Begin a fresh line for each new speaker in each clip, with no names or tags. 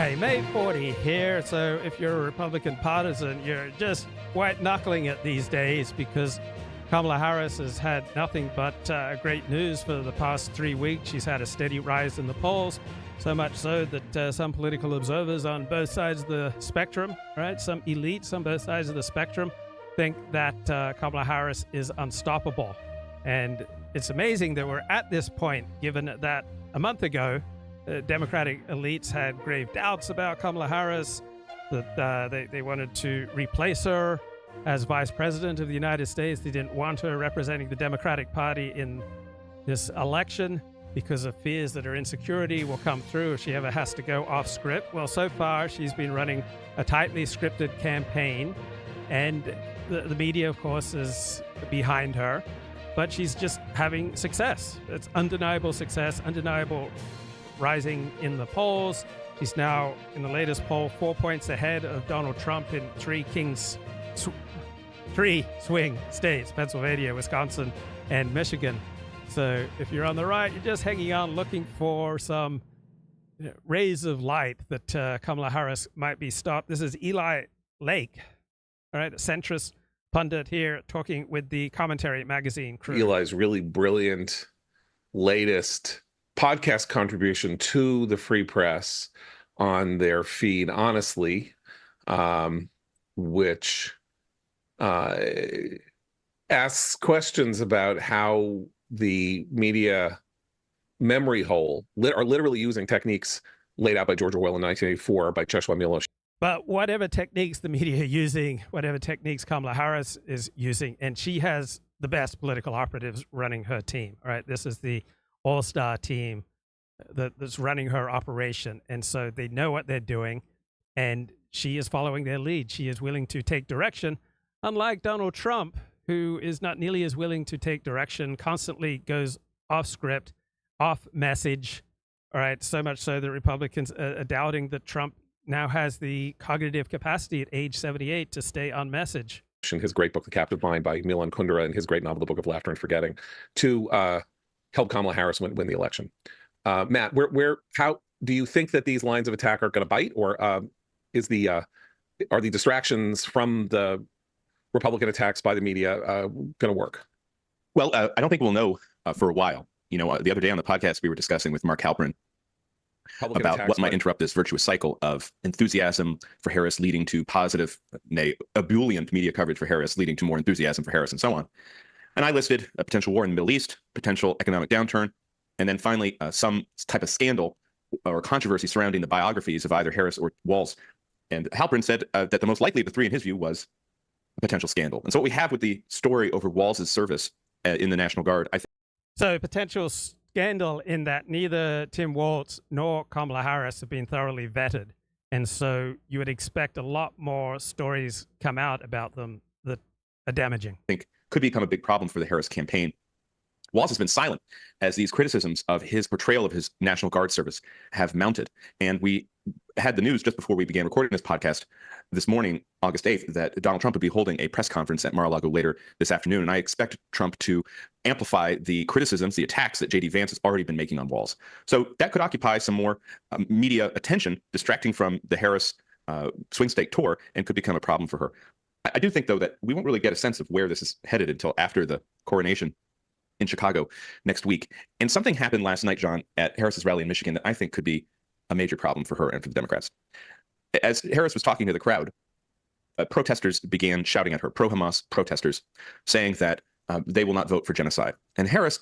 Okay, May 40 here. So if you're a Republican partisan, you're just white-knuckling it these days because Kamala Harris has had nothing but great news for the past 3 weeks. She's had a steady rise in the polls, so much so that some political observers on both sides of the spectrum, right, some elites on both sides of the spectrum, think that Kamala Harris is unstoppable. And it's amazing that we're at this point, given that a month ago, Democratic elites had grave doubts about Kamala Harris, that they wanted to replace her as vice president of the United States. They didn't want her representing the Democratic Party in this election because of fears that her insecurity will come through if she ever has to go off script. Well, so far, she's been running a tightly scripted campaign, and the media, of course, is behind her, but she's just having success. It's undeniable success, undeniable rising in the polls. She's now, in the latest poll, 4 points ahead of Donald Trump in three swing states, Pennsylvania, Wisconsin, and Michigan. So if you're on the right, you're just hanging on, looking for some rays of light that Kamala Harris might be stopped. This is Eli Lake, all right, a centrist pundit here talking with the Commentary Magazine crew.
Eli's really brilliant latest podcast contribution to the Free Press on their feed, honestly, which asks questions about how the media memory hole are literally using techniques laid out by George Orwell in 1984 by Czesław Miłosz.
But whatever techniques the media are using, whatever techniques Kamala Harris is using, and she has the best political operatives running her team. All right, this is the all-star team that's running her operation. And so they know what they're doing, and she is following their lead. She is willing to take direction, unlike Donald Trump, who is not nearly as willing to take direction, constantly goes off script, off message. All right, so much so that Republicans are doubting that Trump now has the cognitive capacity at age 78 to stay on message.
In his great book, The Captive Mind, by Milan Kundera, and his great novel, The Book of Laughter and Forgetting, to help Kamala Harris win the election. Matt, how do you think that these lines of attack are going to bite, or are the distractions from the Republican attacks by the media going to work?
Well, I don't think we'll know for a while. You know, the other day on the podcast, we were discussing with Mark Halperin about what might interrupt this virtuous cycle of enthusiasm for Harris leading to positive, ebullient media coverage for Harris leading to more enthusiasm for Harris, and so on. And I listed a potential war in the Middle East, potential economic downturn, and then finally some type of scandal or controversy surrounding the biographies of either Harris or Walz. And Halperin said that the most likely of the three, in his view, was a potential scandal. And so what we have with the story over Walz's service in the National Guard, I think.
So potential scandal in that neither Tim Walz nor Kamala Harris have been thoroughly vetted. And so you would expect a lot more stories come out about them that are damaging.
I think could become a big problem for the Harris campaign. Walz has been silent as these criticisms of his portrayal of his National Guard service have mounted. And we had the news just before we began recording this podcast this morning, August 8th, that Donald Trump would be holding a press conference at Mar-a-Lago later this afternoon. And I expect Trump to amplify the criticisms, the attacks that J.D. Vance has already been making on Walz. So that could occupy some more media attention, distracting from the Harris swing state tour, and could become a problem for her. I do think, though, that we won't really get a sense of where this is headed until after the coronation in Chicago next week. And something happened last night, John, at Harris's rally in Michigan that I think could be a major problem for her and for the Democrats. As Harris was talking to the crowd, protesters began shouting at her, pro-Hamas protesters, saying that they will not vote for genocide. And Harris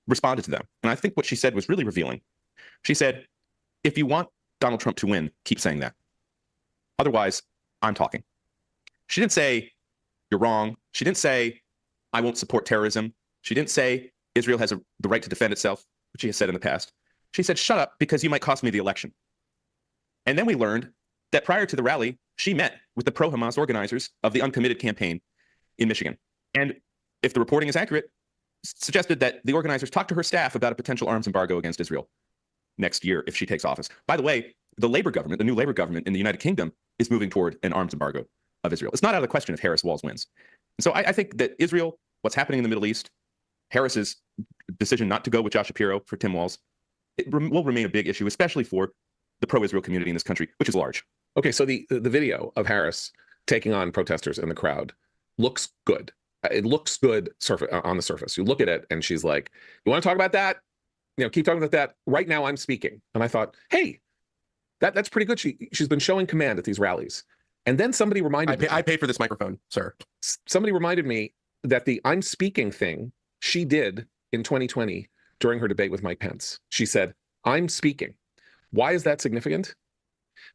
responded to them. And I think what she said was really revealing. She said, if you want Donald Trump to win, keep saying that. Otherwise, I'm talking. She didn't say, you're wrong. She didn't say, I won't support terrorism. She didn't say Israel has the right to defend itself, which she has said in the past. She said, shut up, because you might cost me the election. And then we learned that prior to the rally, she met with the pro-Hamas organizers of the uncommitted campaign in Michigan. And if the reporting is accurate, suggested that the organizers talked to her staff about a potential arms embargo against Israel next year if she takes office. By the way, the Labour government, the new Labour government in the United Kingdom, is moving toward an arms embargo of Israel. It's not out of the question if Harris-Walz wins. And so I think that Israel, what's happening in the Middle East, Harris's decision not to go with Josh Shapiro for Tim Walz, it will remain a big issue, especially for the pro-Israel community in this country, which is large.
Okay, so the video of Harris taking on protesters in the crowd looks good. It looks good on the surface. You look at it and she's like, you want to talk about that? Keep talking about that. Right now I'm speaking. And I thought, hey, that's pretty good. She's been showing command at these rallies. And then somebody reminded me.
I paid for this microphone, sir.
Somebody reminded me that the I'm speaking thing she did in 2020 during her debate with Mike Pence. She said, I'm speaking. Why is that significant?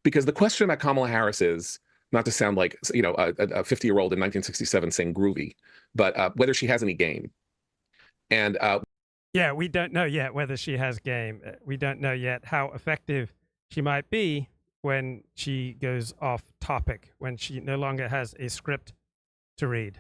Because the question about Kamala Harris is, not to sound like a 50-year-old in 1967 saying groovy, but whether she has any game. And
yeah, we don't know yet whether she has game. We don't know yet how effective she might be when she goes off topic, when she no longer has a script to read.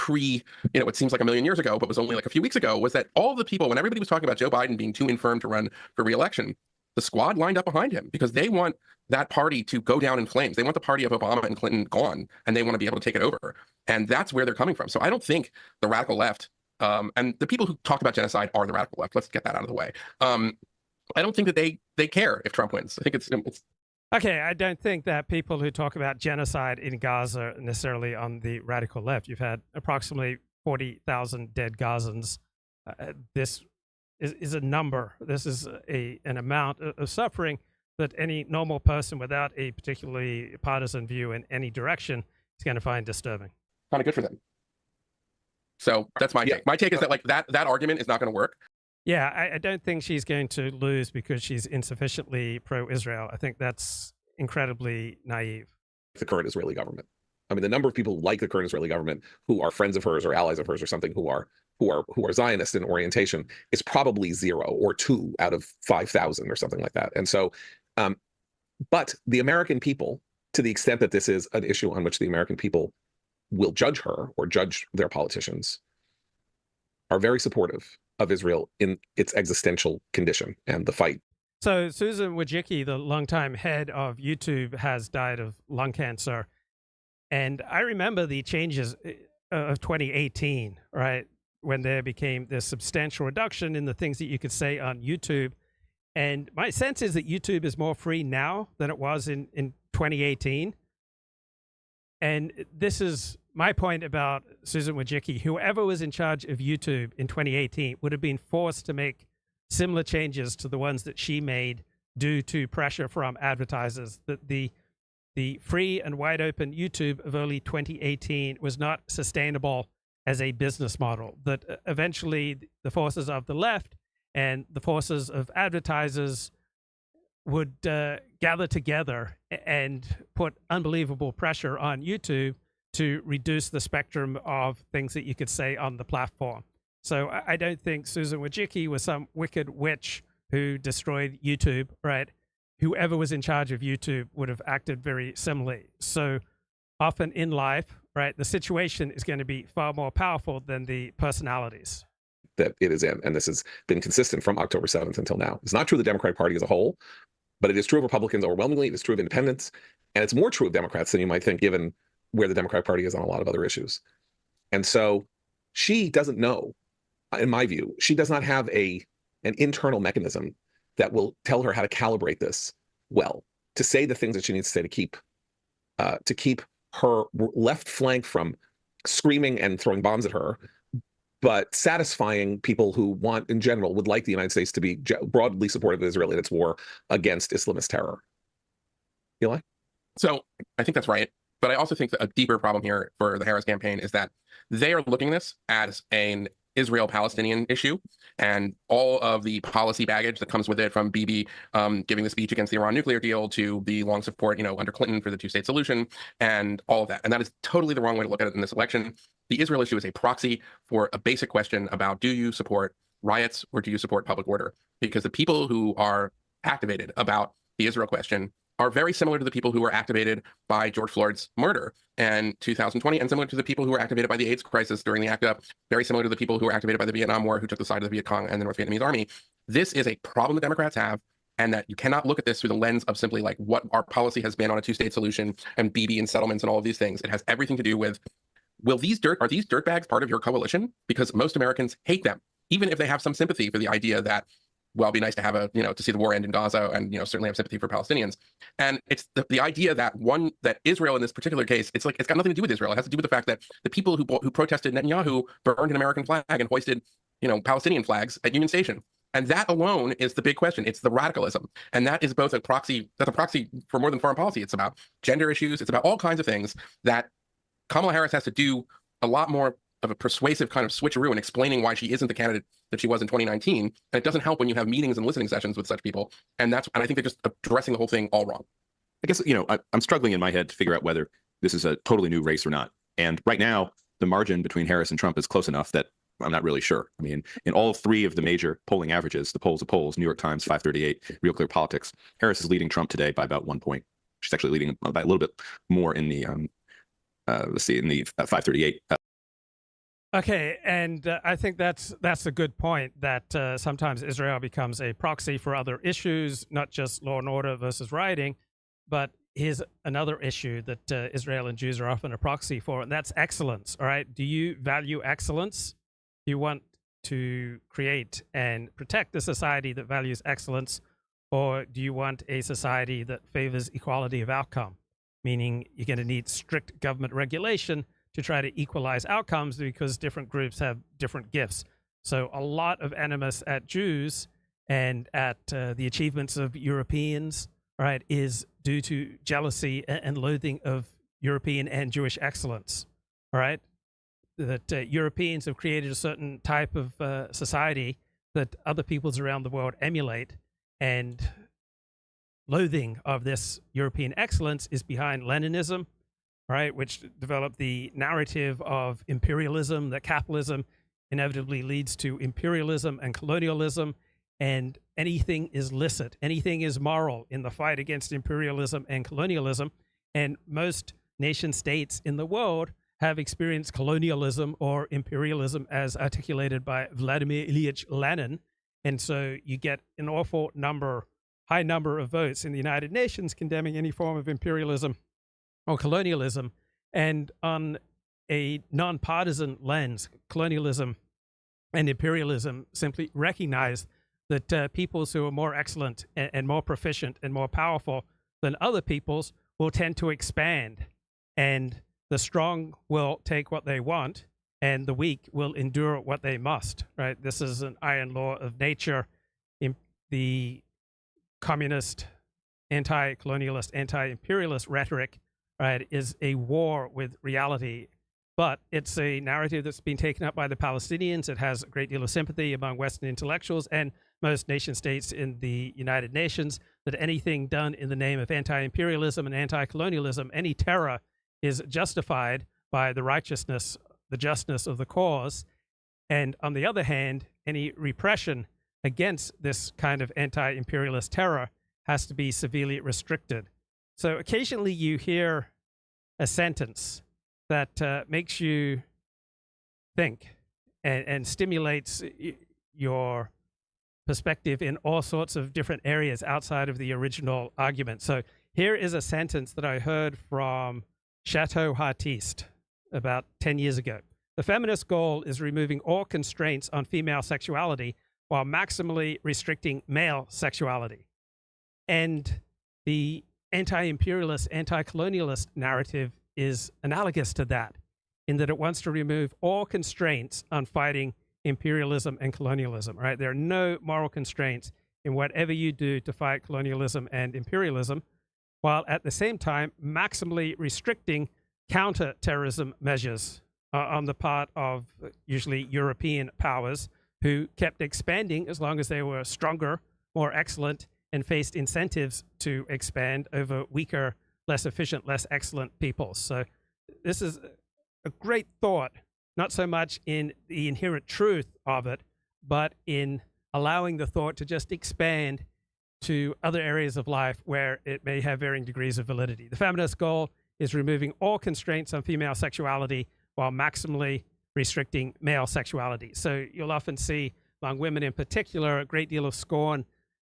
It seems like a million years ago, but was only like a few weeks ago, was that all the people, when everybody was talking about Joe Biden being too infirm to run for re-election, the squad lined up behind him because they want that party to go down in flames. They want the party of Obama and Clinton gone, and they want to be able to take it over. And that's where they're coming from. So I don't think the radical left, and the people who talk about genocide are the radical left. Let's get that out of the way. I don't think that they care if Trump wins. I think it's
Okay, I don't think that people who talk about genocide in Gaza are necessarily on the radical left. You've had approximately 40,000 dead Gazans. This is a number. This is an amount of suffering that any normal person without a particularly partisan view in any direction is going to find disturbing.
kind of good for them. So that's my take. My take is that that argument is not going to work.
Yeah, I don't think she's going to lose because she's insufficiently pro-Israel. I think that's incredibly naive.
The current Israeli government. I mean, the number of people like the current Israeli government who are friends of hers or allies of hers or something who are Zionist in orientation is probably 0 or 2 out of 5,000 or something like that. And so, but the American people, to the extent that this is an issue on which the American people will judge her or judge their politicians, are very supportive of Israel in its existential condition and the fight.
So Susan Wojcicki, the longtime head of YouTube, has died of lung cancer. And I remember the changes of 2018, right, when there became this substantial reduction in the things that you could say on YouTube. And my sense is that YouTube is more free now than it was in 2018. And this is my point about Susan Wojcicki. Whoever was in charge of YouTube in 2018 would have been forced to make similar changes to the ones that she made due to pressure from advertisers. That the free and wide open YouTube of early 2018 was not sustainable as a business model. That eventually the forces of the left and the forces of advertisers would gather together and put unbelievable pressure on YouTube to reduce the spectrum of things that you could say on the platform. So I don't think Susan Wojcicki was some wicked witch who destroyed YouTube, right? Whoever was in charge of YouTube would have acted very similarly. So often in life, right, the situation is going to be far more powerful than the personalities
that it is in. And this has been consistent from October 7th until now. It's not true of the Democratic Party as a whole, but it is true of Republicans overwhelmingly. It is true of independents. And it's more true of Democrats than you might think, given where the Democratic Party is on a lot of other issues. And so she doesn't know, in my view, she does not have an internal mechanism that will tell her how to calibrate this well, to say the things that she needs to say to keep her left flank from screaming and throwing bombs at her, but satisfying people who in general, would like the United States to be broadly supportive of Israel in its war against Islamist terror. Eli?
So I think that's right. But I also think that a deeper problem here for the Harris campaign is that they are looking at this as an Israel-Palestinian issue, and all of the policy baggage that comes with it, from Bibi giving the speech against the Iran nuclear deal to the long support, under Clinton for the two-state solution, and all of that. And that is totally the wrong way to look at it in this election. The Israel issue is a proxy for a basic question about, do you support riots or do you support public order? Because the people who are activated about the Israel question are very similar to the people who were activated by George Floyd's murder in 2020, and similar to the people who were activated by the AIDS crisis during the ACT UP, very similar to the people who were activated by the Vietnam War, who took the side of the Viet Cong and the North Vietnamese army. This is a problem the Democrats have, and that you cannot look at this through the lens of simply like what our policy has been on a two-state solution and BB and settlements and all of these things. It has everything to do with, are these dirtbags part of your coalition? Because most Americans hate them, even if they have some sympathy for the idea that well, it'd be nice to have to see the war end in Gaza, and certainly have sympathy for Palestinians. And it's the idea that Israel in this particular case, it's got nothing to do with Israel. It has to do with the fact that the people who protested Netanyahu burned an American flag and hoisted Palestinian flags at Union Station. And that alone is the big question. It's the radicalism. And that is both a proxy for more than foreign policy. It's about gender issues. It's about all kinds of things that Kamala Harris has to do a lot more of a persuasive kind of switcheroo and explaining why she isn't the candidate that she was in 2019. And it doesn't help when you have meetings and listening sessions with such people. And I think they're just addressing the whole thing all wrong.
I guess, I'm struggling in my head to figure out whether this is a totally new race or not. And right now, the margin between Harris and Trump is close enough that I'm not really sure. I mean, in all three of the major polling averages, the polls of polls, New York Times, 538, Real Clear Politics, Harris is leading Trump today by about 1 point. She's actually leading by a little bit more in the, in the 538.
Okay, and I think that's a good point, that sometimes Israel becomes a proxy for other issues, not just law and order versus rioting, but here's another issue that Israel and Jews are often a proxy for, and that's excellence. All right, do you value excellence? Do you want to create and protect a society that values excellence, or do you want a society that favors equality of outcome, meaning you're going to need strict government regulation to try to equalize outcomes because different groups have different gifts? So a lot of animus at Jews and at the achievements of Europeans, right, is due to jealousy and loathing of European and Jewish excellence, all right? That Europeans have created a certain type of society that other peoples around the world emulate, and loathing of this European excellence is behind Leninism, right, which developed the narrative of imperialism, that capitalism inevitably leads to imperialism and colonialism, and anything is licit, anything is moral in the fight against imperialism and colonialism. And most nation states in the world have experienced colonialism or imperialism as articulated by Vladimir Ilyich Lenin. And so you get an high number of votes in the United Nations condemning any form of imperialism or colonialism. And on a nonpartisan lens, colonialism and imperialism simply recognize that peoples who are more excellent and more proficient and more powerful than other peoples will tend to expand, and the strong will take what they want and the weak will endure what they must, right? This is an iron law of nature. The communist, anti-colonialist, anti-imperialist rhetoric, right, is a war with reality. But it's a narrative that's been taken up by the Palestinians. It has a great deal of sympathy among Western intellectuals and most nation states in the United Nations, that anything done in the name of anti-imperialism and anti-colonialism, any terror, is justified by the righteousness, the justness of the cause. And on the other hand, any repression against this kind of anti-imperialist terror has to be severely restricted. So occasionally you hear a sentence that makes you think and stimulates your perspective in all sorts of different areas outside of the original argument. So here is a sentence that I heard from Chateau Hartiste about 10 years ago. The feminist goal is removing all constraints on female sexuality while maximally restricting male sexuality. And the anti-imperialist, anti-colonialist narrative is analogous to that, in that it wants to remove all constraints on fighting imperialism and colonialism, right? There are no moral constraints in whatever you do to fight colonialism and imperialism, while at the same time maximally restricting counter-terrorism measures on the part of usually European powers who kept expanding as long as they were stronger, more excellent, and faced incentives to expand over weaker, less efficient, less excellent peoples. So this is a great thought, not so much in the inherent truth of it, but in allowing the thought to just expand to other areas of life where it may have varying degrees of validity. The feminist goal is removing all constraints on female sexuality while maximally restricting male sexuality. So you'll often see, among women in particular, a great deal of scorn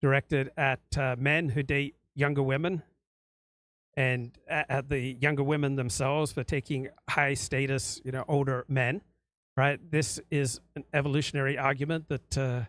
directed at men who date younger women, and at the younger women themselves for taking high status, older men, right? This is an evolutionary argument that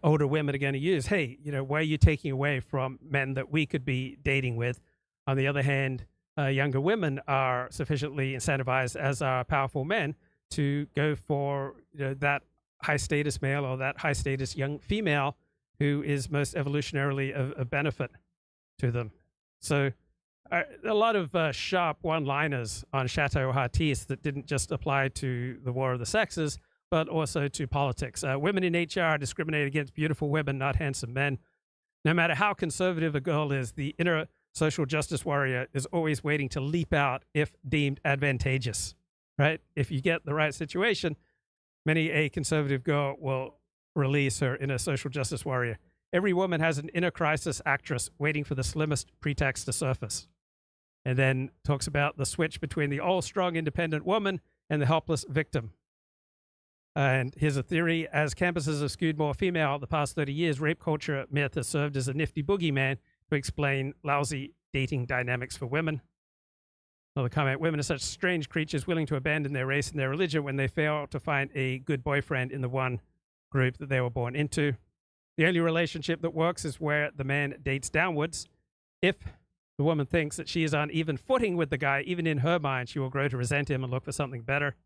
older women are going to use. Hey, why are you taking away from men that we could be dating with? On the other hand, younger women are sufficiently incentivized, as are powerful men, to go for that high status male or that high status young female who is most evolutionarily a benefit to them. So a lot of sharp one-liners on Chateau Hartis that didn't just apply to the War of the Sexes, but also to politics. Women in HR discriminate against beautiful women, not handsome men. No matter how conservative a girl is, the inner social justice warrior is always waiting to leap out if deemed advantageous, right? If you get the right situation, many a conservative girl will release her inner social justice warrior. Every woman has an inner crisis actress waiting for the slimmest pretext to surface. And then talks about the switch between the old, strong, independent woman and the helpless victim. And here's a theory. As campuses have skewed more female the past 30 years, rape culture myth has served as a nifty boogeyman to explain lousy dating dynamics for women. Another comment, women are such strange creatures willing to abandon their race and their religion when they fail to find a good boyfriend in the one group that they were born into. The only relationship that works is where the man dates downwards. If the woman thinks that she is on even footing with the guy, even in her mind, she will grow to resent him and look for something better.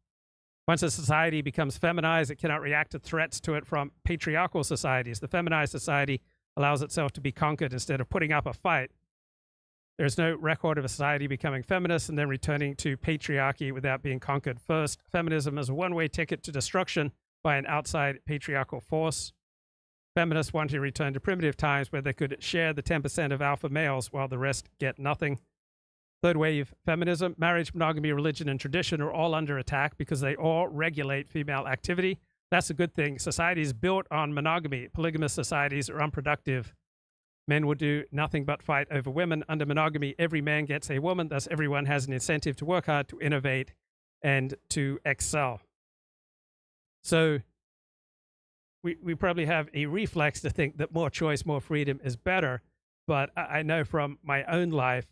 Once a society becomes feminized, it cannot react to threats to it from patriarchal societies. The feminized society allows itself to be conquered instead of putting up a fight. There is no record of a society becoming feminist and then returning to patriarchy without being conquered first. Feminism is a one-way ticket to destruction by an outside patriarchal force. Feminists want to return to primitive times where they could share the 10% of alpha males while the rest get nothing. Third wave feminism, marriage, monogamy, religion, and tradition are all under attack because they all regulate female activity. That's a good thing. Societies built on monogamy, polygamous societies, are unproductive. Men will do nothing but fight over women. Under monogamy, every man gets a woman, thus everyone has an incentive to work hard, to innovate, and to excel. So we probably have a reflex to think that more choice, more freedom is better, but I know from my own life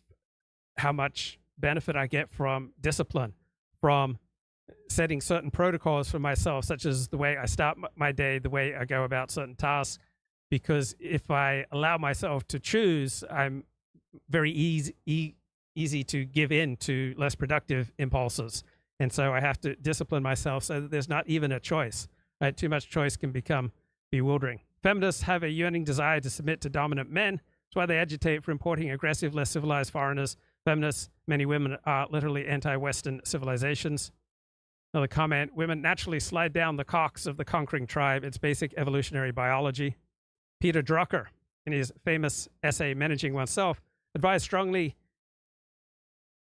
how much benefit I get from discipline, from setting certain protocols for myself, such as the way I start my day, the way I go about certain tasks. Because if I allow myself to choose, I'm very easy to give in to less productive impulses. And so I have to discipline myself so that there's not even a choice. Right? Too much choice can become bewildering. Feminists have a yearning desire to submit to dominant men. That's why they agitate for importing aggressive, less civilized foreigners. Feminists, many women, are literally anti-Western civilizations. Another comment, women naturally slide down the cocks of the conquering tribe. It's basic evolutionary biology. Peter Drucker, in his famous essay, Managing Oneself, advised strongly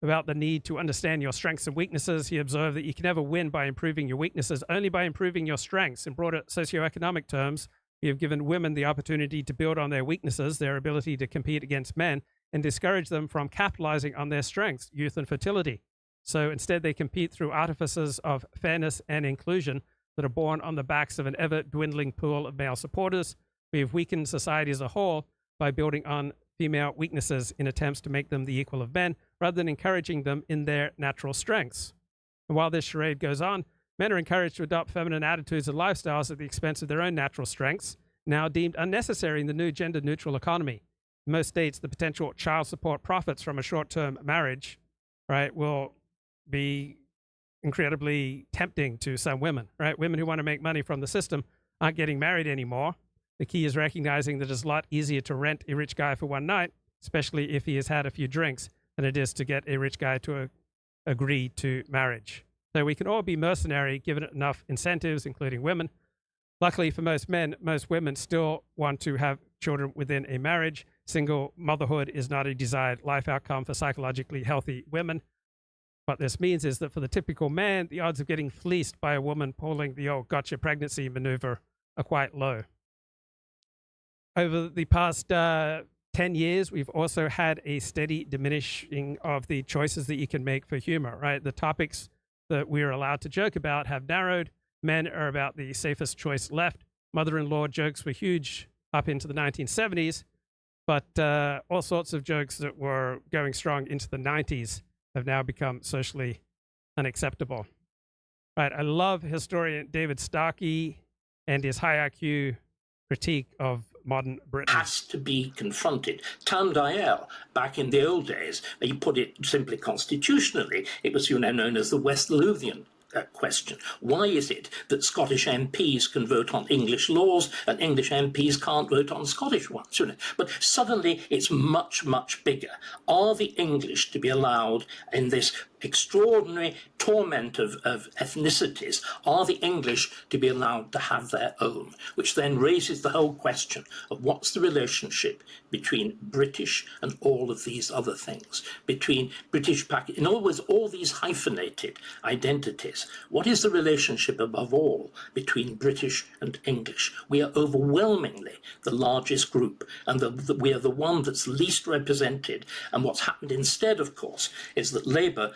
about the need to understand your strengths and weaknesses. He observed that you can never win by improving your weaknesses, only by improving your strengths. In broader socioeconomic terms, we have given women the opportunity to build on their weaknesses, their ability to compete against men, and discourage them from capitalizing on their strengths, youth and fertility. So instead, they compete through artifices of fairness and inclusion that are born on the backs of an ever-dwindling pool of male supporters. We have weakened society as a whole by building on female weaknesses in attempts to make them the equal of men, rather than encouraging them in their natural strengths. And while this charade goes on, men are encouraged to adopt feminine attitudes and lifestyles at the expense of their own natural strengths, now deemed unnecessary in the new gender-neutral economy. In most states, the potential child support profits from a short-term marriage, right, will be incredibly tempting to some women, right? Women who want to make money from the system aren't getting married anymore. The key is recognizing that it's a lot easier to rent a rich guy for one night, especially if he has had a few drinks, than it is to get a rich guy to agree to marriage. So we can all be mercenary given enough incentives, including women. Luckily for most men, most women still want to have children within a marriage. Single motherhood is not a desired life outcome for psychologically healthy women. What this means is that for the typical man, the odds of getting fleeced by a woman pulling the old gotcha pregnancy maneuver are quite low. Over the past 10 years, we've also had a steady diminishing of the choices that you can make for humor, right? The topics that we're allowed to joke about have narrowed. Men are about the safest choice left. Mother-in-law jokes were huge up into the 1970s, but all sorts of jokes that were going strong into the 90s have now become socially unacceptable. Right, I love historian David Starkey and his high IQ critique of modern Britain.
Has to be confronted. Tandael, back in the old days, he put it simply constitutionally. It was, known as the West Lothian question. Why is it that Scottish MPs can vote on English laws and English MPs can't vote on Scottish ones? But suddenly it's much, much bigger. Are the English to be allowed in this extraordinary torment of ethnicities? Are the English to be allowed to have their own? Which then raises the whole question of what's the relationship between British and all of these other things, between British, in other words, all these hyphenated identities. What is the relationship above all between British and English? We are overwhelmingly the largest group, and we are the one that's least represented. And what's happened instead, of course, is that Labour,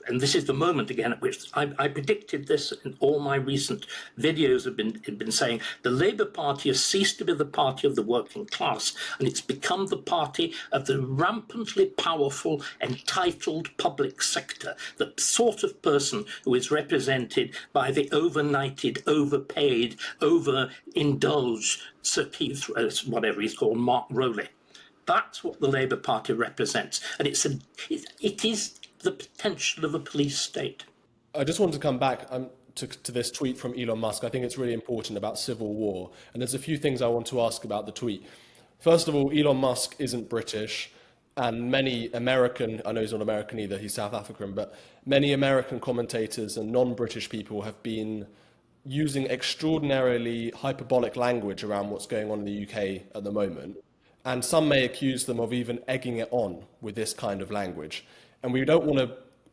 and this is the moment again at which I predicted this in all my recent videos, have been saying the Labour Party has ceased to be the party of the working class, and it's become the party of the rampantly powerful, entitled public sector, the sort of person who is represented by the overnighted, overpaid, overindulged Sir Keith, whatever he's called, Mark Rowley. That's what the Labour Party represents, and it is the potential of a police state.
I just wanted to come back to this tweet from Elon Musk. I think it's really important about civil war, and there's a few things I want to ask about the tweet. First of all, Elon Musk isn't British, and many American, I know he's not American either, he's South African, but many American commentators and non-British people have been using extraordinarily hyperbolic language around what's going on in the UK at the moment, and some may accuse them of even egging it on with this kind of language. And we don't want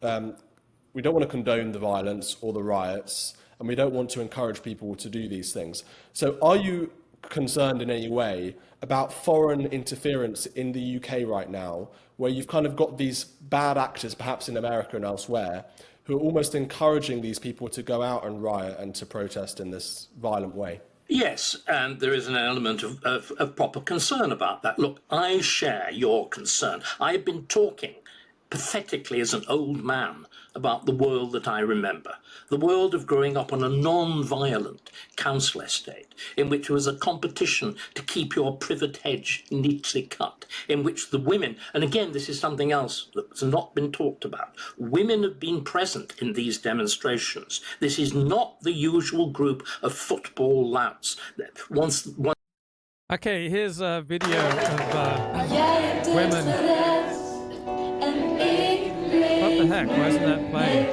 to condone the violence or the riots, and we don't want to encourage people to do these things. So are you concerned in any way about foreign interference in the UK right now, where you've kind of got these bad actors, perhaps in America and elsewhere, who are almost encouraging these people to go out and riot and to protest in this violent way?
Yes, and there is an element of proper concern about that. Look, I share your concern. I've been talking pathetically as an old man about the world that I remember, the world of growing up on a non-violent council estate, in which there was a competition to keep your privet hedge neatly cut, in which the women, and again, this is something else that's not been talked about, women have been present in these demonstrations. This is not the usual group of football louts.
Okay, here's a video of women. What the heck? Why isn't that playing?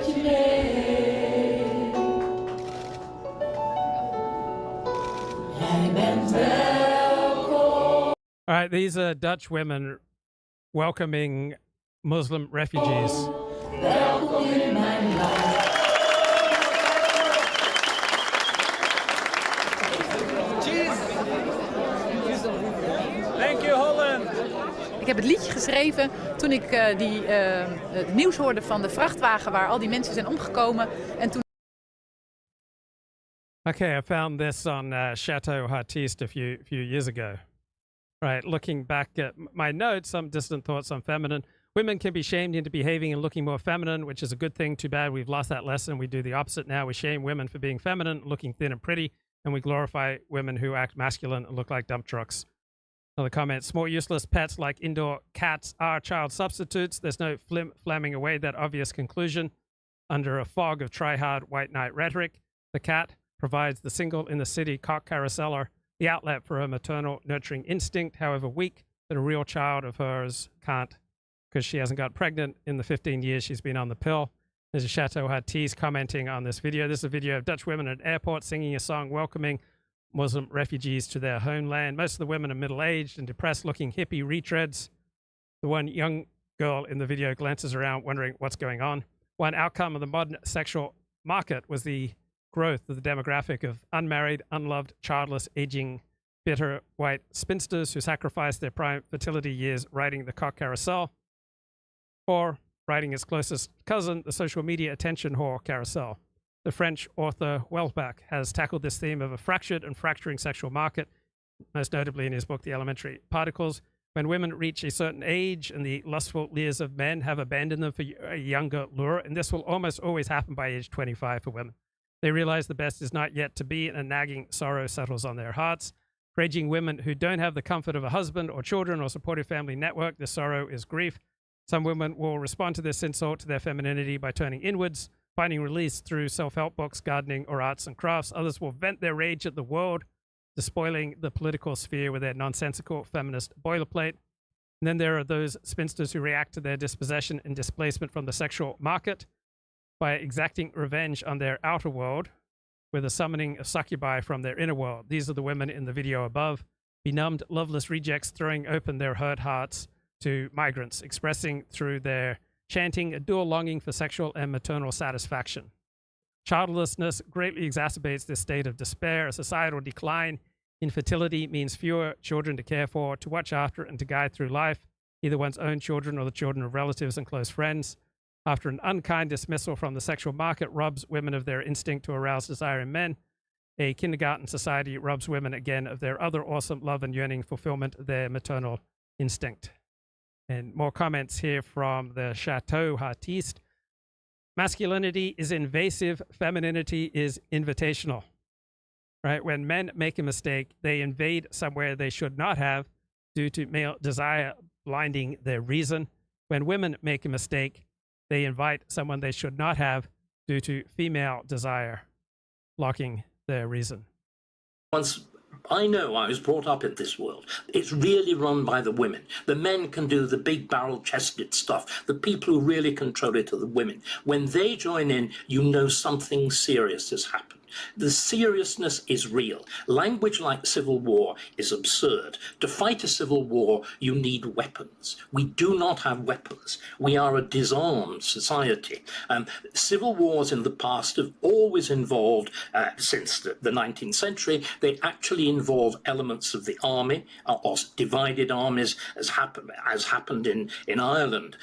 All right, these are Dutch women welcoming Muslim refugees.
Thank you, Holland. Ik heb het liedje geschreven toen ik het nieuws hoorde van de vrachtwagen waar al die mensen zijn omgekomen. En toen...
Okay, I found this on Chateau Artiste a few years ago. Right, looking back at my notes, some distant thoughts on feminine. Women can be shamed into behaving and looking more feminine, which is a good thing. Too bad we've lost that lesson. We do the opposite now. We shame women for being feminine, looking thin and pretty, and we glorify women who act masculine and look like dump trucks. Another comment, small useless pets like indoor cats are child substitutes. There's no flamming away that obvious conclusion. Under a fog of try-hard white knight rhetoric, the cat provides the single in the city cock carouseller, the outlet for her maternal nurturing instinct, however weak, that a real child of hers can't, because she hasn't got pregnant in the 15 years she's been on the pill. There's a Chateau Artiste commenting on this video. This is a video of Dutch women at an airport singing a song welcoming Muslim refugees to their homeland. Most of the women are middle-aged and depressed-looking hippie retreads. The one young girl in the video glances around, wondering what's going on. One outcome of the modern sexual market was the growth of the demographic of unmarried, unloved, childless, aging, bitter white spinsters who sacrificed their prime fertility years riding the cock carousel, or riding its closest cousin, the social media attention whore carousel. The French author Welbeck has tackled this theme of a fractured and fracturing sexual market, most notably in his book, The Elementary Particles. When women reach a certain age and the lustful leers of men have abandoned them for a younger lure, and this will almost always happen by age 25 for women, they realize the best is not yet to be, and a nagging sorrow settles on their hearts. Raging women who don't have the comfort of a husband or children or supportive family network, their sorrow is grief. Some women will respond to this insult to their femininity by turning inwards, finding release through self-help books, gardening, or arts and crafts. Others will vent their rage at the world, despoiling the political sphere with their nonsensical feminist boilerplate. And then there are those spinsters who react to their dispossession and displacement from the sexual market by exacting revenge on their outer world with a summoning of succubi from their inner world. These are the women in the video above, benumbed, loveless rejects throwing open their hurt hearts to migrants, expressing through their chanting a dual longing for sexual and maternal satisfaction. Childlessness greatly exacerbates this state of despair, a societal decline. Infertility means fewer children to care for, to watch after, and to guide through life, either one's own children or the children of relatives and close friends. After an unkind dismissal from the sexual market robs women of their instinct to arouse desire in men, a kindergarten society robs women again of their other awesome love and yearning fulfillment, their maternal instinct. And more comments here from the Chateau Artiste. Masculinity is invasive, femininity is invitational. Right? When men make a mistake, they invade somewhere they should not have due to male desire blinding their reason. When women make a mistake, they invite someone they should not have due to female desire blocking their reason.
Once I know I was brought up in this world. It's really run by the women. The men can do the big barrel chested stuff. The people who really control it are the women. When they join in, you know something serious has happened. The seriousness is real. Language like civil war is absurd. To fight a civil war, you need weapons. We do not have weapons. We are a disarmed society. Civil wars in the past have always involved, since the 19th century, they actually involve elements of the army or divided armies, as happened in Ireland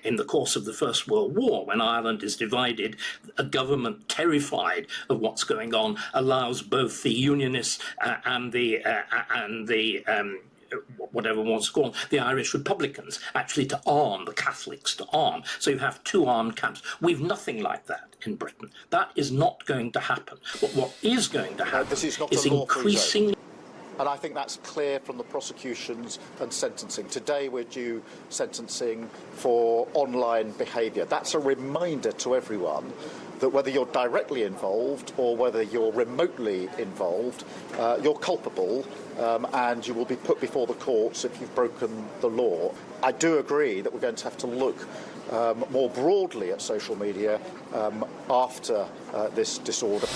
in the course of the First World War. When Ireland is divided, a government terrified of what's going on allows both the Unionists and the whatever one's called, the Irish Republicans, actually to arm, the Catholics to arm. So you have two armed camps. We've nothing like that in Britain. That is not going to happen. But what is going to happen is increasingly...
And I think that's clear from the prosecutions and sentencing. Today we're due sentencing for online behaviour. That's a reminder to everyone that whether you're directly involved or whether you're remotely involved, you're culpable and you will be put before the courts if you've broken the law. I do agree that we're going to have to look more broadly at social media after this disorder.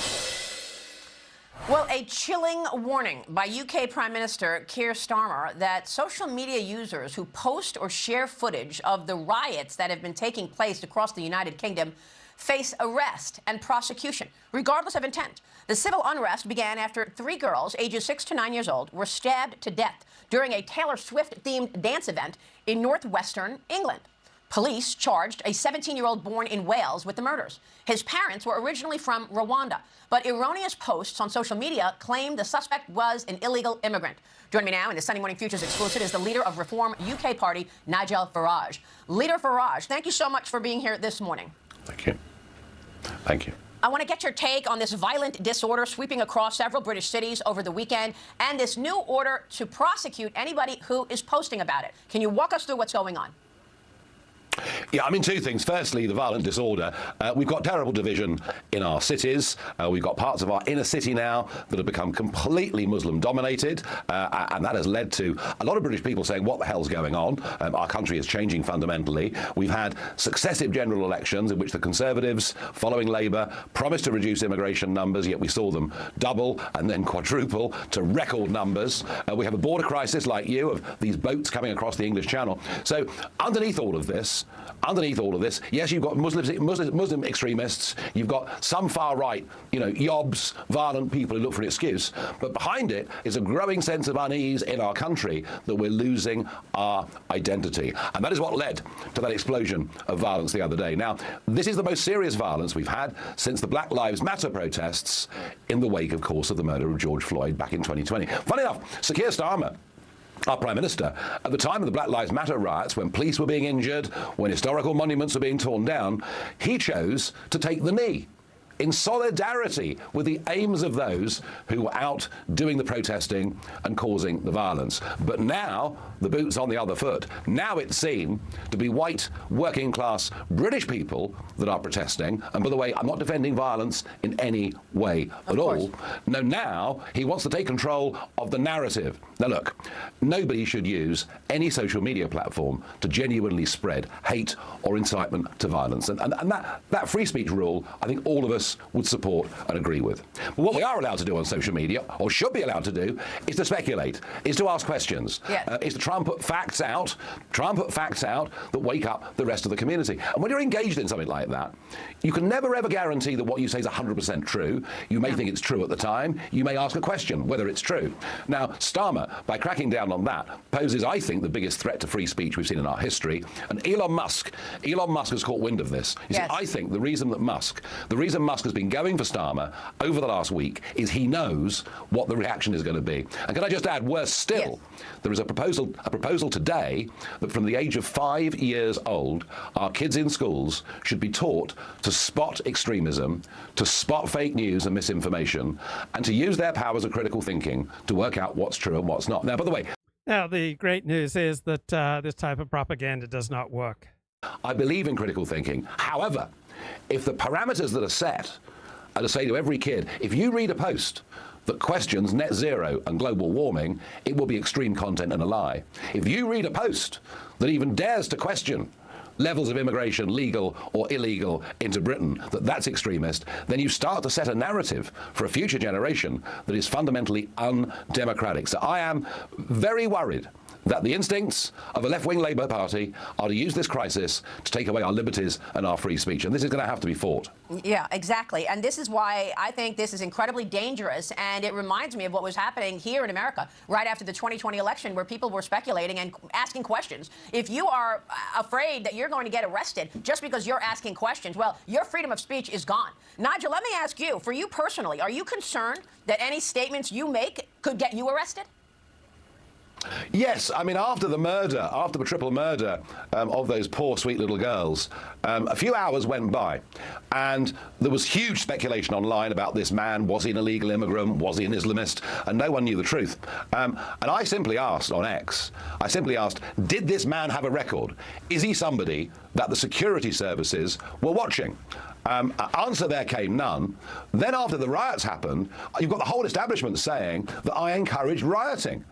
Well, a chilling warning by UK Prime Minister Keir Starmer that social media users who post or share footage of the riots that have been taking place across the United Kingdom face arrest and prosecution, regardless of intent. The civil unrest began after 3 girls, ages 6 to 9 years old, were stabbed to death during a Taylor Swift-themed dance event in northwestern England. Police charged a 17-year-old born in Wales with the murders. His parents were originally from Rwanda, but erroneous posts on social media claimed the suspect was an illegal immigrant. Joining me now in the Sunday Morning Futures exclusive is the leader of Reform UK Party, Nigel Farage. Leader Farage, thank you so much for being here this morning.
Thank you. Thank you.
I want to get your take on this violent disorder sweeping across several British cities over the weekend and this new order to prosecute anybody who is posting about it. Can you walk us through what's going on?
Yeah, I mean, 2 things. Firstly, the violent disorder. We've got terrible division in our cities. We've got parts of our inner city now that have become completely Muslim-dominated, and that has led to a lot of British people saying, what the hell's going on? Our country is changing fundamentally. We've had successive general elections in which the Conservatives, following Labour, promised to reduce immigration numbers, yet we saw them double and then quadruple to record numbers. We have a border crisis, like you, of these boats coming across the English Channel. So underneath all of this, yes, you've got Muslim extremists, you've got some far right, yobs, violent people who look for an excuse, but behind it is a growing sense of unease in our country that we're losing our identity. And that is what led to that explosion of violence the other day. Now, this is the most serious violence we've had since the Black Lives Matter protests in the wake, of course, of the murder of George Floyd back in 2020. Funny enough, Sir Keir Starmer, our Prime Minister, at the time of the Black Lives Matter riots, when police were being injured, when historical monuments were being torn down, he chose to take the knee. in solidarity with the aims of those who were out doing the protesting and causing the violence. But now the boot's on the other foot. Now it's seen to be white, working class British people that are protesting. And by the way, I'm not defending violence in any way at all. No, now he wants to take control of the narrative. Now look, nobody should use any social media platform to genuinely spread hate or incitement to violence. And that free speech rule, I think all of us would support and agree with. But what we are allowed to do on social media, or should be allowed to do, is to speculate, is to ask questions, is to try and put facts out, that wake up the rest of the community. And when you're engaged in something like that, you can never ever guarantee that what you say is 100% true. You may think it's true at the time. You may ask a question whether it's true. Now, Starmer, by cracking down on that, poses, I think, the biggest threat to free speech we've seen in our history. And Elon Musk has caught wind of this. You see, I think the reason Musk has been going for Starmer over the last week is he knows what the reaction is going to be. And can I just add, worse still, there is a proposal today that from the age of 5 years old, our kids in schools should be taught to spot extremism, to spot fake news and misinformation, and to use their powers of critical thinking to work out what's true and what's not. Now, by the way,
now the great news is that this type of propaganda does not work.
I believe in critical thinking. However, if the parameters that are set are to say to every kid, if you read a post that questions net zero and global warming, it will be extreme content and a lie. If you read a post that even dares to question levels of immigration, legal or illegal, into Britain, that's extremist, then you start to set a narrative for a future generation that is fundamentally undemocratic. So I am very worried that the instincts of a left-wing Labour Party are to use this crisis to take away our liberties and our free speech. And this is going to have to be fought.
Yeah, exactly. And this is why I think this is incredibly dangerous. And it reminds me of what was happening here in America right after the 2020 election, where people were speculating and asking questions. If you are afraid that you're going to get arrested just because you're asking questions, well, your freedom of speech is gone. Nigel, let me ask you, for you personally, are you concerned that any statements you make could get you arrested?
Yes, I mean, after the triple murder of those poor, sweet little girls, a few hours went by, and there was huge speculation online about this man. Was he an illegal immigrant? Was he an Islamist? And no one knew the truth. And I simply asked on X, did this man have a record? Is he somebody that the security services were watching? Answer there came none. Then after the riots happened, you've got the whole establishment saying that I encouraged rioting.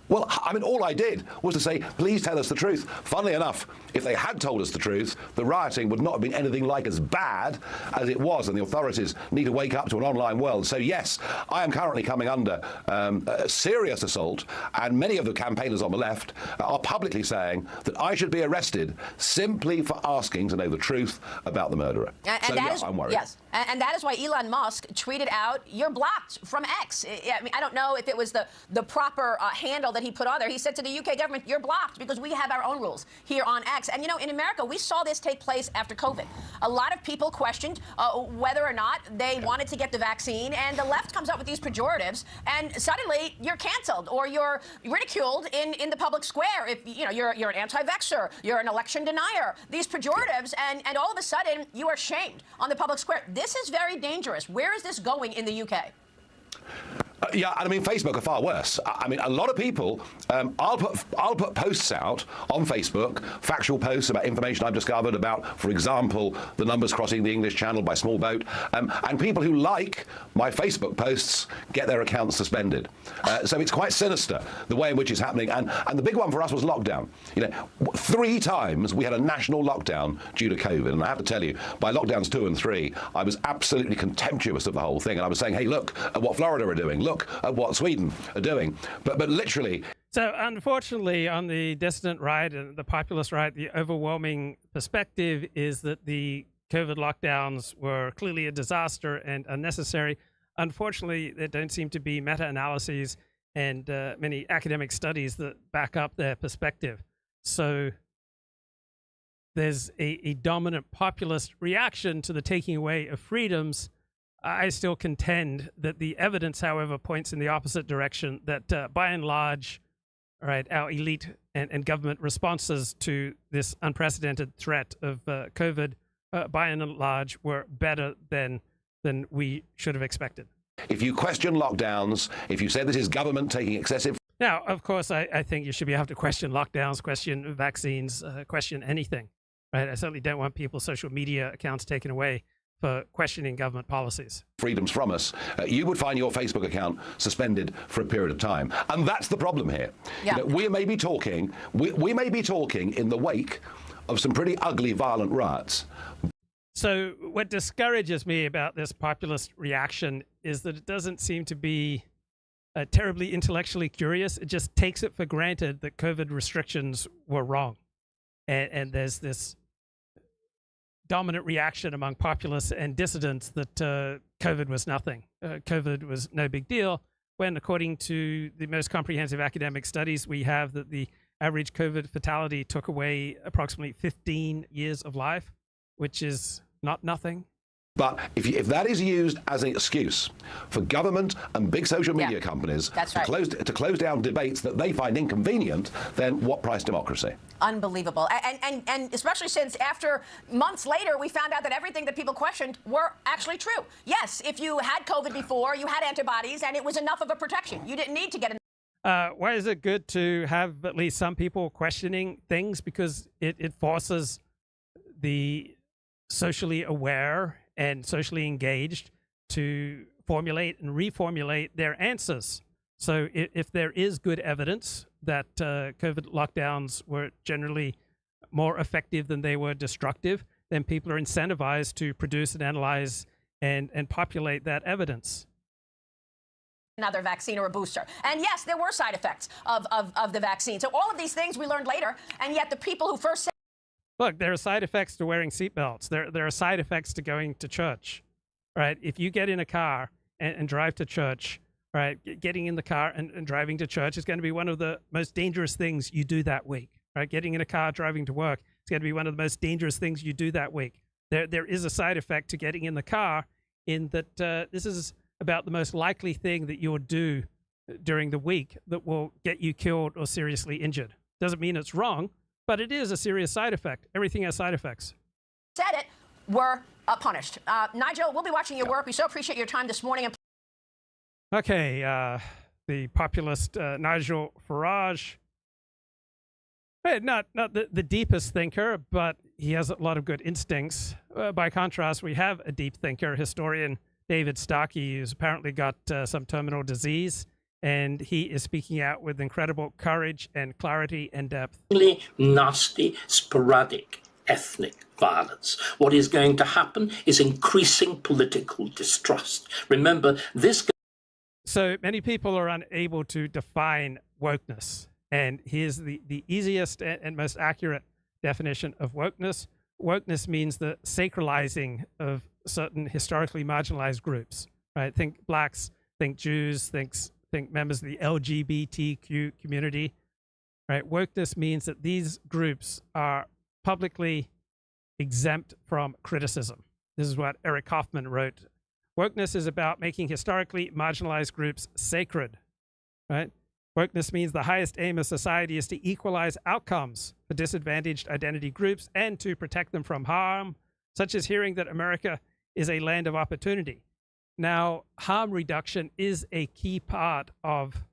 Well, I mean, all I did was to say, please tell us the truth. Funnily enough, if they had told us the truth, the rioting would not have been anything like as bad as it was, and the authorities need to wake up to an online world. So yes, I am currently coming under a serious assault, and many of the campaigners on the left are publicly saying that I should be arrested simply for asking to know the truth about the murderer. I'm worried.
Yes, and that is why Elon Musk tweeted out, "You're blocked from X." I mean, I don't know if it was the proper handle that he put on there. He said to the UK government, "You're blocked because we have our own rules here on X." And, you know, in America, we saw this take place after COVID. A lot of people questioned whether or not they wanted to get the vaccine, and the left comes up with these pejoratives, and suddenly you're canceled or you're ridiculed in the public square. If, you know, you're an anti-vaxxer, you're an election denier, these pejoratives, and all of a sudden you are shamed on the public square. This is very dangerous. Where is this going in the UK?
Yeah, I mean, Facebook are far worse. I mean, a lot of people, I'll put posts out on Facebook, factual posts about information I've discovered about, for example, the numbers crossing the English Channel by small boat, and people who like my Facebook posts get their accounts suspended. So it's quite sinister, the way in which it's happening. And the big one for us was lockdown. You know, 3 times we had a national lockdown due to COVID. And I have to tell you, by lockdowns 2 and 3, I was absolutely contemptuous of the whole thing. And I was saying, hey, look at what Florida are doing. Look at what Sweden are doing. But literally.
So unfortunately, on the dissident right and the populist right, the overwhelming perspective is that the COVID lockdowns were clearly a disaster and unnecessary. Unfortunately, there don't seem to be meta-analyses and many academic studies that back up their perspective. So there's a dominant populist reaction to the taking away of freedoms. I still contend that the evidence, however, points in the opposite direction, that by and large, right, our elite and government responses to this unprecedented threat of COVID, by and large, were better than than we should have expected.
If you question lockdowns, if you say this is government taking excessive...
Now, of course, I think you should be able to question lockdowns, question vaccines, question anything, right? I certainly don't want people's social media accounts taken away for questioning government policies.
Freedoms from us, you would find your Facebook account suspended for a period of time. And that's the problem here.
Yeah.
You know, we may be talking in the wake of some pretty ugly, violent riots.
So what discourages me about this populist reaction is that it doesn't seem to be terribly intellectually curious. It just takes it for granted that COVID restrictions were wrong. And there's this dominant reaction among populists and dissidents that COVID was nothing. COVID was no big deal, when according to the most comprehensive academic studies we have, that the average COVID fatality took away approximately 15 years of life, which is not nothing.
But if that is used as an excuse for government and big social media companies to close down debates that they find inconvenient, then what price democracy?
Unbelievable. And especially since after months later, we found out that everything that people questioned were actually true. Yes, if you had COVID before, you had antibodies, and it was enough of a protection. You didn't need to get
why is it good to have at least some people questioning things? Because it forces the socially aware and socially engaged to formulate and reformulate their answers. So if there is good evidence that COVID lockdowns were generally more effective than they were destructive, then people are incentivized to produce and analyze and populate that evidence.
Another vaccine or a booster. And yes, there were side effects of the vaccine. So all of these things we learned later, and yet the people who first said...
Look, there are side effects to wearing seatbelts. There are side effects to going to church, right? If you get in a car and drive to church, right, getting in the car and driving to church is going to be one of the most dangerous things you do that week, right? Getting in a car, driving to work is going to be one of the most dangerous things you do that week. There is a side effect to getting in the car in that this is about the most likely thing that you'll do during the week that will get you killed or seriously injured. Doesn't mean it's wrong, but it is a serious side effect. Everything has side effects.
Said it were punished. Nigel, we'll be watching your work. We so appreciate your time this morning.
Okay, the populist Nigel Farage, not the deepest thinker, but he has a lot of good instincts. By contrast, we have a deep thinker, historian David Starkey, who's apparently got some terminal disease, and he is speaking out with incredible courage and clarity and depth.
Nasty, sporadic ethnic violence. What is going to happen is increasing political distrust. Remember, this...
So many people are unable to define wokeness, and here's the easiest and most accurate definition of wokeness. Wokeness means the sacralizing of certain historically marginalized groups, right? Think blacks, think Jews, think members of the LGBTQ community, right? Wokeness means that these groups are publicly exempt from criticism. This is what Eric Kaufman wrote. Wokeness is about making historically marginalized groups sacred, right? Wokeness means the highest aim of society is to equalize outcomes for disadvantaged identity groups and to protect them from harm, such as hearing that America is a land of opportunity. Now, harm reduction is a key part of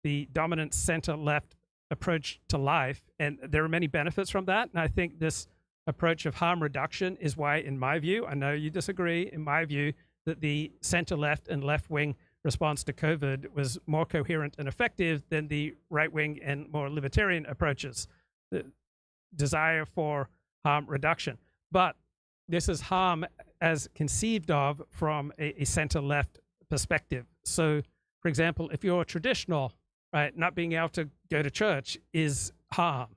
the dominant center-left approach to life, and there are many benefits from that. And I think this approach of harm reduction is why, in my view, I know you disagree, in my view, that the center-left and left-wing response to COVID was more coherent and effective than the right-wing and more libertarian approaches, the desire for harm reduction. But this is harm as conceived of from a center-left perspective. So, for example, if you're traditional, right, not being able to go to church is harm.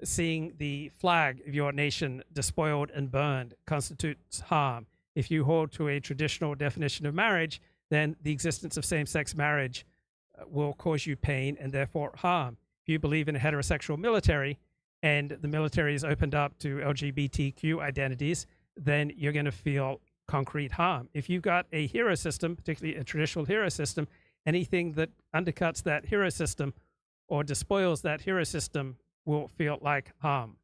Seeing the flag of your nation despoiled and burned constitutes harm. If you hold to a traditional definition of marriage, then the existence of same-sex marriage will cause you pain and therefore harm. If you believe in a heterosexual military and the military is opened up to LGBTQ identities, then you're going to feel concrete harm. If you've got a hero system, particularly a traditional hero system, anything that undercuts that hero system or despoils that hero system will feel like harm.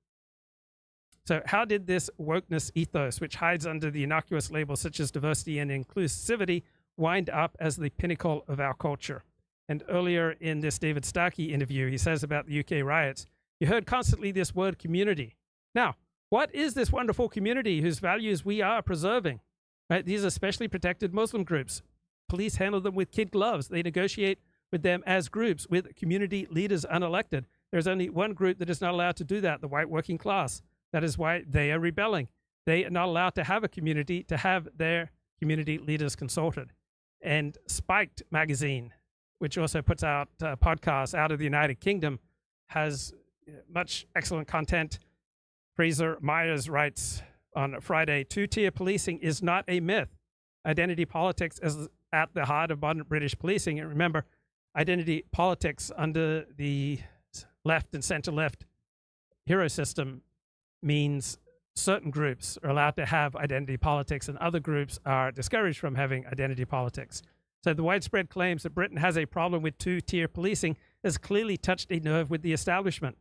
So how did this wokeness ethos, which hides under the innocuous labels such as diversity and inclusivity, wind up as the pinnacle of our culture? And earlier in this David Starkey interview, he says about the UK riots, you heard constantly this word community. Now, what is this wonderful community whose values we are preserving? Right? These are specially protected Muslim groups. Police handle them with kid gloves. They negotiate with them as groups, with community leaders unelected. There's only one group that is not allowed to do that, the white working class. That is why they are rebelling. They are not allowed to have a community, to have their community leaders consulted. And Spiked magazine, which also puts out podcasts out of the United Kingdom, has much excellent content. Fraser Myers writes on Friday, two-tier policing is not a myth. Identity politics is at the heart of modern British policing. And remember, identity politics under the left and center-left hero system means certain groups are allowed to have identity politics and other groups are discouraged from having identity politics. So the widespread claims that Britain has a problem with two-tier policing has clearly touched a nerve with the establishment.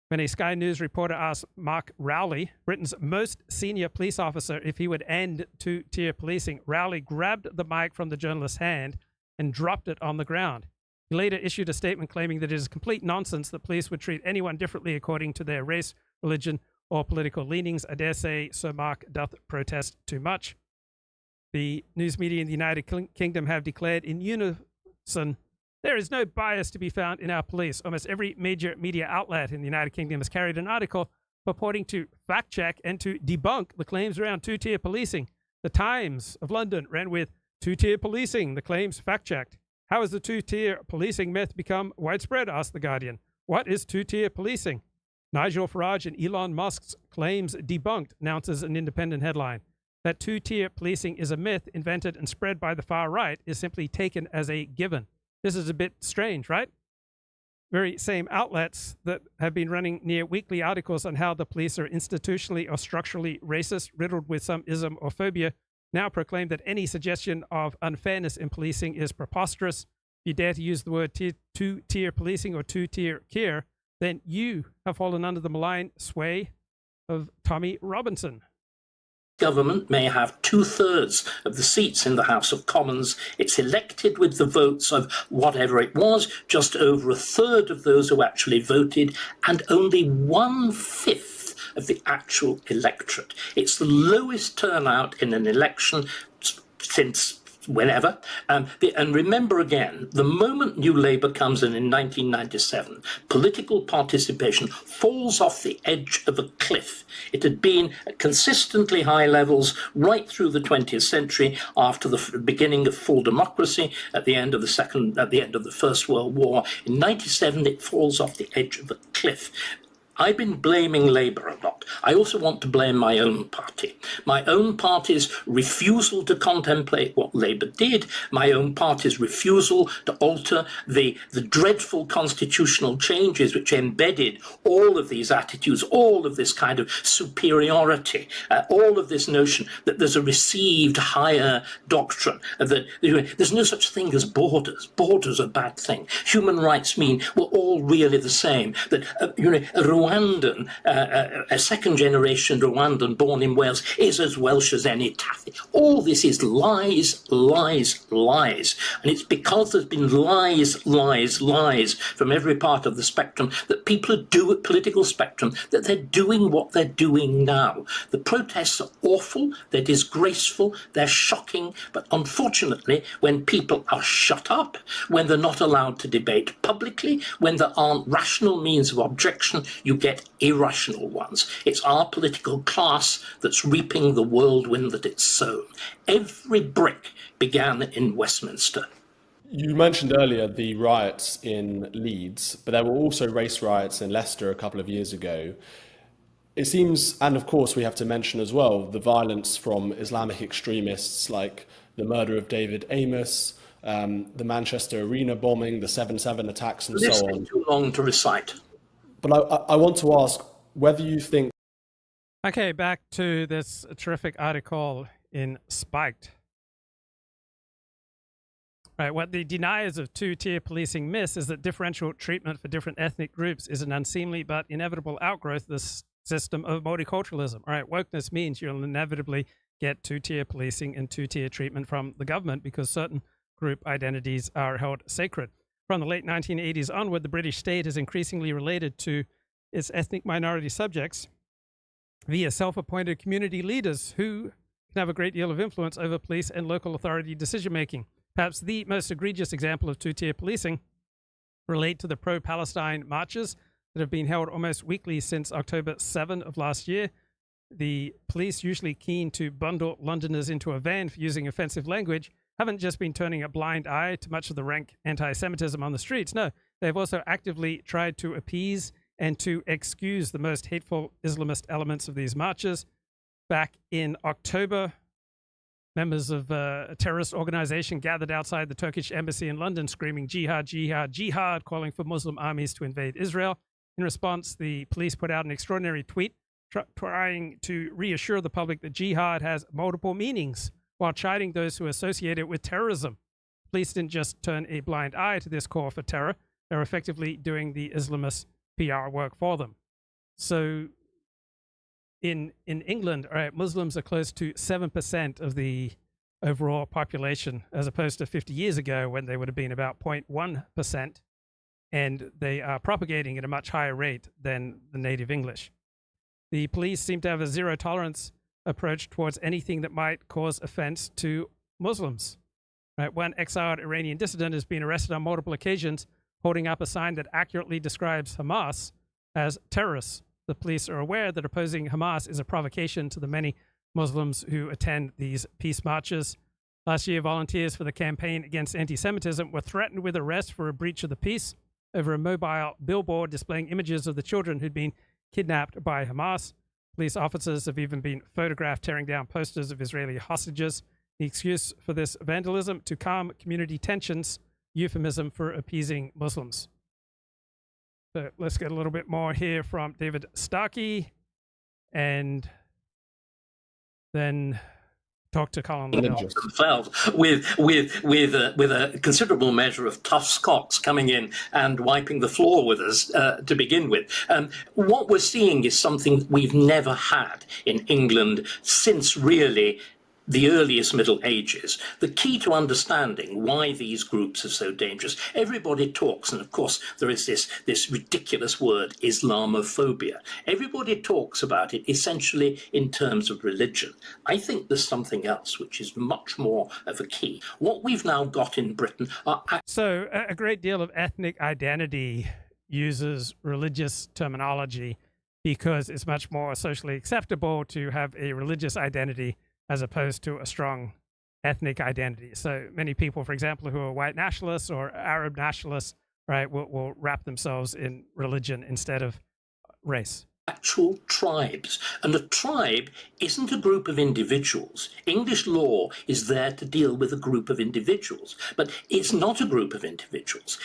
When a Sky News reporter asked Mark Rowley, Britain's most senior police officer, if he would end two-tier policing, Rowley grabbed the mic from the journalist's hand and dropped it on the ground. He later issued a statement claiming that it is complete nonsense that police would treat anyone differently according to their race, religion, or political leanings. I dare say Sir Mark doth protest too much. The news media in the United Kingdom have declared in unison, there is no bias to be found in our police. Almost every major media outlet in the United Kingdom has carried an article purporting to fact-check and to debunk the claims around two-tier policing. The Times of London ran with two-tier policing, the claims fact-checked. How has the two-tier policing myth become widespread, asked The Guardian. What is two-tier policing? Nigel Farage and Elon Musk's claims debunked, announces an independent headline. That two-tier policing is a myth invented and spread by the far right is simply taken as a given. This is a bit strange, right? Very same outlets that have been running near weekly articles on how the police are institutionally or structurally racist, riddled with some ism or phobia, now proclaim that any suggestion of unfairness in policing is preposterous. If you dare to use the word two-tier policing or two-tier Keir, then you have fallen under the malign sway of Tommy Robinson.
Government may have 2/3 of the seats in the House of Commons. It's elected with the votes of whatever it was, just over 1/3 of those who actually voted, and only 1/5 of the actual electorate. It's the lowest turnout in an election since whenever. And remember again, the moment New Labour comes in 1997, political participation falls off the edge of a cliff. It had been at consistently high levels right through the 20th century after the beginning of full democracy at the end of the First World War. In 97, it falls off the edge of a cliff. I've been blaming Labour a lot. I also want to blame my own party. My own party's refusal to contemplate what Labour did, my own party's refusal to alter the dreadful constitutional changes which embedded all of these attitudes, all of this kind of superiority, all of this notion that there's a received higher doctrine, that there's no such thing as borders. Borders are a bad thing. Human rights mean we're all really the same. That Rwandan, a second-generation Rwandan born in Wales, is as Welsh as any Taffy. All this is lies, lies, lies. And it's because there's been lies, lies, lies from every part of the spectrum that people do at political spectrum, that they're doing what they're doing now. The protests are awful, they're disgraceful, they're shocking, but unfortunately, when people are shut up, when they're not allowed to debate publicly, when there aren't rational means of objection, you get irrational ones. It's our political class that's reaping the whirlwind that it's sown. Every brick began in Westminster.
You mentioned earlier the riots in Leeds, but there were also race riots in Leicester a couple of years ago. It seems, and of course we have to mention as well, the violence from Islamic extremists like the murder of David Amos, the Manchester Arena bombing, the 7/7 attacks and so on.
Too long to recite.
But I want to ask whether you think...
Okay, back to this terrific article in Spiked. Right, what the deniers of two-tier policing miss is that differential treatment for different ethnic groups is an unseemly but inevitable outgrowth of the system of multiculturalism. All right, wokeness means you'll inevitably get two-tier policing and two-tier treatment from the government because certain group identities are held sacred. From the late 1980s onward, the British state is increasingly related to its ethnic minority subjects via self-appointed community leaders who can have a great deal of influence over police and local authority decision-making. Perhaps the most egregious example of two-tier policing relate to the pro-Palestine marches that have been held almost weekly since October 7 of last year. The police, usually keen to bundle Londoners into a van for using offensive language, haven't just been turning a blind eye to much of the rank anti-Semitism on the streets. No, they've also actively tried to appease and to excuse the most hateful Islamist elements of these marches. Back in October, members of a terrorist organization gathered outside the Turkish embassy in London screaming jihad, jihad, jihad, calling for Muslim armies to invade Israel. In response, the police put out an extraordinary tweet trying to reassure the public that jihad has multiple meanings while chiding those who associate it with terrorism. Police didn't just turn a blind eye to this call for terror. They're effectively doing the Islamist PR work for them. So in England, all right, Muslims are close to 7% of the overall population, as opposed to 50 years ago when they would have been about 0.1%, and they are propagating at a much higher rate than the native English. The police seem to have a zero-tolerance approach towards anything that might cause offense to Muslims. Right? One exiled Iranian dissident has been arrested on multiple occasions holding up a sign that accurately describes Hamas as terrorists. The police are aware that opposing Hamas is a provocation to the many Muslims who attend these peace marches. Last year, volunteers for the campaign against anti-Semitism were threatened with arrest for a breach of the peace over a mobile billboard displaying images of the children who'd been kidnapped by Hamas. Police officers have even been photographed tearing down posters of Israeli hostages. The excuse for this vandalism: to calm community tensions, euphemism for appeasing Muslims. So let's get a little bit more here from David Starkey, and then talk to Colin Liddell.
Felt with a considerable measure of tough Scots coming in and wiping the floor with us to begin with. What we're seeing is something we've never had in England since really the earliest Middle Ages. The key to understanding why these groups are so dangerous, everybody talks, and of course there is this ridiculous word, Islamophobia. Everybody talks about it essentially in terms of religion. I think there's something else which is much more of a key. What we've now got in Britain are...
So a great deal of ethnic identity uses religious terminology because it's much more socially acceptable to have a religious identity as opposed to a strong ethnic identity. So many people, for example, who are white nationalists or Arab nationalists, right, will wrap themselves in religion instead of race.
Actual tribes. And a tribe isn't a group of individuals. English law is there to deal with a group of individuals, but it's not a group of individuals.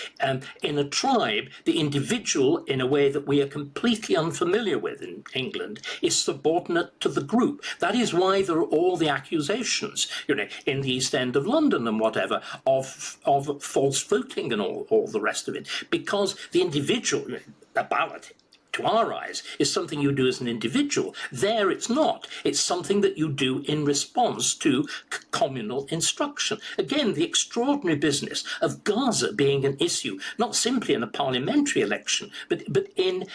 In a tribe, the individual, in a way that we are completely unfamiliar with in England, is subordinate to the group. That is why there are all the accusations, in the East End of London and whatever, of false voting and all the rest of it, because the individual, a ballot, to our eyes, is something you do as an individual. There it's not. It's something that you do in response to communal instruction. Again, the extraordinary business of Gaza being an issue, not simply in a parliamentary election, but in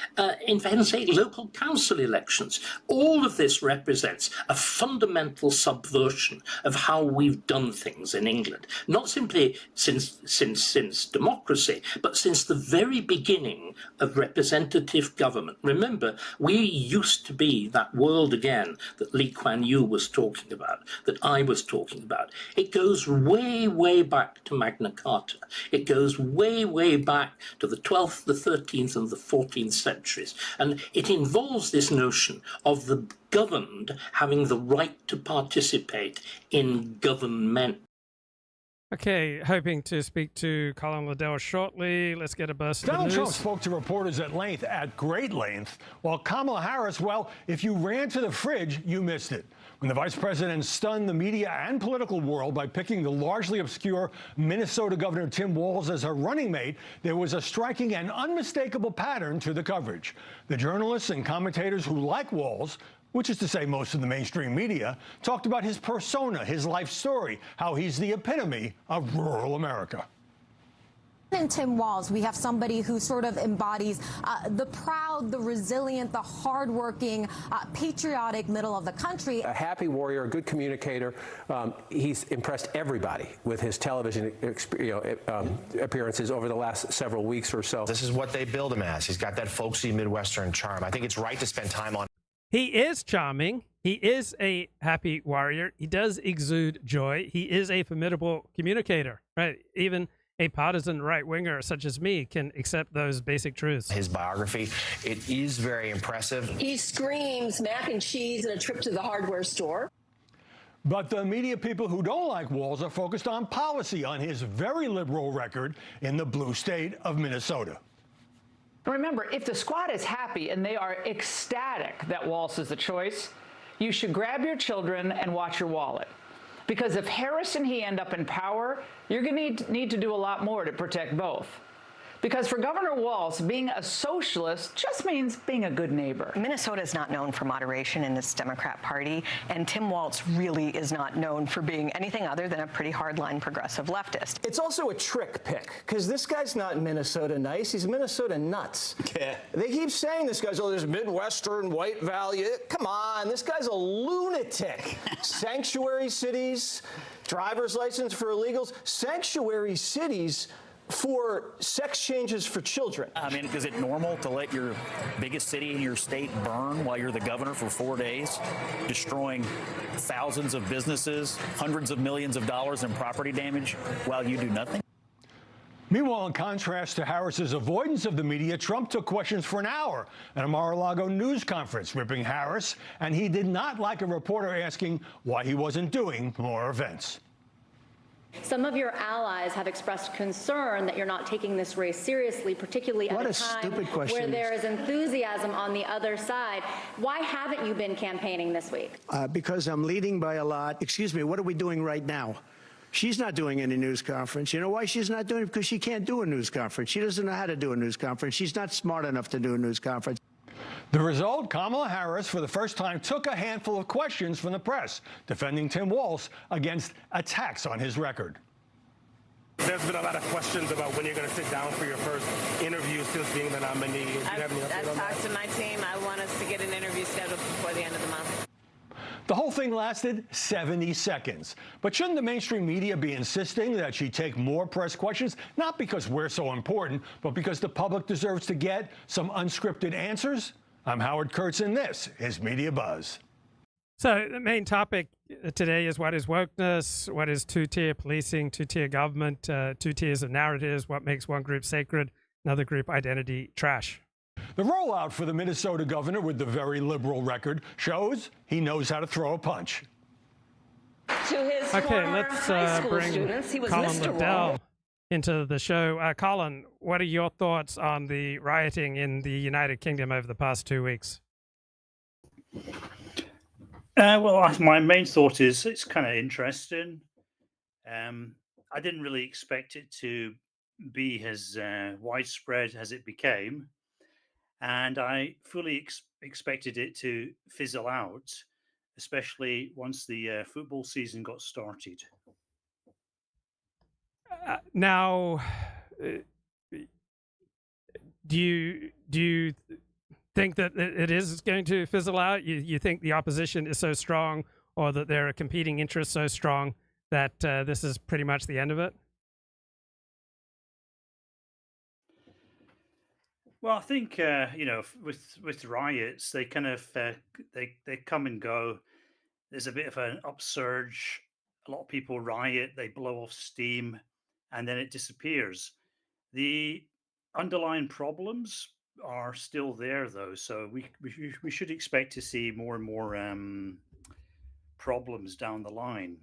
say, local council elections. All of this represents a fundamental subversion of how we've done things in England. Not simply since democracy, but since the very beginning of representative government. Remember, we used to be that world again that Lee Kuan Yew was talking about, that I was talking about. It goes way, way back to Magna Carta. It goes way, way back to the 12th, the 13th, and the 14th centuries. And it involves this notion of the governed having the right to participate in government.
Okay, hoping to speak to Colin Liddell shortly. Let's get a burst of the
Donald
news.
Trump spoke to reporters at great length, while Kamala Harris, well, if you ran to the fridge, you missed it. When the vice president stunned the media and political world by picking the largely obscure Minnesota Governor Tim Walz as her running mate, there was a striking and unmistakable pattern to the coverage. The journalists and commentators who like Walz, which is to say most of the mainstream media, talked about his persona, his life story, how he's the epitome of rural America.
In Tim Walz, we have somebody who sort of embodies the proud, the resilient, the hardworking, patriotic middle of the country.
A happy warrior, a good communicator. He's impressed everybody with his television appearances over the last several weeks or so.
This is what they build him as. He's got that folksy Midwestern charm. I think it's right to spend time on.
He is charming. He is a happy warrior. He does exude joy. He is a formidable communicator, right? Even a partisan right-winger such as me can accept those basic truths.
His biography, it is very impressive.
He screams mac and cheese and a trip to the hardware store.
But the media people who don't like Walz are focused on policy, on his very liberal record in the blue state of Minnesota.
Remember, if the squad is happy and they are ecstatic that Walz is the choice, you should grab your children and watch your wallet. Because if Harris and he end up in power, you're going to need to do a lot more to protect both. Because for Governor Walz, being a socialist just means being a good neighbor.
Minnesota is not known for moderation in its Democrat Party, and Tim Walz really is not known for being anything other than a pretty hardline progressive leftist.
It's also a trick pick, because this guy's not Minnesota nice, he's Minnesota nuts. Yeah. They keep saying this guy's, oh, there's Midwestern white value. Come on, this guy's a lunatic. Sanctuary cities, driver's license for illegals, sanctuary cities for sex changes for children.
I mean, is it normal to let your biggest city in your state burn while you're the governor for 4 days, destroying thousands of businesses, hundreds of millions of dollars in property damage while you do nothing?
Meanwhile, in contrast to Harris's avoidance of the media, Trump took questions for an hour at a Mar-a-Lago news conference, ripping Harris, and he did not like a reporter asking why he wasn't doing more events.
Some of your allies have expressed concern that you're not taking this race seriously, particularly at a time where there is enthusiasm on the other side. Why haven't you been campaigning this week?
Because I'm leading by a lot. Excuse me, what are we doing right now? She's not doing any news conference. You know why she's not doing it? Because she can't do a news conference. She doesn't know how to do a news conference. She's not smart enough to do a news conference.
The result, Kamala Harris, for the first time, took a handful of questions from the press, defending Tim Walz against attacks on his record.
There's been a lot of questions about when you're going to sit down for your first interview since being the nominee.
I've talked to my team. I want us to get an interview scheduled before the end of the month.
The whole thing lasted 70 seconds. But shouldn't the mainstream media be insisting that she take more press questions? Not because we're so important, but because the public deserves to get some unscripted answers? I'm Howard Kurtz, and this is Media Buzz.
So the main topic today is what is wokeness, what is two-tier policing, two-tier government, two tiers of narratives, what makes one group sacred, another group identity trash.
The rollout for the Minnesota governor with the very liberal record shows he knows how to throw a punch.
To his
Okay,
former
let's
high school
bring
students, he was
Colin
Mr.
Liddell
Wrong.
into the show. Colin, what are your thoughts on the rioting in the United Kingdom over the past 2 weeks?
Well, my main thought is it's kind of interesting. I didn't really expect it to be as widespread as it became. And I fully expected it to fizzle out, especially once the football season got started.
Now, do you think that it is going to fizzle out? You think the opposition is so strong, or that there are competing interests so strong that this is pretty much the end of it?
Well, I think with riots, they kind of they come and go. There's a bit of an upsurge. A lot of people riot. They blow off steam, and then it disappears. The underlying problems are still there, though. So we should expect to see more and more problems down the line.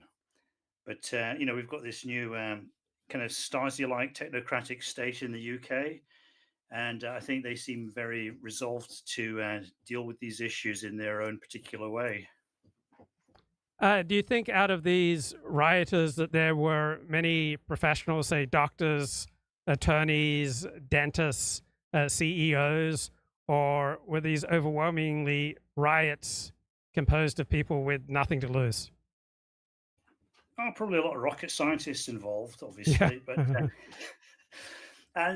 But we've got this new kind of Stasi-like technocratic state in the UK, and I think they seem very resolved to deal with these issues in their own particular way.
Do you think out of these rioters that there were many professionals, say doctors, attorneys, dentists, CEOs, or were these overwhelmingly riots composed of people with nothing to lose?
Oh, probably a lot of rocket scientists involved, obviously, but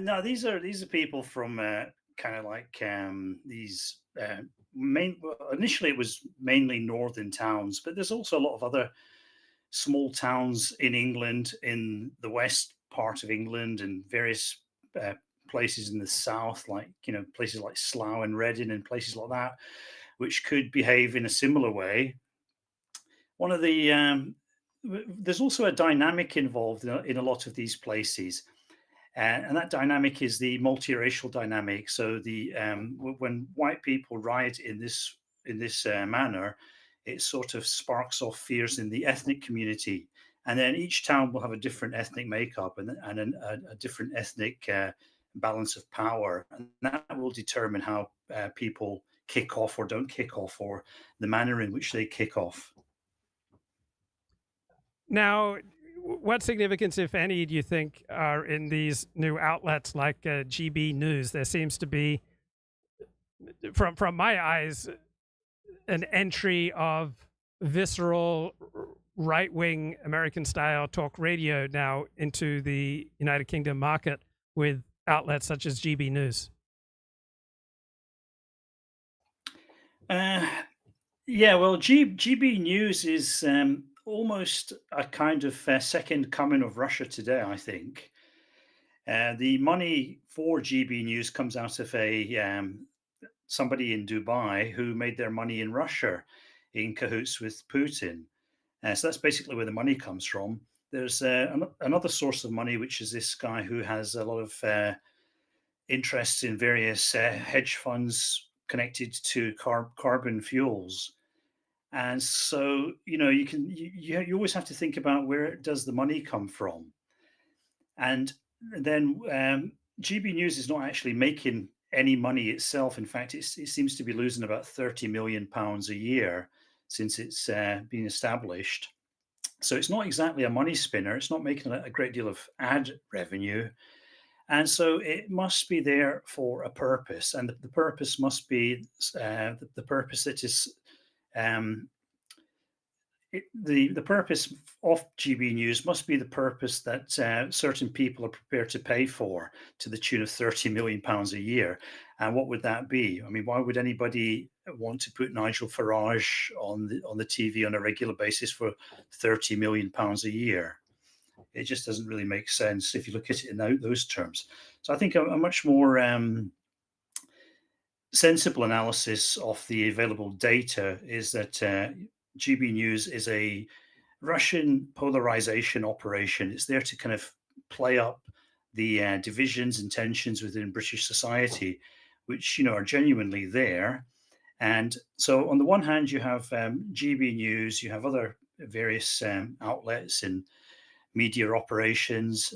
no, these are people from kind of like these initially it was mainly northern towns, but there's also a lot of other small towns in England, in the west part of England, and various places in the south, like places like Slough and Reading and places like that, which could behave in a similar way. One of the there's also a dynamic involved in a lot of these places, and that dynamic is the multiracial dynamic. So when white people riot in this manner, it sort of sparks off fears in the ethnic community, and then each town will have a different ethnic makeup and a different ethnic balance of power, and that will determine how people kick off or don't kick off, or the manner in which they kick off.
Now, what significance, if any, do you think are in these new outlets like GBNews? There seems to be, from my eyes, an entry of visceral right-wing American-style talk radio now into the United Kingdom market with outlets such as GBNews.
Yeah, well, GBNews is almost a kind of second coming of Russia today, I think. The money for GBNews comes out of somebody in Dubai who made their money in Russia in cahoots with Putin. So that's basically where the money comes from. There's another source of money, which is this guy who has a lot of interests in various hedge funds connected to carbon fuels. And so, you always have to think about where does the money come from. And then GBNews is not actually making any money itself. In fact, it seems to be losing about £30 million a year since it's been established. So it's not exactly a money spinner. It's not making a great deal of ad revenue. And so it must be there for a purpose. And the purpose must be the purpose that is the purpose of GBNews must be the purpose that certain people are prepared to pay for, to the tune of £30 million a year. And what would that be? I mean, why would anybody want to put Nigel Farage on the TV on a regular basis for £30 million a year? It just doesn't really make sense if you look at it in those terms. So I think a much more sensible analysis of the available data is that GBNews is a Russian polarization operation. It's there to kind of play up the divisions and tensions within British society, which are genuinely there. And so, on the one hand, you have GBNews, you have other various outlets and media operations.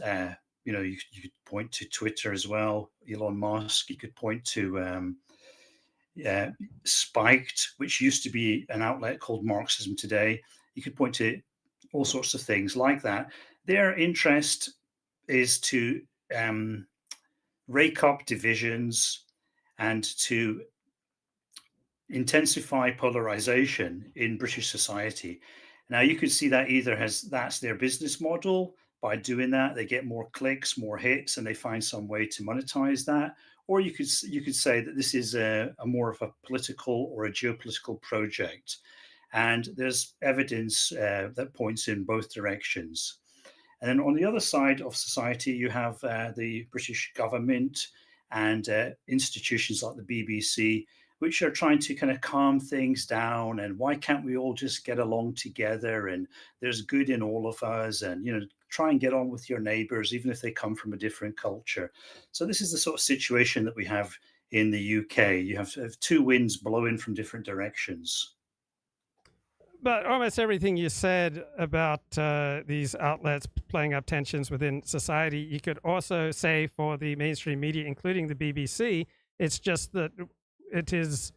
You could point to Twitter as well, Elon Musk. You could point to Spiked, which used to be an outlet called Marxism Today. You could point to all sorts of things like that. Their interest is to rake up divisions and to intensify polarization in British society. Now, you could see that either that's their business model. By doing that, they get more clicks, more hits, and they find some way to monetize that. Or you could say that this is a more of a political or a geopolitical project. And there's evidence that points in both directions. And then on the other side of society, you have the British government and institutions like the BBC, which are trying to kind of calm things down. And why can't we all just get along together? And there's good in all of us. And, try and get on with your neighbors, even if they come from a different culture. So this is the sort of situation that we have in the UK. You have two winds blowing from different directions.
But almost everything you said about these outlets playing up tensions within society, you could also say for the mainstream media, including the BBC. It's just that it is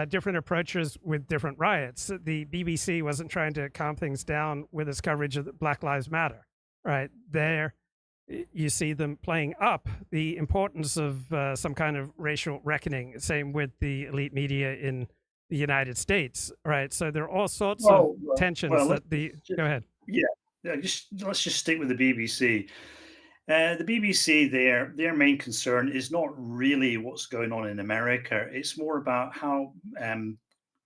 different approaches with different riots. The BBC wasn't trying to calm things down with its coverage of Black Lives Matter, right? There, you see them playing up the importance of some kind of racial reckoning. Same with the elite media in the United States, right? So there are all sorts of tensions that the. Go ahead.
Yeah, let's just stick with the BBC. The BBC, their main concern is not really what's going on in America. It's more about how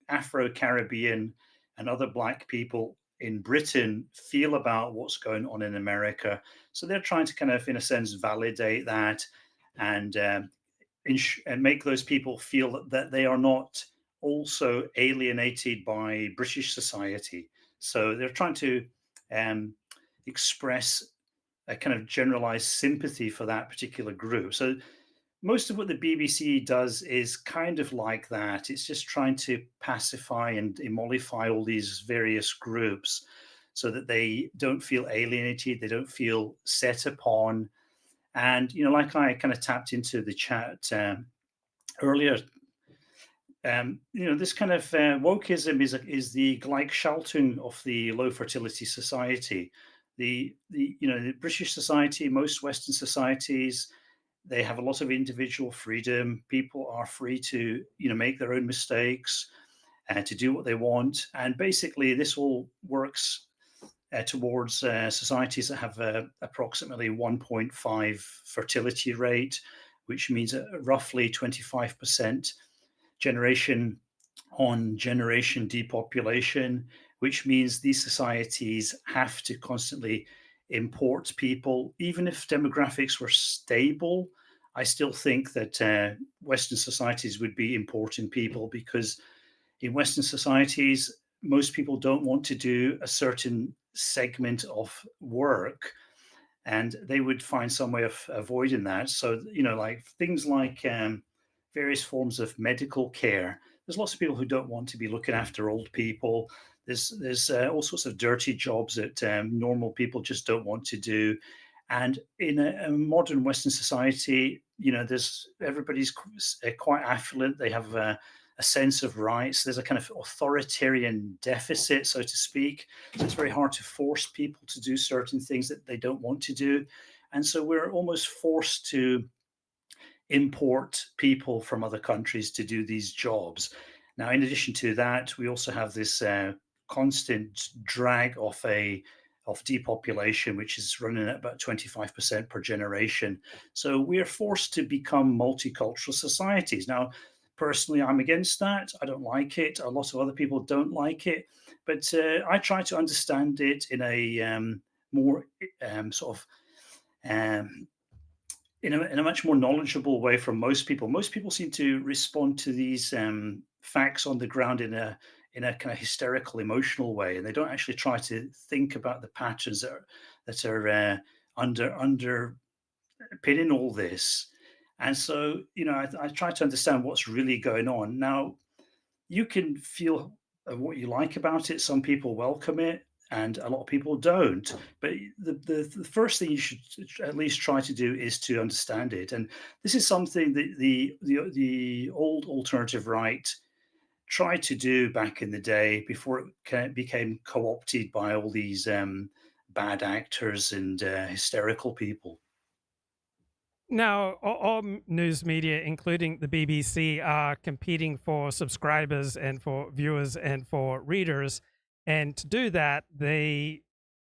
Afro-Caribbean and other Black people in Britain feel about what's going on in America. So they're trying to kind of, in a sense, validate that and make those people feel that they are not also alienated by British society. So they're trying to express a kind of generalized sympathy for that particular group. So most of what the BBC does is kind of like that. It's just trying to pacify and mollify all these various groups so that they don't feel alienated, they don't feel set upon. And, you know, like I kind of tapped into the chat earlier, you know, this kind of wokeism is the Gleichschaltung of the low fertility society. The British society, most Western societies, they have a lot of individual freedom. People are free to, you know, make their own mistakes and to do what they want. And basically, this all works towards societies that have approximately 1.5 fertility rate, which means roughly 25% generation on generation depopulation, which means these societies have to constantly import people. Even if demographics were stable, I still think that Western societies would be importing people, because in Western societies, most people don't want to do a certain segment of work, and they would find some way of avoiding that. So, you know, like things like various forms of medical care. There's lots of people who don't want to be looking after old people. There's all sorts of dirty jobs that normal people just don't want to do. And in a modern Western society, you know, everybody's quite affluent. They have a sense of rights. There's a kind of authoritarian deficit, so to speak. So it's very hard to force people to do certain things that they don't want to do. And so we're almost forced to import people from other countries to do these jobs. Now, in addition to that, we also have this constant drag of depopulation, which is running at about 25% per generation. So we are forced to become multicultural societies. Now, personally, I'm against that. I don't like it. A lot of other people don't like it. But I try to understand it in a more sort of in a much more knowledgeable way from most people. Most people seem to respond to these facts on the ground in a kind of hysterical, emotional way, and they don't actually try to think about the patterns that are underpinning all this. And so, you know, I try to understand what's really going on. Now, you can feel what you like about it. Some people welcome it, and a lot of people don't. But the first thing you should at least try to do is to understand it. And this is something that the old alternative right tried to do back in the day before it became co-opted by all these bad actors and hysterical people.
Now, all news media, including the BBC, are competing for subscribers and for viewers and for readers. And to do that, they,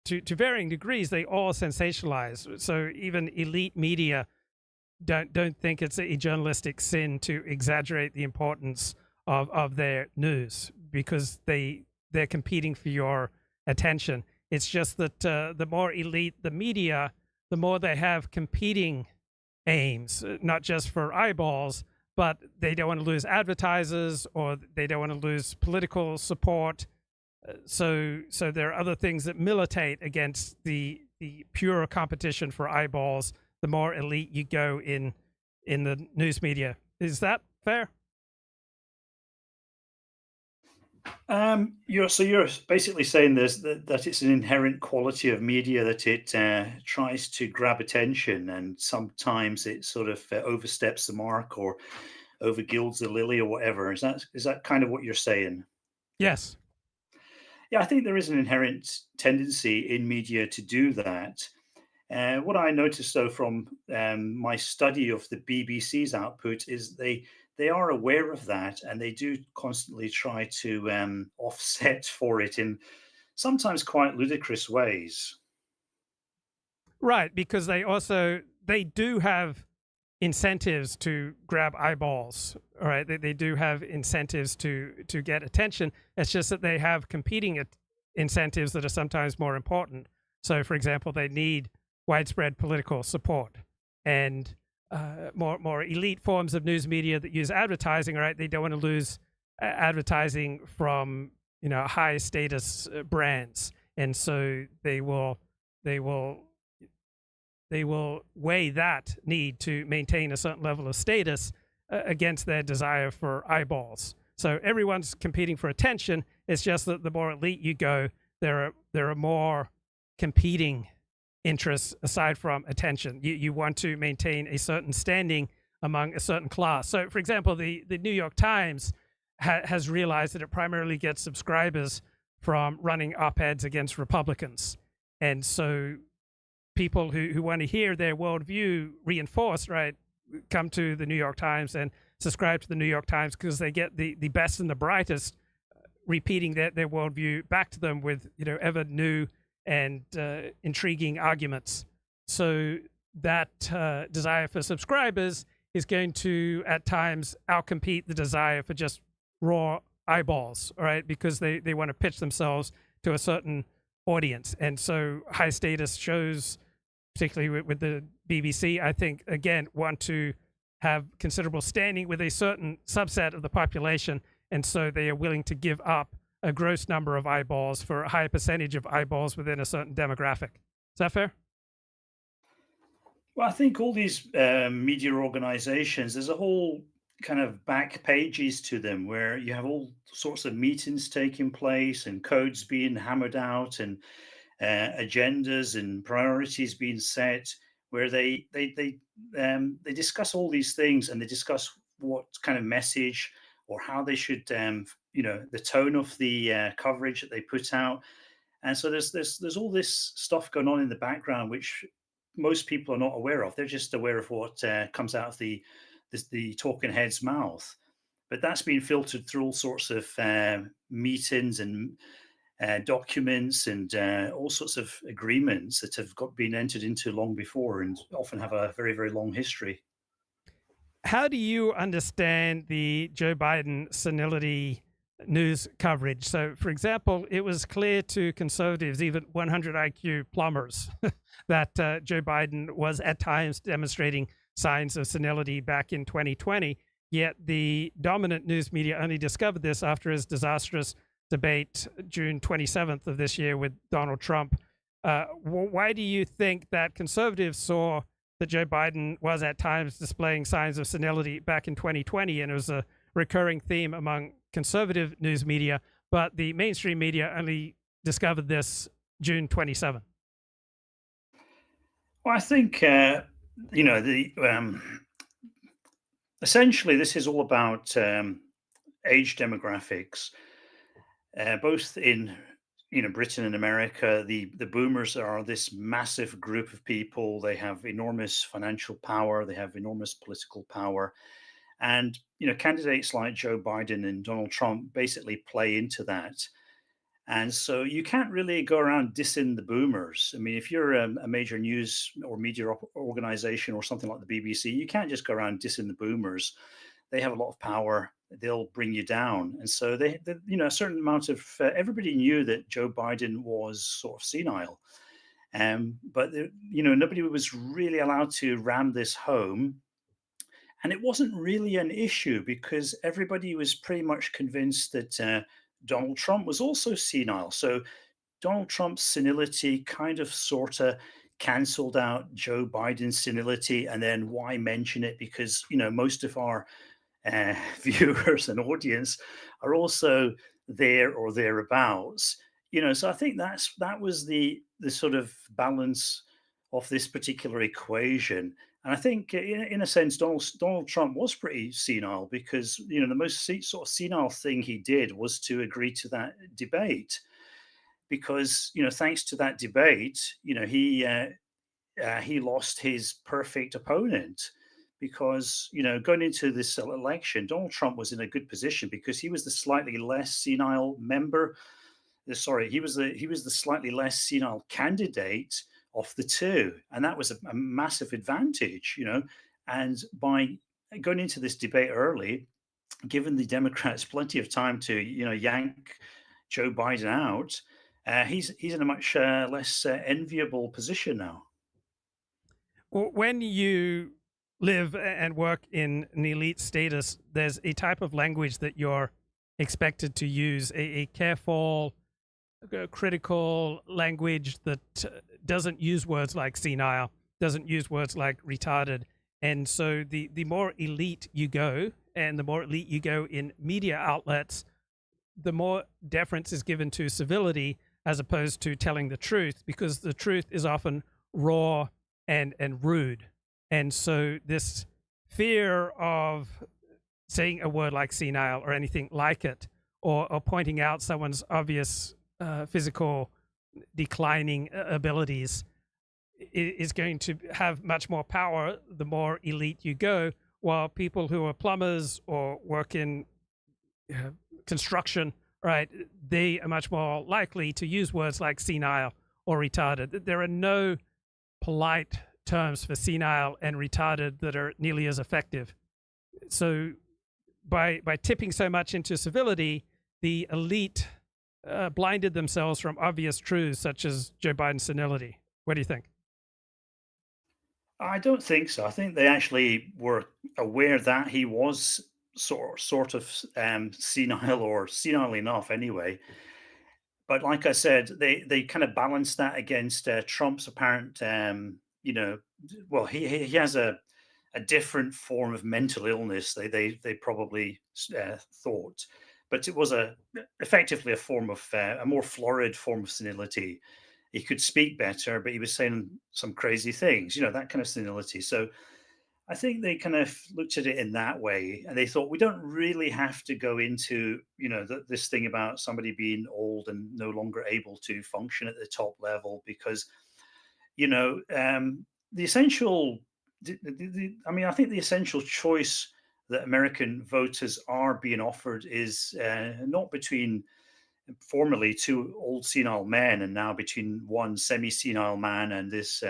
to varying degrees, they all sensationalize. So even elite media don't think it's a journalistic sin to exaggerate the importance of their news, because they're competing for your attention. It's just that the more elite the media, the more they have competing aims, not just for eyeballs, but they don't want to lose advertisers, or they don't want to lose political support. So there are other things that militate against the pure competition for eyeballs, the more elite you go in the news media. Is that fair?
You're basically saying this that it's an inherent quality of media that it tries to grab attention, and sometimes it sort of oversteps the mark or overgilds the lily or whatever. Is that kind of what you're saying?
Yes.
Yeah, I think there is an inherent tendency in media to do that. What I noticed, though, from my study of the BBC's output is they are aware of that, and they do constantly try to offset for it in sometimes quite ludicrous ways.
Right, because they do have incentives to grab eyeballs. All right, they do have incentives to get attention. It's just that they have competing incentives that are sometimes more important. So, for example, they need widespread political support and more elite forms of news media that use advertising. Right, they don't want to lose advertising from high status brands, and so they will weigh that need to maintain a certain level of status against their desire for eyeballs. So everyone's competing for attention. It's just that the more elite you go, there are more competing interests aside from attention. You want to maintain a certain standing among a certain class. So, for example, the New York Times has realized that it primarily gets subscribers from running op-eds against Republicans. And so people who want to hear their worldview reinforced, right, come to the New York Times and subscribe to the New York Times because they get the best and the brightest repeating their worldview back to them with ever new and intriguing arguments. So that desire for subscribers is going to at times outcompete the desire for just raw eyeballs, all right, because they want to pitch themselves to a certain audience. And so high status shows, particularly with the BBC, I think, again, want to have considerable standing with a certain subset of the population. And so they are willing to give up a gross number of eyeballs for a high percentage of eyeballs within a certain demographic. Is that fair?
Well, I think all these media organizations, there's a whole kind of back pages to them where you have all sorts of meetings taking place and codes being hammered out and agendas and priorities being set, where they discuss all these things, and they discuss what kind of message or how they should, the tone of the coverage that they put out. And so there's all this stuff going on in the background, which most people are not aware of. They're just aware of what comes out of the talking head's mouth. But that's been filtered through all sorts of meetings and documents and all sorts of agreements that have been entered into long before and often have a very, very long history.
How do you understand the Joe Biden senility news coverage? So, for example, it was clear to conservatives, even 100 IQ plumbers, that Joe Biden was at times demonstrating signs of senility back in 2020. Yet the dominant news media only discovered this after his disastrous debate June 27th of this year with Donald Trump. Why do you think that conservatives saw that Joe Biden was at times displaying signs of senility back in 2020, and it was a recurring theme among conservative news media, but the mainstream media only discovered this June 27th?
Well, I think, essentially this is all about age demographics, both in Britain and America. The boomers are this massive group of people. They have enormous financial power. They have enormous political power. And, candidates like Joe Biden and Donald Trump basically play into that. And so you can't really go around dissing the boomers. I mean, if you're a major news or media organization or something like the BBC, you can't just go around dissing the boomers. They have a lot of power. They'll bring you down. And so they a certain amount of everybody knew that Joe Biden was sort of senile. But nobody was really allowed to ram this home. And it wasn't really an issue because everybody was pretty much convinced that Donald Trump was also senile. So Donald Trump's senility kind of sort of canceled out Joe Biden's senility. And then why mention it? Because, most of our viewers and audience are also there or thereabouts. So I think that was the sort of balance of this particular equation. And I think, in a sense, Donald Trump was pretty senile, because the most sort of senile thing he did was to agree to that debate, because thanks to that debate, he lost his perfect opponent. Because going into this election, Donald Trump was in a good position because he was the slightly less senile member. Sorry, he was the slightly less senile candidate of the two, and that was a massive advantage. And by going into this debate early, given the Democrats plenty of time to yank Joe Biden out, he's in a much less enviable position now.
When you live and work in an elite status, there's a type of language that you're expected to use, a careful, critical language that doesn't use words like senile, doesn't use words like retarded. And so the more elite you go, and the more elite you go in media outlets, the more deference is given to civility as opposed to telling the truth, because the truth is often raw and rude. And so this fear of saying a word like senile or anything like it, or pointing out someone's obvious physical declining abilities, is going to have much more power the more elite you go, while people who are plumbers or work in construction, right, they are much more likely to use words like senile or retarded. There are no polite terms for senile and retarded that are nearly as effective. So by tipping so much into civility, the elite blinded themselves from obvious truths such as Joe Biden's senility. What do you think?
I don't think so. I think they actually were aware that he was sort of senile, or senile enough anyway. But like I said, they kind of balanced that against Trump's apparent, well, he has a different form of mental illness. They probably thought, but it was effectively a form of a more florid form of senility. He could speak better, but he was saying some crazy things, that kind of senility. So I think they kind of looked at it in that way, and they thought, we don't really have to go into, this thing about somebody being old and no longer able to function at the top level, because, the essential, I think the essential choice that American voters are being offered is not between formerly two old senile men, and now between one semi-senile man and this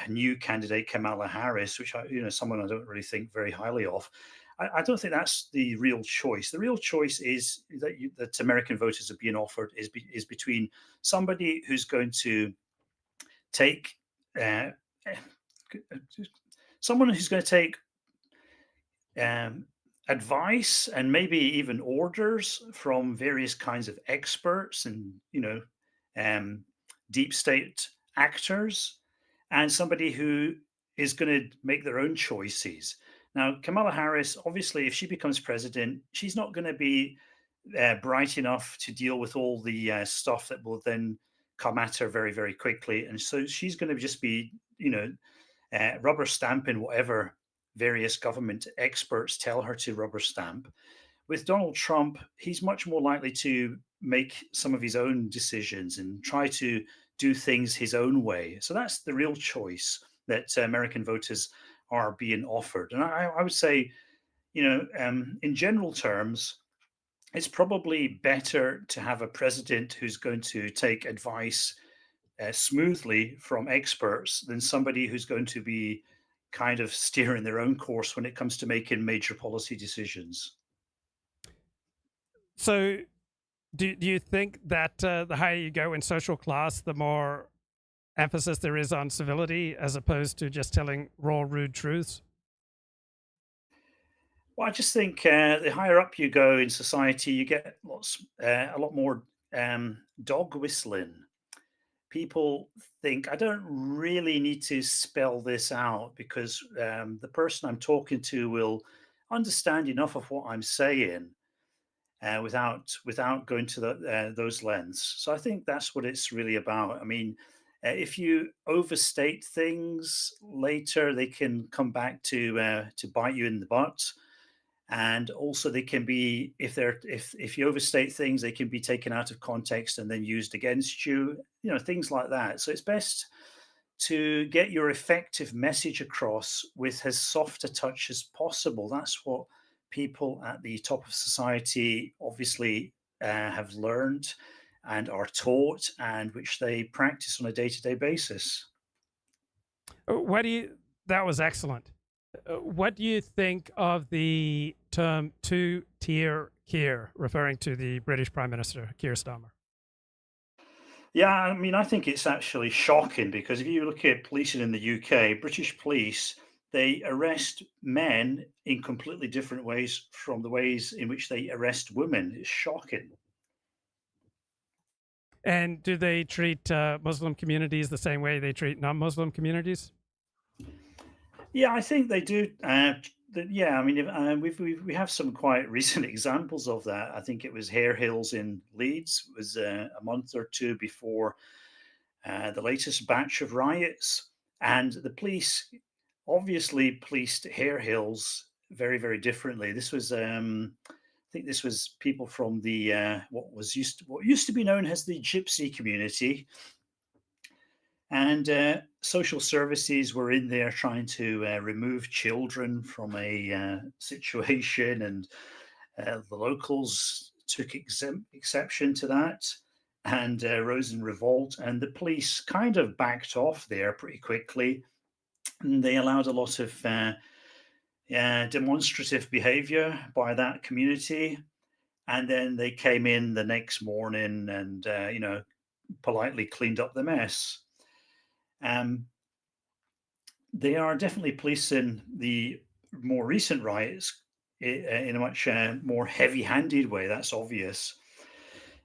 new candidate Kamala Harris, which someone I don't really think very highly of. I don't think that's the real choice. The real choice is that American voters are being offered is between somebody who's going to take someone who's going to take advice and maybe even orders from various kinds of experts and deep state actors, and somebody who is going to make their own choices. Now, Kamala Harris, obviously, if she becomes president, she's not going to be bright enough to deal with all the stuff that will then come at her very, very quickly, and so she's going to just be rubber stamping whatever various government experts tell her to rubber stamp. With Donald Trump, he's much more likely to make some of his own decisions and try to do things his own way. So that's the real choice that American voters are being offered. And I would say, in general terms, it's probably better to have a president who's going to take advice smoothly from experts than somebody who's going to be kind of steering their own course when it comes to making major policy decisions.
So do you think that the higher you go in social class, the more emphasis there is on civility as opposed to just telling raw, rude truths?
Well, I just think the higher up you go in society, you get a lot more dog whistling. People think, I don't really need to spell this out because the person I'm talking to will understand enough of what I'm saying. without going to those lengths. So I think that's what it's really about. I mean, if you overstate things later, they can come back to bite you in the butt. And also, they can be, if you overstate things, they can be taken out of context and then used against you. You know, things like that. So it's best to get your effective message across with as soft a touch as possible. That's what people at the top of society obviously have learned and are taught, and which they practice on a day-to-day basis.
That was excellent. What do you think of the term two-tier Keir, referring to the British Prime Minister, Keir Starmer?
Yeah, I mean, I think it's actually shocking, because if you look at policing in the UK, British police, they arrest men in completely different ways from the ways in which they arrest women. It's shocking.
And do they treat Muslim communities the same way they treat non-Muslim communities?
Yeah, I think they do. Yeah, I mean, we have some quite recent examples of that. I think it was Hare Hills in Leeds. It was a month or two before the latest batch of riots, and the police obviously policed Hare Hills very, very differently. This was, I think, this was people from the what used to be known as the Gypsy community. And social services were in there trying to remove children from a situation, and the locals took exception to that and rose in revolt. And the police kind of backed off there pretty quickly, and they allowed a lot of demonstrative behavior by that community. And then they came in the next morning and, politely cleaned up the mess. They are definitely policing the more recent riots in a much more heavy-handed way. That's obvious.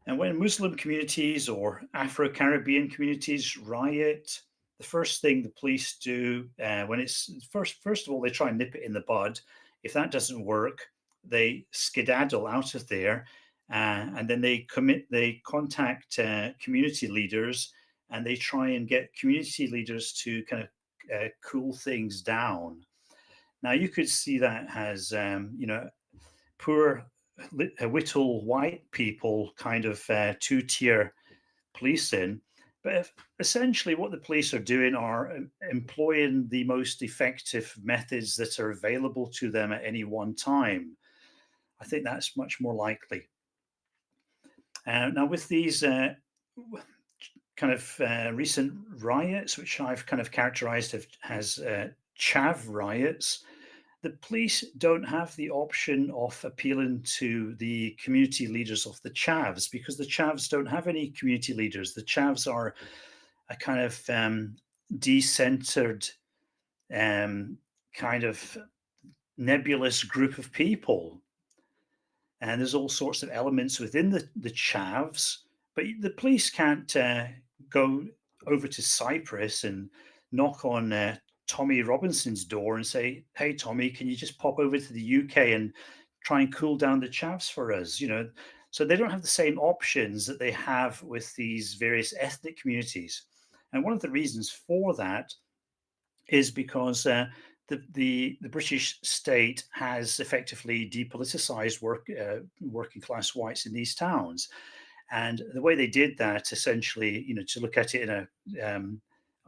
And when Muslim communities or Afro-Caribbean communities riot, the first thing the police do when it's first of all, they try and nip it in the bud. If that doesn't work, they skedaddle out of there, and then they contact community leaders, and they try and get community leaders to kind of cool things down. Now, you could see that as poor whittle white people kind of two-tier policing. But essentially what the police are doing are employing the most effective methods that are available to them at any one time. I think that's much more likely. Now, with these kind of recent riots, which I've kind of characterized as chav riots, the police don't have the option of appealing to the community leaders of the chavs, because the chavs don't have any community leaders. The chavs are a kind of decentered, kind of nebulous group of people. And there's all sorts of elements within the chavs, but the police can't go over to Cyprus and knock on Tommy Robinson's door and say, "Hey, Tommy, can you just pop over to the UK and try and cool down the chavs for us?" So they don't have the same options that they have with these various ethnic communities. And one of the reasons for that is because the British state has effectively depoliticized working class whites in these towns. And the way they did that, essentially, to look at it in a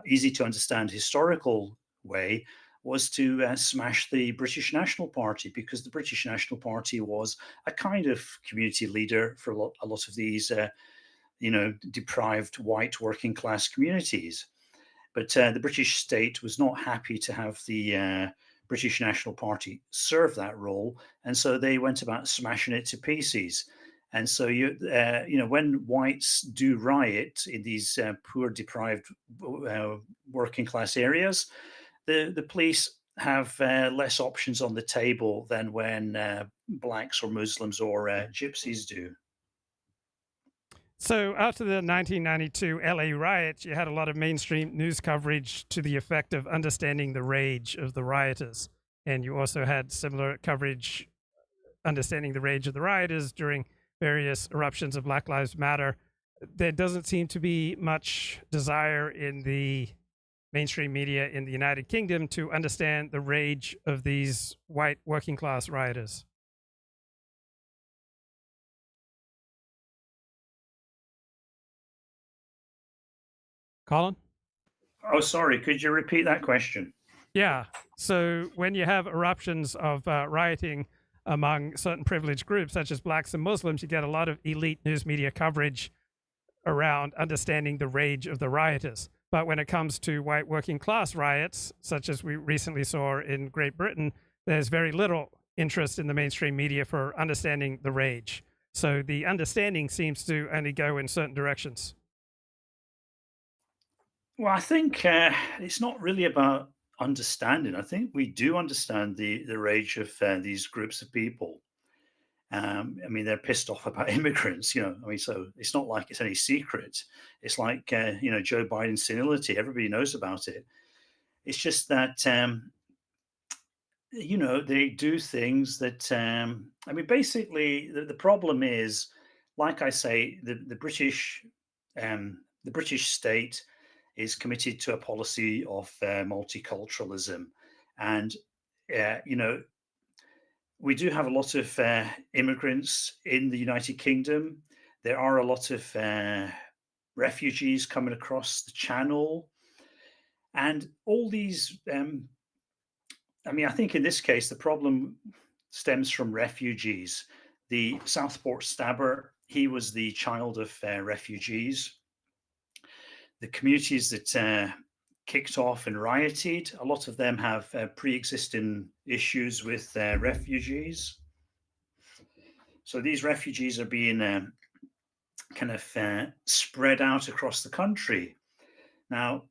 easy to understand historical way, was to smash the British National Party, because the British National Party was a kind of community leader for a lot of these, deprived white working class communities. But the British state was not happy to have the British National Party serve that role, and so they went about smashing it to pieces. And so when whites do riot in these poor, deprived working class areas, the police have less options on the table than when blacks or Muslims or gypsies do.
So after the 1992 LA riots, you had a lot of mainstream news coverage to the effect of understanding the rage of the rioters. And you also had similar coverage understanding the rage of the rioters during various eruptions of Black Lives Matter, there doesn't seem to be much desire in the mainstream media in the United Kingdom to understand the rage of these white working class rioters. Colin?
Oh, sorry. Could you repeat that question?
Yeah. So when you have eruptions of rioting among certain privileged groups, such as blacks and Muslims, you get a lot of elite news media coverage around understanding the rage of the rioters. But when it comes to white working class riots, such as we recently saw in Great Britain, there's very little interest in the mainstream media for understanding the rage. So the understanding seems to only go in certain directions.
Well, I think it's not really about understanding. I think we do understand the rage of these groups of people. I mean, they're pissed off about immigrants, you know. I mean, so it's not like it's any secret. It's like, you know, Joe Biden's senility. Everybody knows about it. It's just that, you know, they do things that, I mean, basically, the problem is, like I say, the British state is committed to a policy of multiculturalism, and you know, we do have a lot of immigrants in the United Kingdom. There are a lot of refugees coming across the channel, and all these. I mean, I think in this case the problem stems from refugees. The Southport stabber, he was the child of refugees. The communities that kicked off and rioted, a lot of them have pre-existing issues with refugees. So these refugees are being kind of spread out across the country. Now,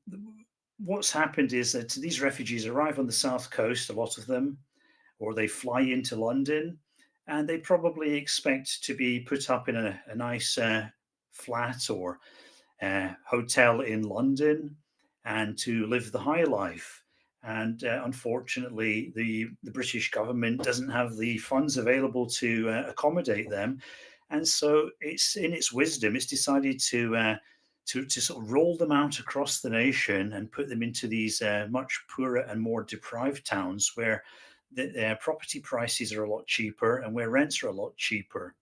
what's happened is that these refugees arrive on the south coast, a lot of them, or they fly into London, and they probably expect to be put up in a nice flat or hotel in London and to live the high life. And unfortunately, the British government doesn't have the funds available to accommodate them. And so it's in its wisdom, it's decided to sort of roll them out across the nation and put them into these much poorer and more deprived towns where the property prices are a lot cheaper and where rents are a lot cheaper.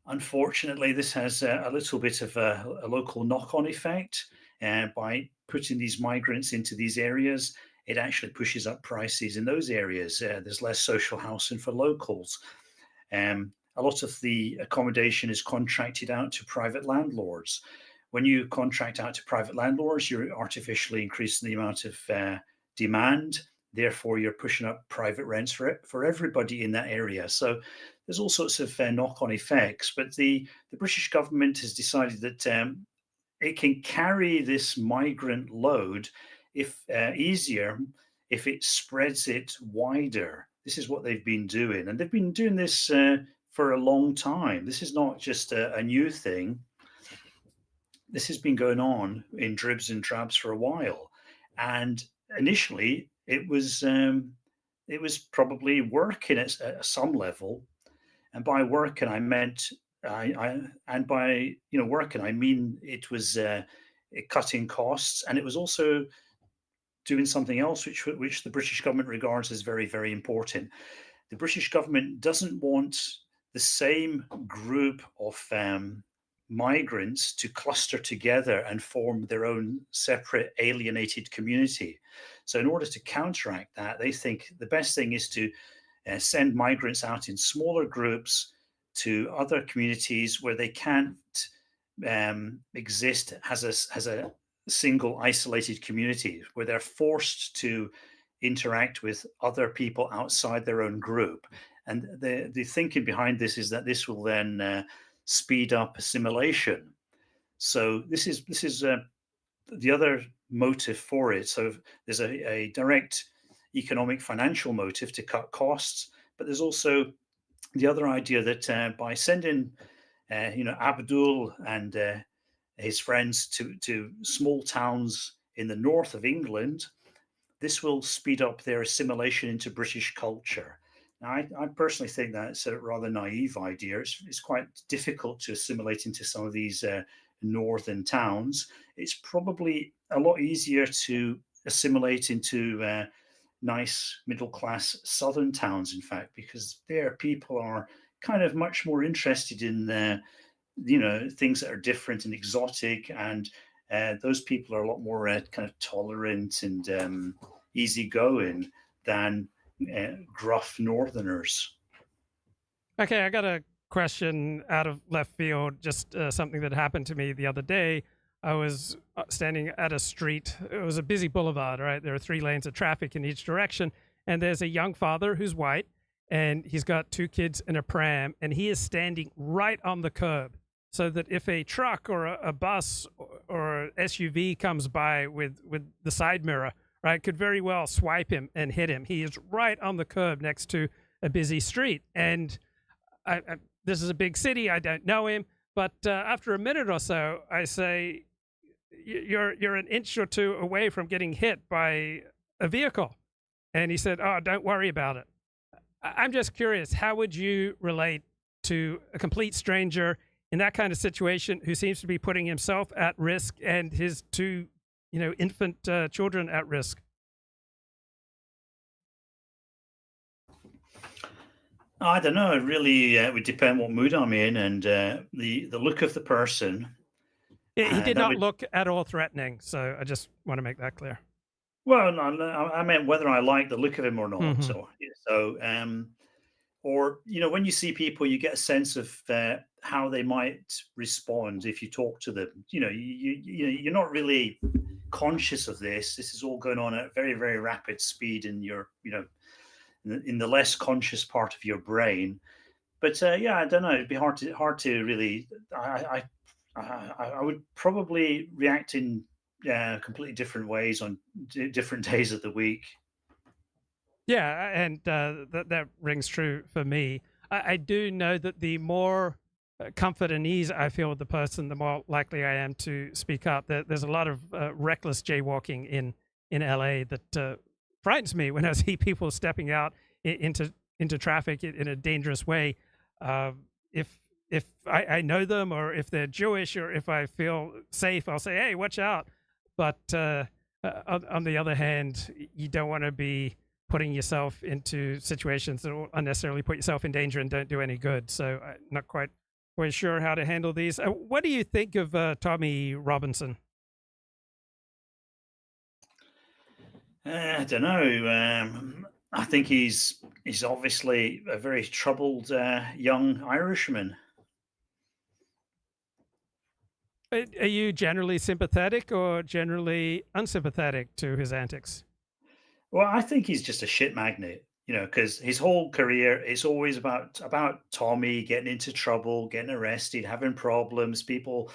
Unfortunately, this has a little bit of a local knock-on effect. By putting these migrants into these areas, it actually pushes up prices in those areas. There's less social housing for locals. A lot of the accommodation is contracted out to private landlords. When you contract out to private landlords, you're artificially increasing the amount of demand. Therefore, you're pushing up private rents for everybody in that area. So there's all sorts of knock-on effects. But the British government has decided that it can carry this migrant load easier if it spreads it wider. This is what they've been doing. And they've been doing this for a long time. This is not just a new thing. This has been going on in dribs and drabs for a while. And initially, it was probably working at some level. And by working, I meant by working, I mean it was cutting costs, and it was also doing something else which the British government regards as very, very important. The British government doesn't want the same group of migrants to cluster together and form their own separate alienated community. So in order to counteract that, they think the best thing is to send migrants out in smaller groups to other communities where they can't exist as a single isolated community, where they're forced to interact with other people outside their own group. And the thinking behind this is that this will then speed up assimilation. So this is the other motive for it. So there's a direct economic financial motive to cut costs, but there's also the other idea that by sending Abdul and his friends to small towns in the north of England, this will speed up their assimilation into British culture. Now, I personally think that's a rather naive idea. It's quite difficult to assimilate into some of these northern towns. It's probably a lot easier to assimilate into nice middle class southern towns, in fact, because there people are kind of much more interested in things that are different and exotic, and those people are a lot more kind of tolerant and easygoing than gruff northerners.
Okay, I got a question out of left field, just something that happened to me the other day. I was standing at a street. It was a busy boulevard, right? There are 3 lanes of traffic in each direction, and there's a young father who's white, and he's got 2 kids in a pram, and he is standing right on the curb, so that if a truck or a bus or SUV comes by with the side mirror, right, could very well swipe him and hit him. He is right on the curb next to a busy street. And this is a big city. I don't know him. But after a minute or so, I say, you're an inch or 2 away from getting hit by a vehicle. And he said, oh, don't worry about it. I'm just curious, how would you relate to a complete stranger in that kind of situation who seems to be putting himself at risk and his 2 infant children at risk?
I don't know. It really would depend what mood I'm in and the look of the person.
He did not look at all threatening, so I just want to make that clear.
Well, no, I meant whether I like the look of him or not.
Mm-hmm.
Or when you see people, you get a sense of how they might respond if you talk to them. You're not really conscious of this. This is all going on at very, very rapid speed in your, in the less conscious part of your brain. But I don't know. It'd be hard to really. I would probably react in completely different ways on different days of the week.
Yeah, and that rings true for me. I do know that the more comfort and ease I feel with the person, the more likely I am to speak up. There's a lot of reckless jaywalking in LA that frightens me when I see people stepping out into traffic in a dangerous way. If I know them, or if they're Jewish, or if I feel safe, I'll say, hey, watch out. But on the other hand, you don't want to be putting yourself into situations that will unnecessarily put yourself in danger and don't do any good. So I'm not quite sure how to handle these. What do you think of Tommy Robinson?
I don't know. I think he's obviously a very troubled young Irishman.
Are you generally sympathetic or generally unsympathetic to his antics?
Well, I think he's just a shit magnet, because his whole career is always about Tommy getting into trouble, getting arrested, having problems, people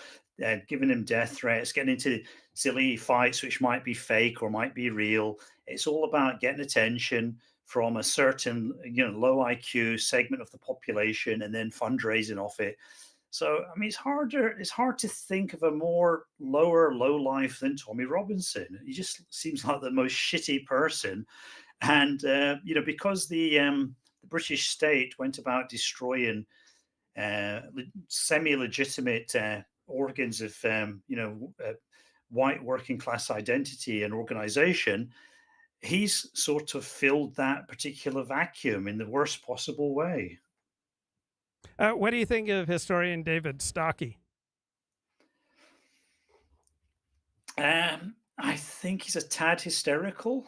giving him death threats, getting into silly fights which might be fake or might be real. It's all about getting attention from a certain, low IQ segment of the population and then fundraising off it. So, I mean, it's hard to think of a more low life than Tommy Robinson. He just seems like the most shitty person. And, because the British state went about destroying semi-legitimate organs of, white working class identity and organization, he's sort of filled that particular vacuum in the worst possible way.
What do you think of historian David Starkey?
I think he's a tad hysterical.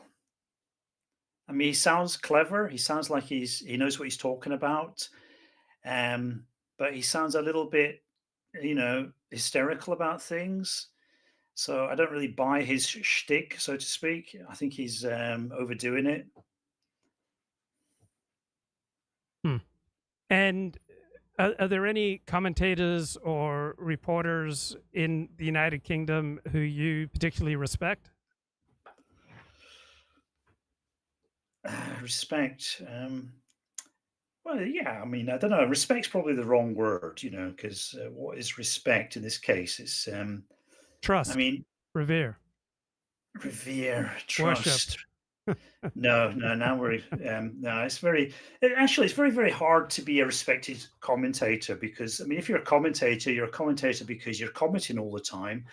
I mean, he sounds clever. He sounds like he knows what he's talking about. But he sounds a little bit, hysterical about things. So I don't really buy his shtick, so to speak. I think he's overdoing it.
And are there any commentators or reporters in the United Kingdom who you particularly respect?
Respect. Well, yeah. I mean, I don't know. Respect's probably the wrong word, because what is respect in this case? It's
trust.
I mean,
revere,
trust.
worship.
No, no. Now we're no. It's very, very hard to be a respected commentator because I mean, if you're a commentator because you're commenting all the time,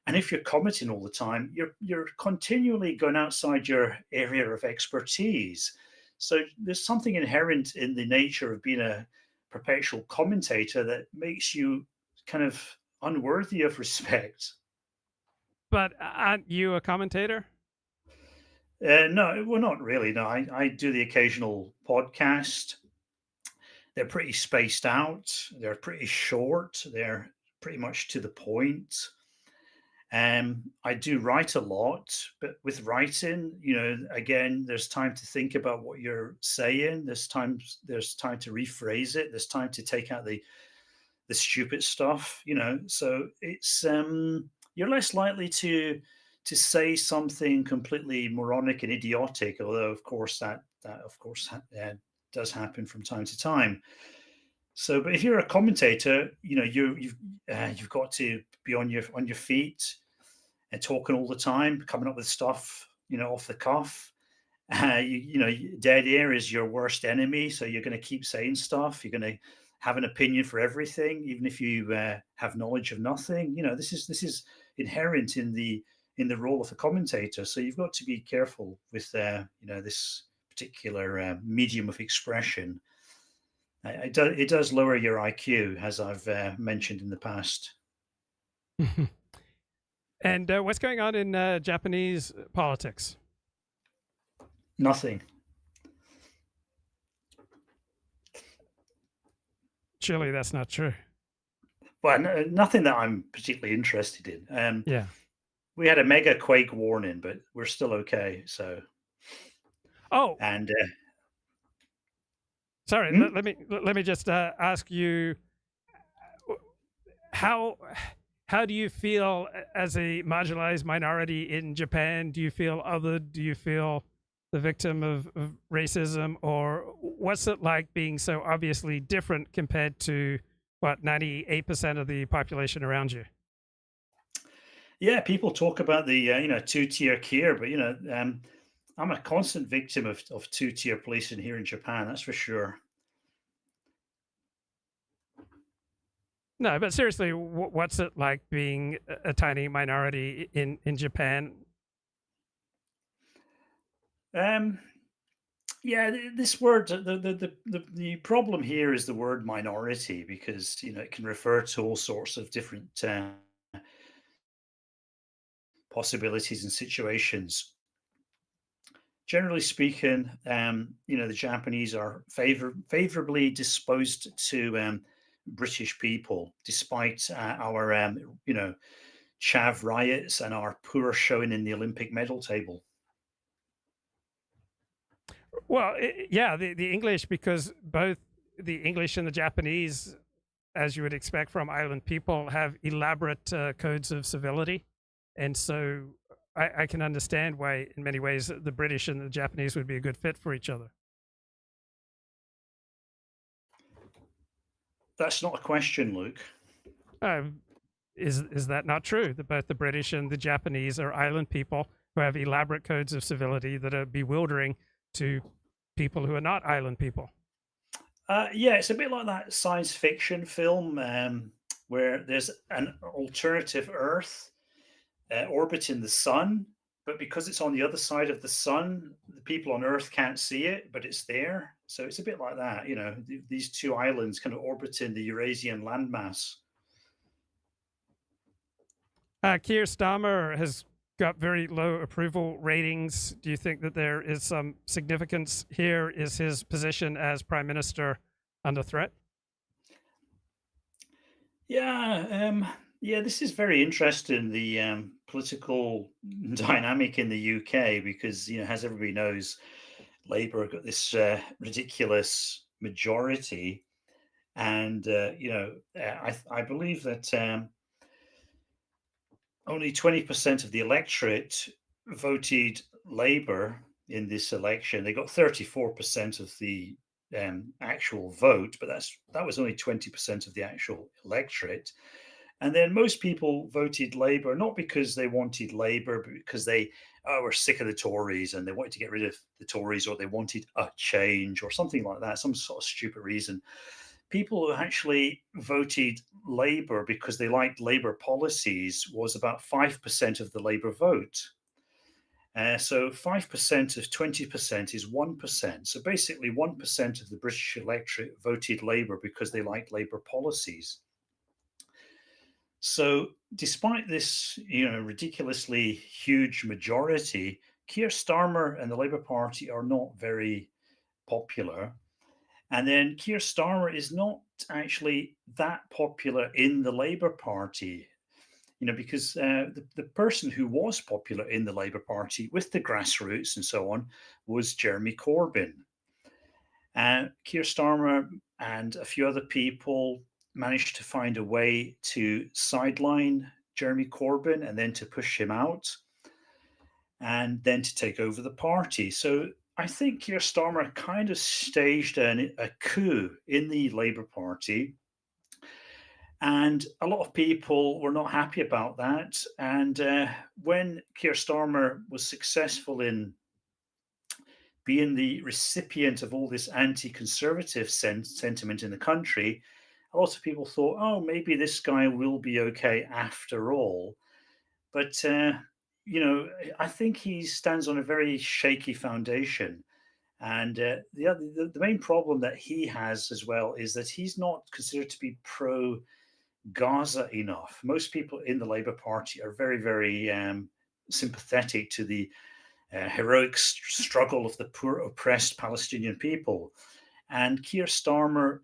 and if you're commenting all the time, you're continually going outside your area of expertise. So there's something inherent in the nature of being a perpetual commentator that makes you kind of unworthy of respect.
But aren't you a commentator?
No, well, not really. No, I do the occasional podcast. They're pretty spaced out. They're pretty short. They're pretty much to the point. I do write a lot, but with writing, again, there's time to think about what you're saying. There's time to rephrase it. There's time to take out the stupid stuff. So it's you're less likely to say something completely moronic and idiotic. Although, of course, that does happen from time to time. So, but if you're a commentator, you've got to be on your feet and talking all the time, coming up with stuff, off the cuff. Dead air is your worst enemy, so you're going to keep saying stuff. You're going to have an opinion for everything, even if you have knowledge of nothing. This is inherent in the role of a commentator. So you've got to be careful with this particular medium of expression. It does lower your IQ, as I've mentioned in the past.
And what's going on in Japanese politics?
Nothing.
Surely that's not true.
Well, nothing that I'm particularly interested in.
Yeah.
We had a mega quake warning, but we're still okay. So.
Oh.
And.
Sorry. Let me just ask you. How do you feel as a marginalized minority in Japan? Do you feel othered? Do you feel the victim of racism? Or what's it like being so obviously different compared to, 98% of the population around you?
Yeah, people talk about the, two-tier Keir, but, I'm a constant victim of two-tier policing here in Japan, that's for sure.
No, but seriously, what's it like being a tiny minority in Japan?
Yeah, this word, the problem here is the word minority because it can refer to all sorts of different possibilities and situations. Generally speaking, the Japanese are favorably disposed to British people, despite our chav riots and our poor showing in the Olympic medal table.
Well, the English, because both the English and the Japanese, as you would expect from island people, have elaborate codes of civility. And so I can understand why, in many ways, the British and the Japanese would be a good fit for each other.
That's not a question, Luke.
Is that not true? That both the British and the Japanese are island people who have elaborate codes of civility that are bewildering to people who are not island people?
Yeah, it's a bit like that science fiction film where there's an alternative Earth orbiting the sun, but because it's on the other side of the sun, the people on Earth can't see it, but it's there. So it's a bit like that, these two islands kind of orbiting the Eurasian landmass.
Keir Starmer has got very low approval ratings. Do you think that there is some significance here? Is his position as Prime Minister under threat?
Yeah, this is very interesting, the political dynamic in the UK, because, as everybody knows, Labour have got this ridiculous majority. And, I believe that only 20% of the electorate voted Labour in this election. They got 34% of the actual vote, but that was only 20% of the actual electorate. And then most people voted Labour, not because they wanted Labour, but because they were sick of the Tories and they wanted to get rid of the Tories, or they wanted a change or something like that, some sort of stupid reason. People who actually voted Labour because they liked Labour policies was about 5% of the Labour vote. So 5% of 20% is 1%. So basically 1% of the British electorate voted Labour because they liked Labour policies. So despite this, ridiculously huge majority, Keir Starmer and the Labour Party are not very popular. And then Keir Starmer is not actually that popular in the Labour Party, because the person who was popular in the Labour Party with the grassroots and so on was Jeremy Corbyn. Keir Starmer and a few other people managed to find a way to sideline Jeremy Corbyn and then to push him out and then to take over the party. So I think Keir Starmer kind of staged a coup in the Labour Party. And a lot of people were not happy about that. And when Keir Starmer was successful in being the recipient of all this anti-conservative sentiment in the country, a lot of people thought, oh, maybe this guy will be okay after all. But, I think he stands on a very shaky foundation. And the main problem that he has as well is that he's not considered to be pro-Gaza enough. Most people in the Labour Party are very, very sympathetic to the heroic struggle of the poor, oppressed Palestinian people. And Keir Starmer's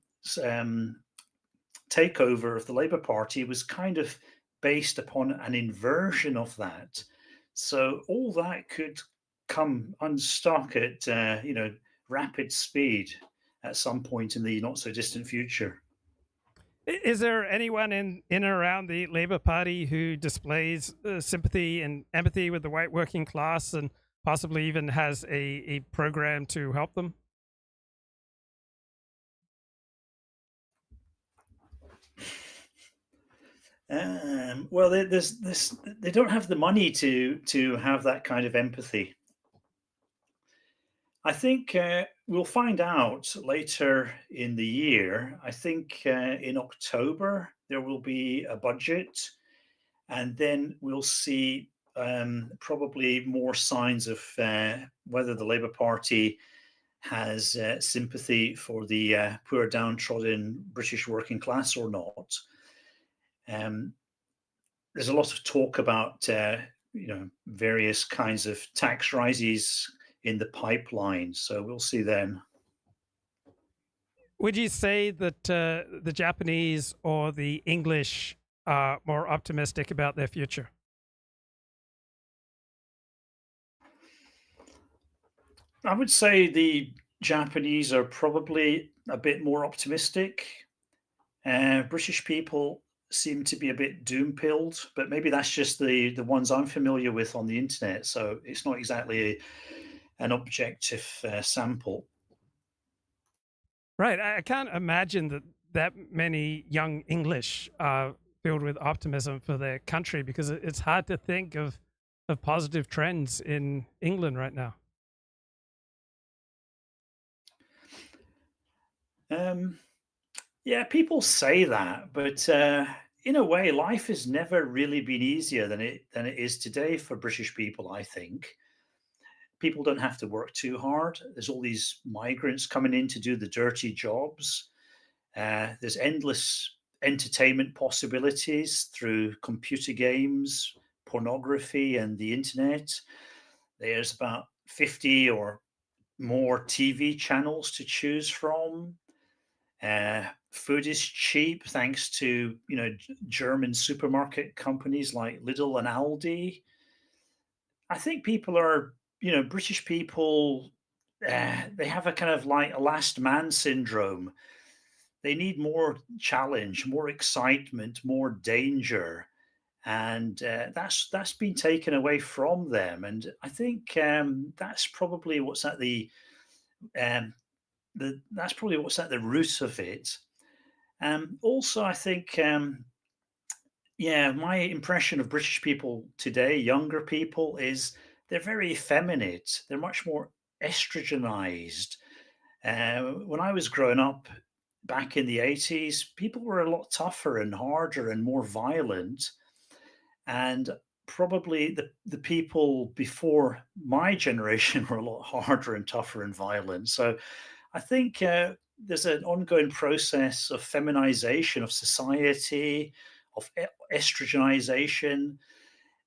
takeover of the Labour Party was kind of based upon an inversion of that. So all that could come unstuck at rapid speed at some point in the not so distant future.
Is there anyone in and around the Labour Party who displays sympathy and empathy with the white working class and possibly even has a program to help them?
Well, they don't have the money to have that kind of empathy. I think we'll find out later in the year. I think in October there will be a budget, and then we'll see probably more signs of whether the Labour Party has sympathy for the poor, downtrodden British working class or not. There's a lot of talk about various kinds of tax rises in the pipeline, so we'll see then.
Would you say that the Japanese or the English are more optimistic about their future?
I would say the Japanese are probably a bit more optimistic. British people seem to be a bit doom-pilled, but maybe that's just the ones I'm familiar with on the internet, so it's not exactly an objective sample.
Right. I can't imagine that many young English are filled with optimism for their country, because it's hard to think of positive trends in England right now.
Yeah, people say that, but in a way, life has never really been easier than it is today for British people, I think. People don't have to work too hard. There's all these migrants coming in to do the dirty jobs. There's endless entertainment possibilities through computer games, pornography, and the internet. There's about 50 or more TV channels to choose from. Food is cheap thanks to German supermarket companies like Lidl and Aldi. I think people are British people. They have a kind of like a last man syndrome. They need more challenge, more excitement, more danger, and that's been taken away from them. And I think that's probably what's at that's probably what's at the root of it. Also, I think Yeah, my impression of British people today, younger people, is they're very effeminate. They're much more estrogenized. When I was growing up back in the 80s, people were a lot tougher and harder and more violent. And probably the people before my generation were a lot harder and tougher and violent. So I think there's an ongoing process of feminization of society, of estrogenization.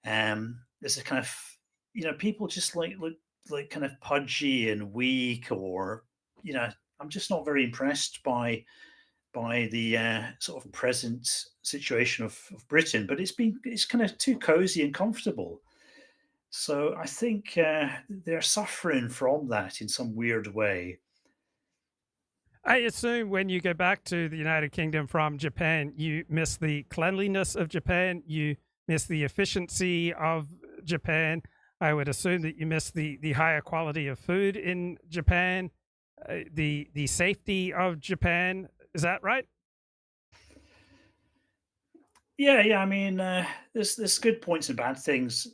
There's a kind of, people just like look like kind of pudgy and weak, or I'm just not very impressed by the sort of present situation of Britain. But it's kind of too cozy and comfortable. So I think they're suffering from that in some weird way.
I assume when you go back to the United Kingdom from Japan, you miss the cleanliness of Japan, you miss the efficiency of Japan. I would assume that you miss the higher quality of food in Japan, the safety of Japan. Is that right?
Yeah. I mean, there's good points and bad things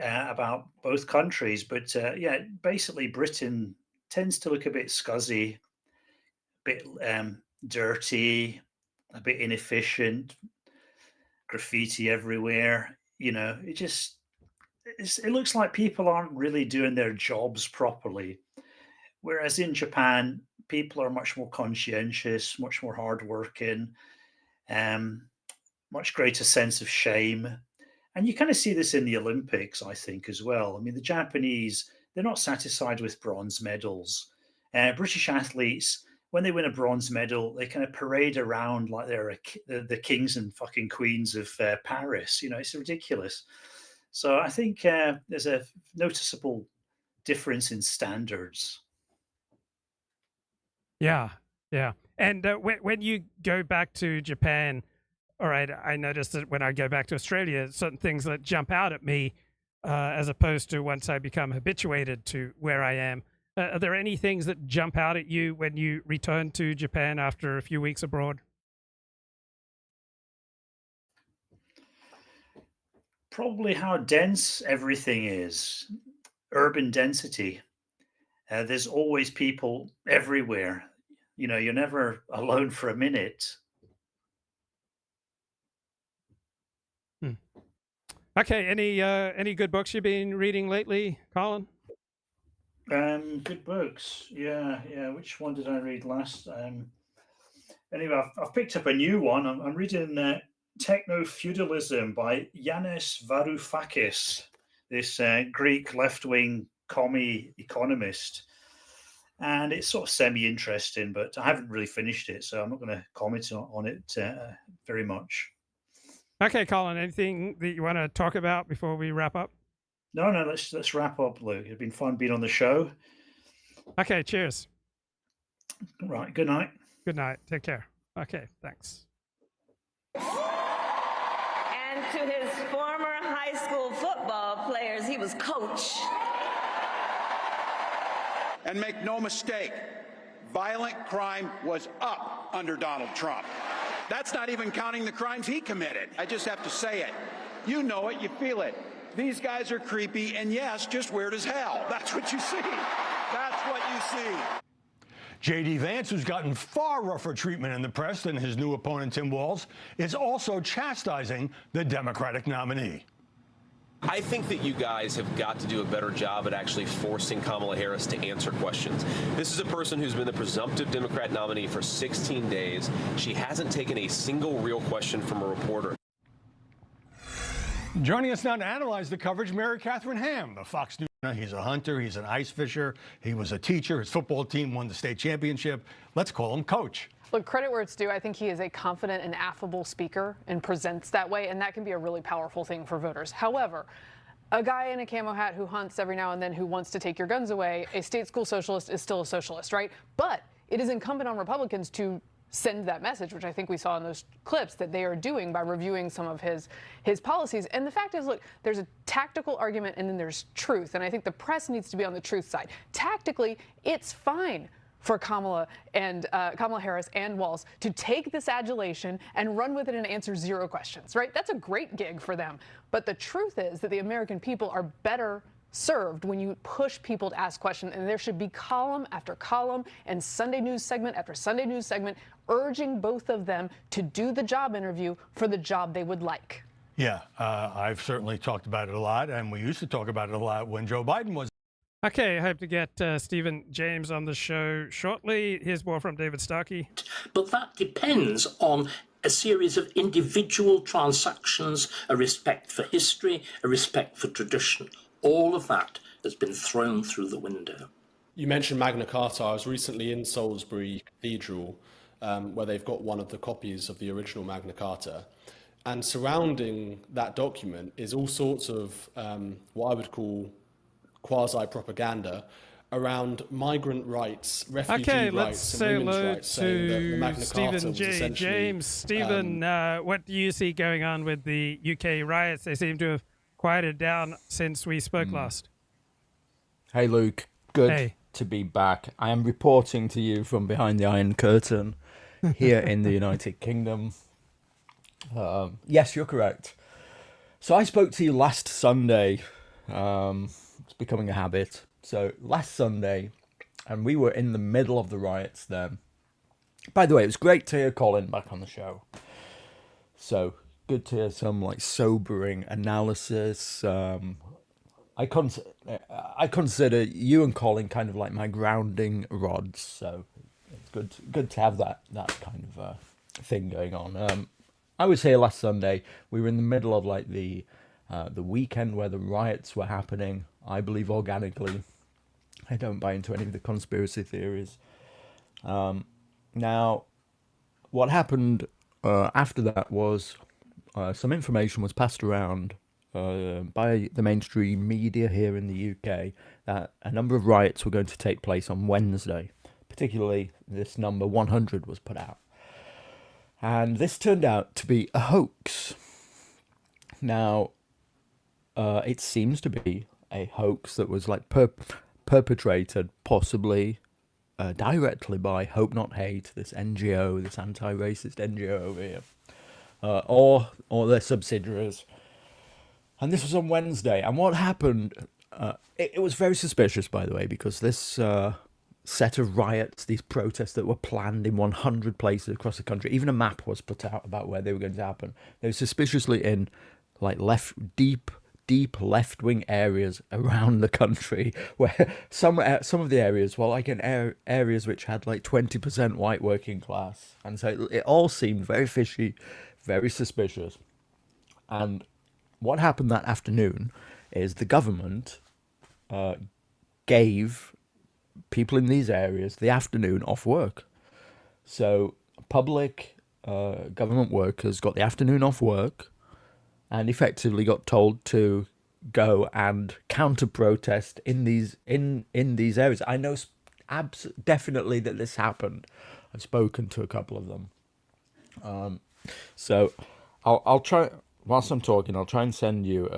about both countries, but yeah, basically Britain tends to look a bit scuzzy, a bit dirty, a bit inefficient, graffiti everywhere. It looks like people aren't really doing their jobs properly. Whereas in Japan, people are much more conscientious, much more hardworking, much greater sense of shame. And you kind of see this in the Olympics, I think, as well. I mean, the Japanese, they're not satisfied with bronze medals. British athletes, when they win a bronze medal, they kind of parade around like they're the kings and fucking queens of Paris. It's ridiculous. So I think there's a noticeable difference in standards.
Yeah. And when you go back to Japan, all right, I noticed that when I go back to Australia, certain things that jump out at me, as opposed to once I become habituated to where I am. Are there any things that jump out at you when you return to Japan after a few weeks abroad?
Probably how dense everything is, urban density. There's always people everywhere. You're never alone for a minute.
Okay, any good books you've been reading lately, Colin?
Good books. Yeah. Which one did I read last? Anyway, I've picked up a new one. I'm reading Techno-Feudalism by Yanis Varoufakis, this Greek left-wing commie economist. And it's sort of semi-interesting, but I haven't really finished it, so I'm not going to comment on it very much.
Okay, Colin, anything that you want to talk about before we wrap up?
No, let's wrap up, Luke. It's been fun being on the show.
Okay, cheers.
Right, good night.
Good night. Take care. Okay, thanks.
And to his former high school football players, he was coach.
And make no mistake, violent crime was up under Donald Trump. That's not even counting the crimes he committed. I just have to say it. You know it, you feel it. These guys are creepy and, yes, just weird as hell. That's what you see. That's what you see.
J.D. Vance, who's gotten far rougher treatment in the press than his new opponent, Tim Walz, is also chastising the Democratic nominee.
I think that you guys have got to do a better job at actually forcing Kamala Harris to answer questions. This is a person who's been the presumptive Democrat nominee for 16 days. She hasn't taken a single real question from a reporter.
Joining us now to analyze the coverage, Mary Catherine Ham, the Fox News. He's a hunter. He's an ice fisher. He was a teacher. His football team won the state championship. Let's call him Coach.
Look, credit where it's due. I think he is a confident and affable speaker and presents that way, and that can be a really powerful thing for voters. However, a guy in a camo hat who hunts every now and then who wants to take your guns away, a state school socialist is still a socialist, right? But it is incumbent on Republicans to send that message, which I think we saw in those clips that they are doing by reviewing some of his policies. And the fact is, look, there's a tactical argument and then there's truth. And I think the press needs to be on the truth side. Tactically, it's fine for Kamala Harris and Walz to take this adulation and run with it and answer zero questions, right? That's a great gig for them. But the truth is that the American people are better served when you push people to ask questions, and there should be column after column and Sunday news segment after Sunday news segment urging both of them to do the job interview for the job they would like.
Yeah, I've certainly talked about it a lot, and we used to talk about it a lot when Joe Biden was.
Okay, I hope to get Stephen James on the show shortly. Here's more from David Starkey.
But that depends on a series of individual transactions, a respect for history, a respect for tradition. All of that has been thrown through the window.
You mentioned Magna Carta. I was recently in Salisbury Cathedral, where they've got one of the copies of the original Magna Carta. And surrounding that document is all sorts of what I would call quasi-propaganda around migrant rights, refugee rights, and women's rights, saying that the Magna Carta was essentially...
James, Stephen, what do you see going on with the UK riots? They seem to have quieted down since we spoke last.
Hey, Luke. Good to be back. I am reporting to you from behind the Iron Curtain here in the United Kingdom. Yes, you're correct. So I spoke to you last Sunday. It's becoming a habit. So last Sunday, and we were in the middle of the riots then. By the way, it was great to hear Colin back on the show. So good to hear some like sobering analysis. I consider you and Colin kind of like my grounding rods. So it's good to have that kind of thing going on. I was here last Sunday. We were in the middle of like the weekend where the riots were happening. I believe organically. I don't buy into any of the conspiracy theories. Now, what happened after that was some information was passed around by the mainstream media here in the UK that a number of riots were going to take place on Wednesday. Particularly, this number 100 was put out. And this turned out to be a hoax. Now, it seems to be a hoax that was like perpetrated possibly directly by Hope Not Hate, this NGO, this anti-racist NGO over here, or their subsidiaries. And this was on Wednesday. And what happened, it was very suspicious, by the way, because this set of riots, these protests that were planned in 100 places across the country, even a map was put out about where they were going to happen. They were suspiciously in like deep left-wing areas around the country, where some of the areas were like in areas which had like 20% white working class. And so it all seemed very fishy, very suspicious. And what happened that afternoon is the government gave people in these areas the afternoon off work. So public government workers got the afternoon off work and effectively got told to go and counter-protest in these areas. I know definitely that this happened. I've spoken to a couple of them. So I'll try, whilst I'm talking, I'll try and send you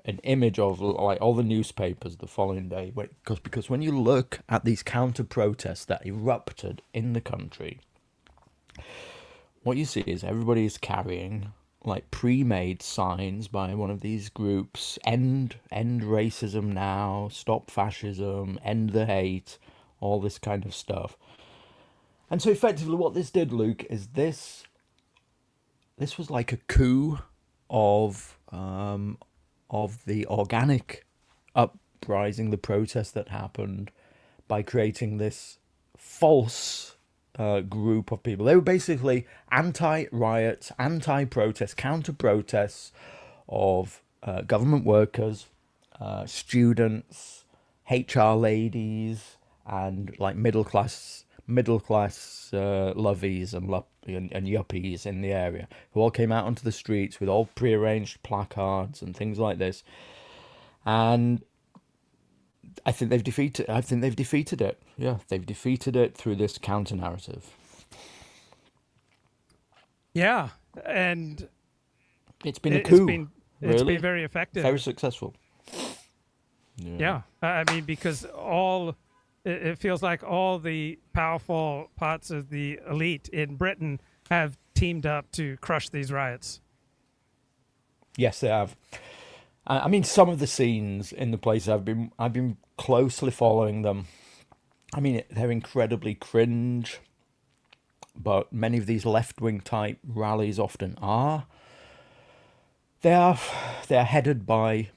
an image of like all the newspapers the following day, because when you look at these counter-protests that erupted in the country, what you see is everybody is carrying like pre-made signs by one of these groups: end racism now, stop fascism, end the hate, all this kind of stuff. And so effectively what this did, Luke, is this was like a coup of the organic uprising, the protest that happened, by creating this false group of people. They were basically anti-riots, anti-protests, counter-protests of government workers, students, HR ladies, and like middle class lovies and yuppies in the area, who all came out onto the streets with all prearranged placards and things like this. And I think they've defeated it. Yeah, they've defeated it through this counter narrative. Yeah, and it's been a coup. It's been very effective, very successful. Yeah, I mean, because
It feels like all the powerful parts of the elite in Britain have teamed up to crush these riots.
Yes, they have. I mean, some of the scenes in the place I've been closely following them. I mean, they're incredibly cringe, but many of these left-wing type rallies often are. They're headed by,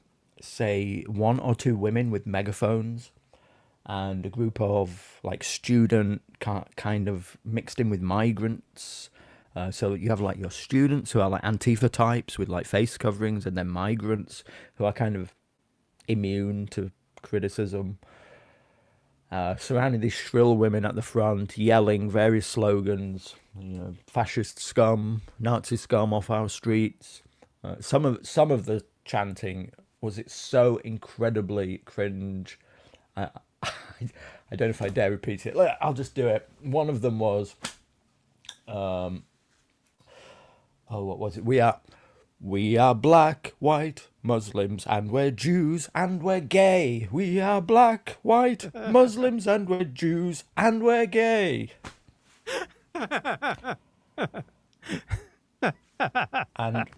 say, one or two women with megaphones, and a group of like student kind of mixed in with migrants. So you have like your students who are like Antifa types with like face coverings, and then migrants who are kind of immune to criticism. Surrounding these shrill women at the front, yelling various slogans, fascist scum, Nazi scum off our streets. Some of the chanting was so incredibly cringe. I don't know if I dare repeat it. I'll just do it. One of them was, what was it? We are black, white, Muslims, and we're Jews, and we're gay. We are black, white, Muslims, and we're Jews, and we're gay. And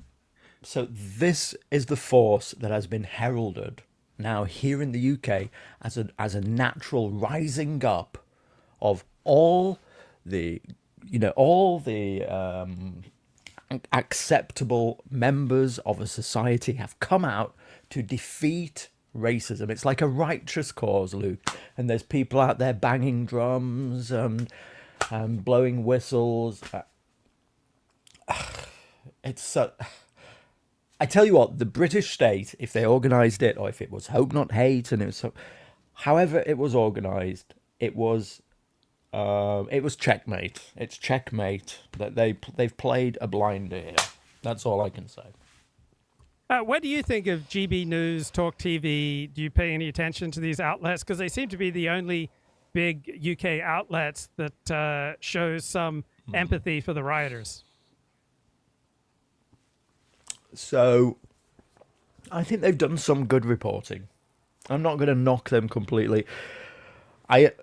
so this is the force that has been heralded now here in the UK as a natural rising up of all the acceptable members of a society have come out to defeat racism. It's like a righteous cause, Luke, and there's people out there banging drums and blowing whistles. It's so. I tell you what, the British state, if they organised it, or if it was Hope Not Hate, and it was however it was organised, it was checkmate. It's checkmate that they've played a blinder here. That's all I can say.
What do you think of GBNews, TalkTV? Do you pay any attention to these outlets? Because they seem to be the only big UK outlets that shows some empathy for the rioters.
So, I think they've done some good reporting. I'm not going to knock them completely. I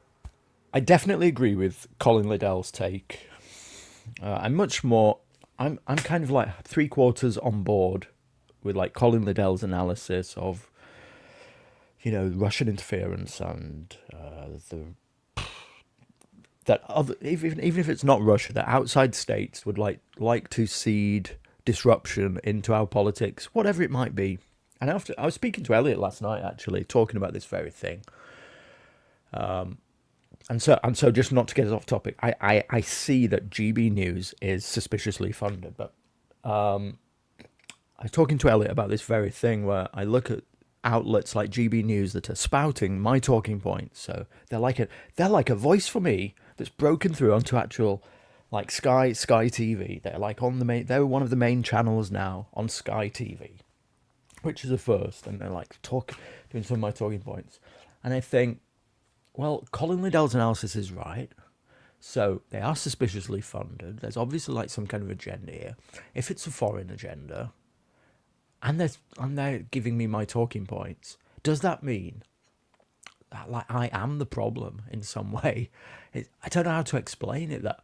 definitely agree with Colin Liddell's take. I'm kind of like 3/4 on board with like Colin Liddell's analysis of, Russian interference and even if it's not Russia, that outside states would like to seed disruption into our politics, whatever it might be. And I was speaking to Elliot last night, actually, talking about this very thing. And so just not to get us off topic, I see that GB News is suspiciously funded, but I was talking to Elliot about this very thing where I look at outlets like GB News that are spouting my talking points. So they're like a voice for me that's broken through onto actual like Sky TV. They're like they're one of the main channels now on Sky TV, which is a first, and they're like doing some of my talking points. And I think, well, Colin Liddell's analysis is right. So they are suspiciously funded. There's obviously like some kind of agenda here. If it's a foreign agenda, and they're giving me my talking points, does that mean that like I am the problem in some way? I don't know how to explain it. That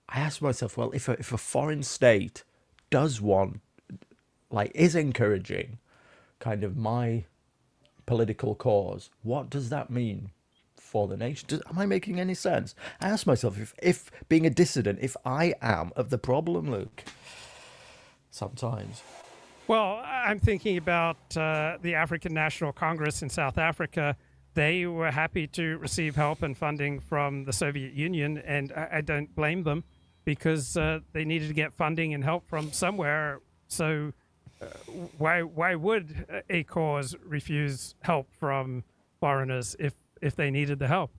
I ask myself, well, if a foreign state does is encouraging kind of my political cause, what does that mean for the nation? Am I making any sense? I ask myself, if being a dissident, if I am of the problem, Luke, sometimes.
Well, I'm thinking about the African National Congress in South Africa. They were happy to receive help and funding from the Soviet Union, and I don't blame them, because they needed to get funding and help from somewhere. So why would a cause refuse help from foreigners if they needed the help?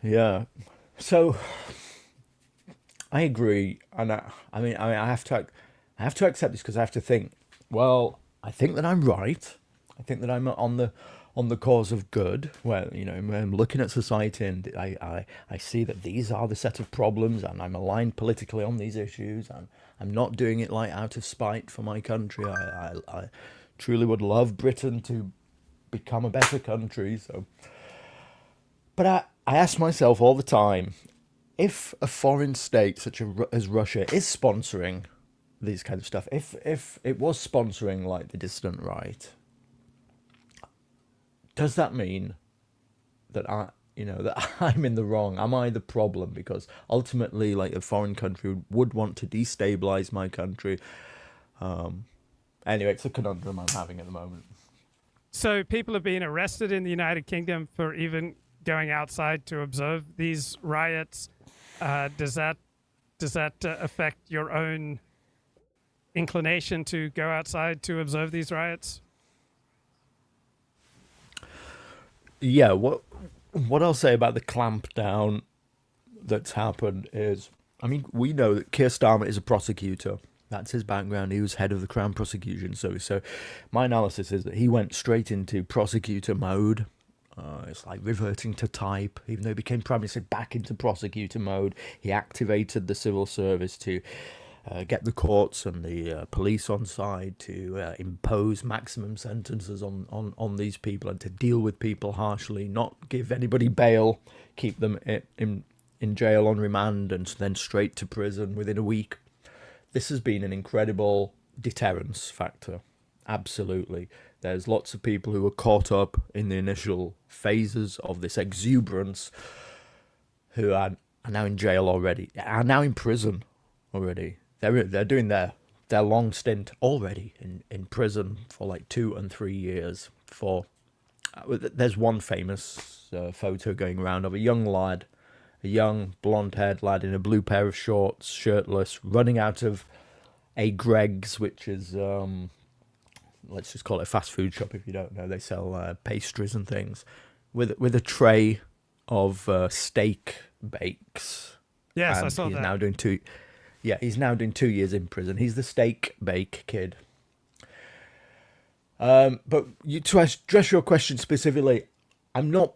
Yeah. So I agree, and I have to accept this, because I have to think, well, I think that I'm right. I think that I'm on the cause of good, where I'm looking at society and I see that these are the set of problems, and I'm aligned politically on these issues, and I'm not doing it like out of spite for my country. I truly would love Britain to become a better country. So, but I ask myself all the time, if a foreign state such as Russia is sponsoring these kind of stuff, if it was sponsoring like the dissident right, does that mean that that I'm in the wrong? Am I the problem? Because ultimately, like, a foreign country would want to destabilize my country. Anyway, it's a conundrum I'm having at the moment.
So people have been arrested in the United Kingdom for even going outside to observe these riots. Does that affect your own inclination to go outside to observe these riots?
Yeah, what I'll say about the clampdown that's happened is, I mean, we know that Keir Starmer is a prosecutor. That's his background. He was head of the Crown Prosecution Service. So my analysis is that he went straight into prosecutor mode. It's like reverting to type. Even though he became Prime Minister, back into prosecutor mode. He activated the civil service to get the courts and the police on side to impose maximum sentences on these people and to deal with people harshly, not give anybody bail, keep them in jail on remand and then straight to prison within a week. This has been an incredible deterrence factor. Absolutely. There's lots of people who were caught up in the initial phases of this exuberance who are now in jail already, are now in prison already. They're doing their long stint already in prison for like 2 and 3 years. There's one famous photo going around of a young lad, a young blonde-haired lad in a blue pair of shorts, shirtless, running out of a Greggs, which is, let's just call it a fast food shop if you don't know. They sell pastries and things, with a tray of steak bakes.
Yes,
and
I saw
he's
that.
Now doing he's now doing 2 years in prison. He's the steak bake kid. But to address your question specifically, I'm not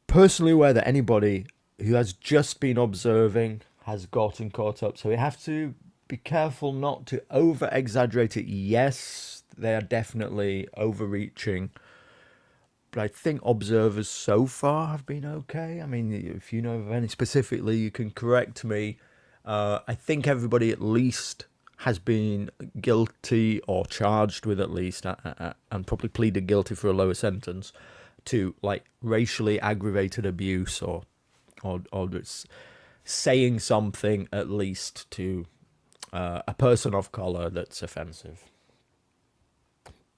personally aware that anybody who has just been observing has gotten caught up. So we have to be careful not to over-exaggerate it. Yes, they are definitely overreaching. But I think observers so far have been okay. I mean, if you know of any specifically, you can correct me. I think everybody at least has been guilty or charged with at least, and probably pleaded guilty for a lower sentence to like racially aggravated abuse or it's saying something at least to a person of color that's offensive.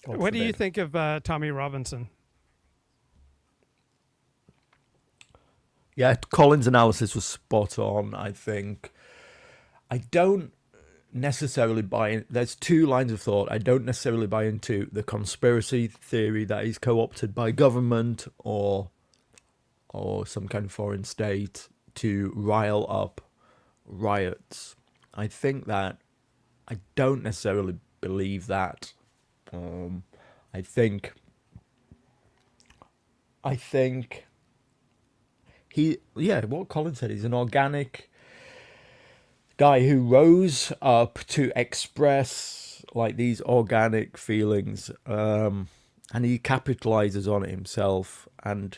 What do you think of Tommy Robinson?
Yeah, Colin's analysis was spot on, I think. I don't necessarily buy in. There's 2 lines of thought. I don't necessarily buy into the conspiracy theory that he's co-opted by government or some kind of foreign state to rile up riots. I think that I don't necessarily believe that. I think what Colin said, he's an organic guy who rose up to express like these organic feelings, and he capitalizes on it himself, and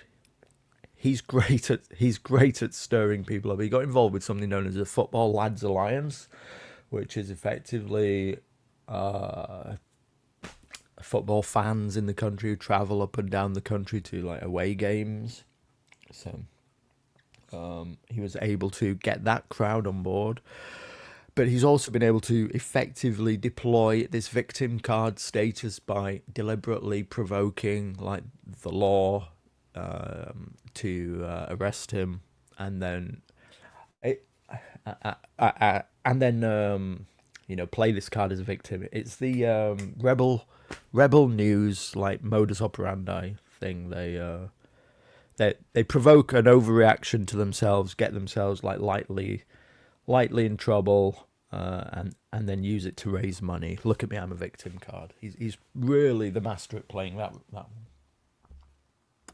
he's great at stirring people up. He got involved with something known as the Football Lads Alliance, which is effectively football fans in the country who travel up and down the country to like away games. So he was able to get that crowd on board, but he's also been able to effectively deploy this victim card status by deliberately provoking like the law to arrest him, and then play this card as a victim. It's the rebel news like modus operandi thing. They provoke an overreaction to themselves, get themselves like lightly in trouble, and then use it to raise money. Look at me, I'm a victim card. He's really the master at playing that one.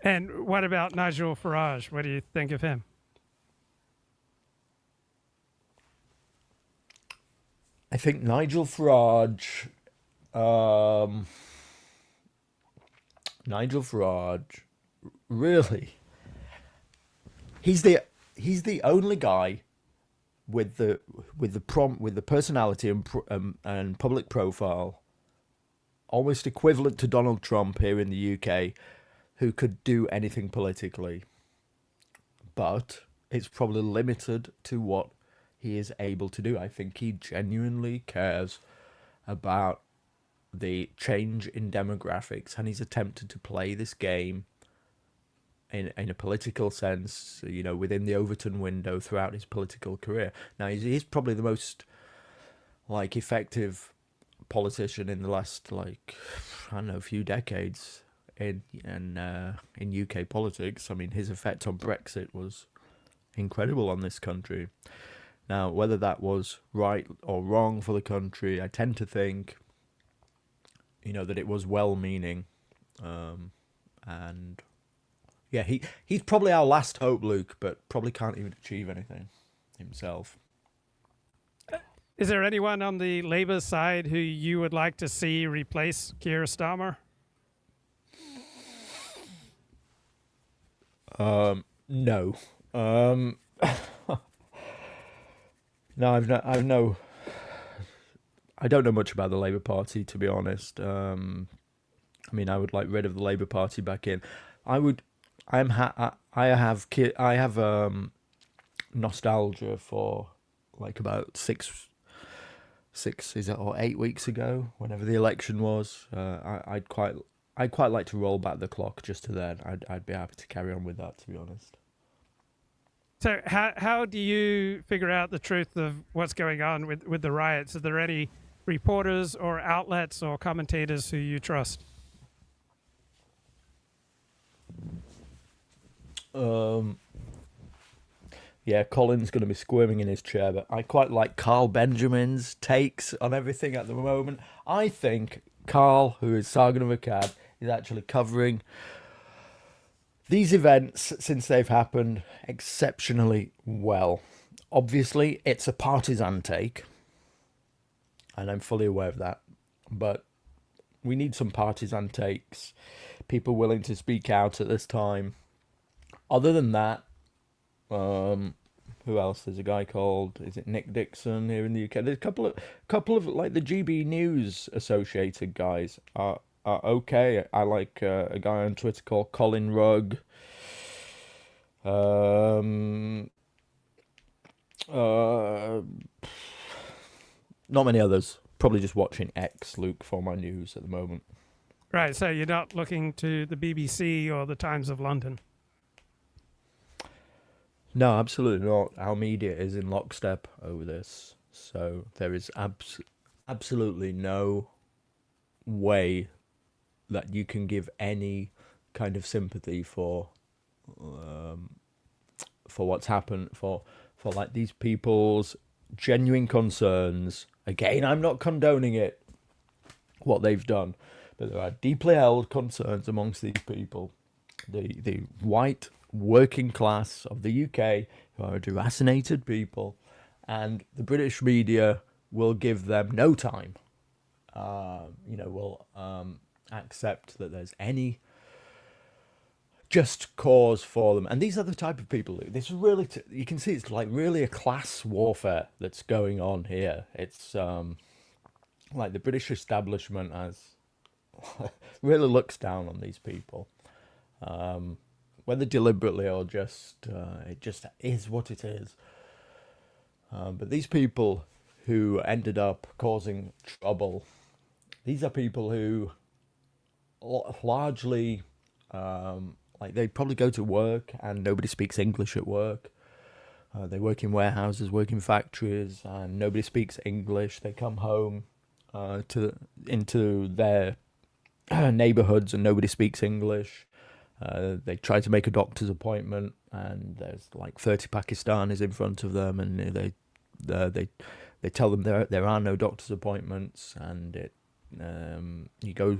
And what about Nigel Farage? What do you think of him?
I think Nigel Farage Nigel Farage, really, he's the only guy with the personality and public profile almost equivalent to Donald Trump here in the UK, who could do anything politically. But it's probably limited to what he is able to do. I think he genuinely cares about the change in demographics, and he's attempted to play this game in a political sense, you know, within the Overton window throughout his political career. Now, he's probably the most, like, effective politician in the last, like, I don't know, few decades in UK politics. I mean, his effect on Brexit was incredible on this country. Now, whether that was right or wrong for the country, I tend to think, you know, that it was well-meaning, and yeah, he's probably our last hope, Luke, but probably can't even achieve anything himself.
Is there anyone on the Labour side who you would like to see replace Keir Starmer?
No. No, I don't know much about the Labour Party, to be honest. I mean, I would like rid of the Labour Party back in. I have nostalgia for, like, about 6 is it, or 8 weeks ago, whenever the election was. I'd quite like to roll back the clock just to then. I'd be happy to carry on with that, to be honest.
So how do you figure out the truth of what's going on with the riots? Are there any reporters or outlets or commentators who you trust?
Yeah, Colin's going to be squirming in his chair, but I quite like Carl Benjamin's takes on everything at the moment. I think Carl, who is Sargon of Akkad, is actually covering these events, since they've happened, exceptionally well. Obviously, it's a partisan take, and I'm fully aware of that, but we need some partisan takes, people willing to speak out at this time. Other than that, who else? There's a guy called, is it Nick Dixon here in the UK? There's a couple of like the GBNews associated guys are okay. I like a guy on Twitter called Colin Rugg. Not many others. Probably just watching X, Luke, for my news at the moment.
Right, so you're not looking to the BBC or the Times of London?
No, absolutely not. Our media is in lockstep over this. So there is absolutely no way that you can give any kind of sympathy for what's happened, for like these people's genuine concerns. Again, I'm not condoning it, what they've done, but there are deeply held concerns amongst these people. The white working class of the UK, who are deracinated people, and the British media will give them no time. Will accept that there's any just cause for them. And these are the type of people, this is really, you can see it's like really a class warfare that's going on here. It's like the British establishment has really looks down on these people. Whether deliberately or just, it just is what it is. But these people who ended up causing trouble, these are people who largely, like they probably go to work and nobody speaks English at work. They work in warehouses, work in factories, and nobody speaks English. They come home into their neighborhoods and nobody speaks English. They try to make a doctor's appointment and there's like 30 Pakistanis in front of them, and they tell them there are no doctor's appointments, and you go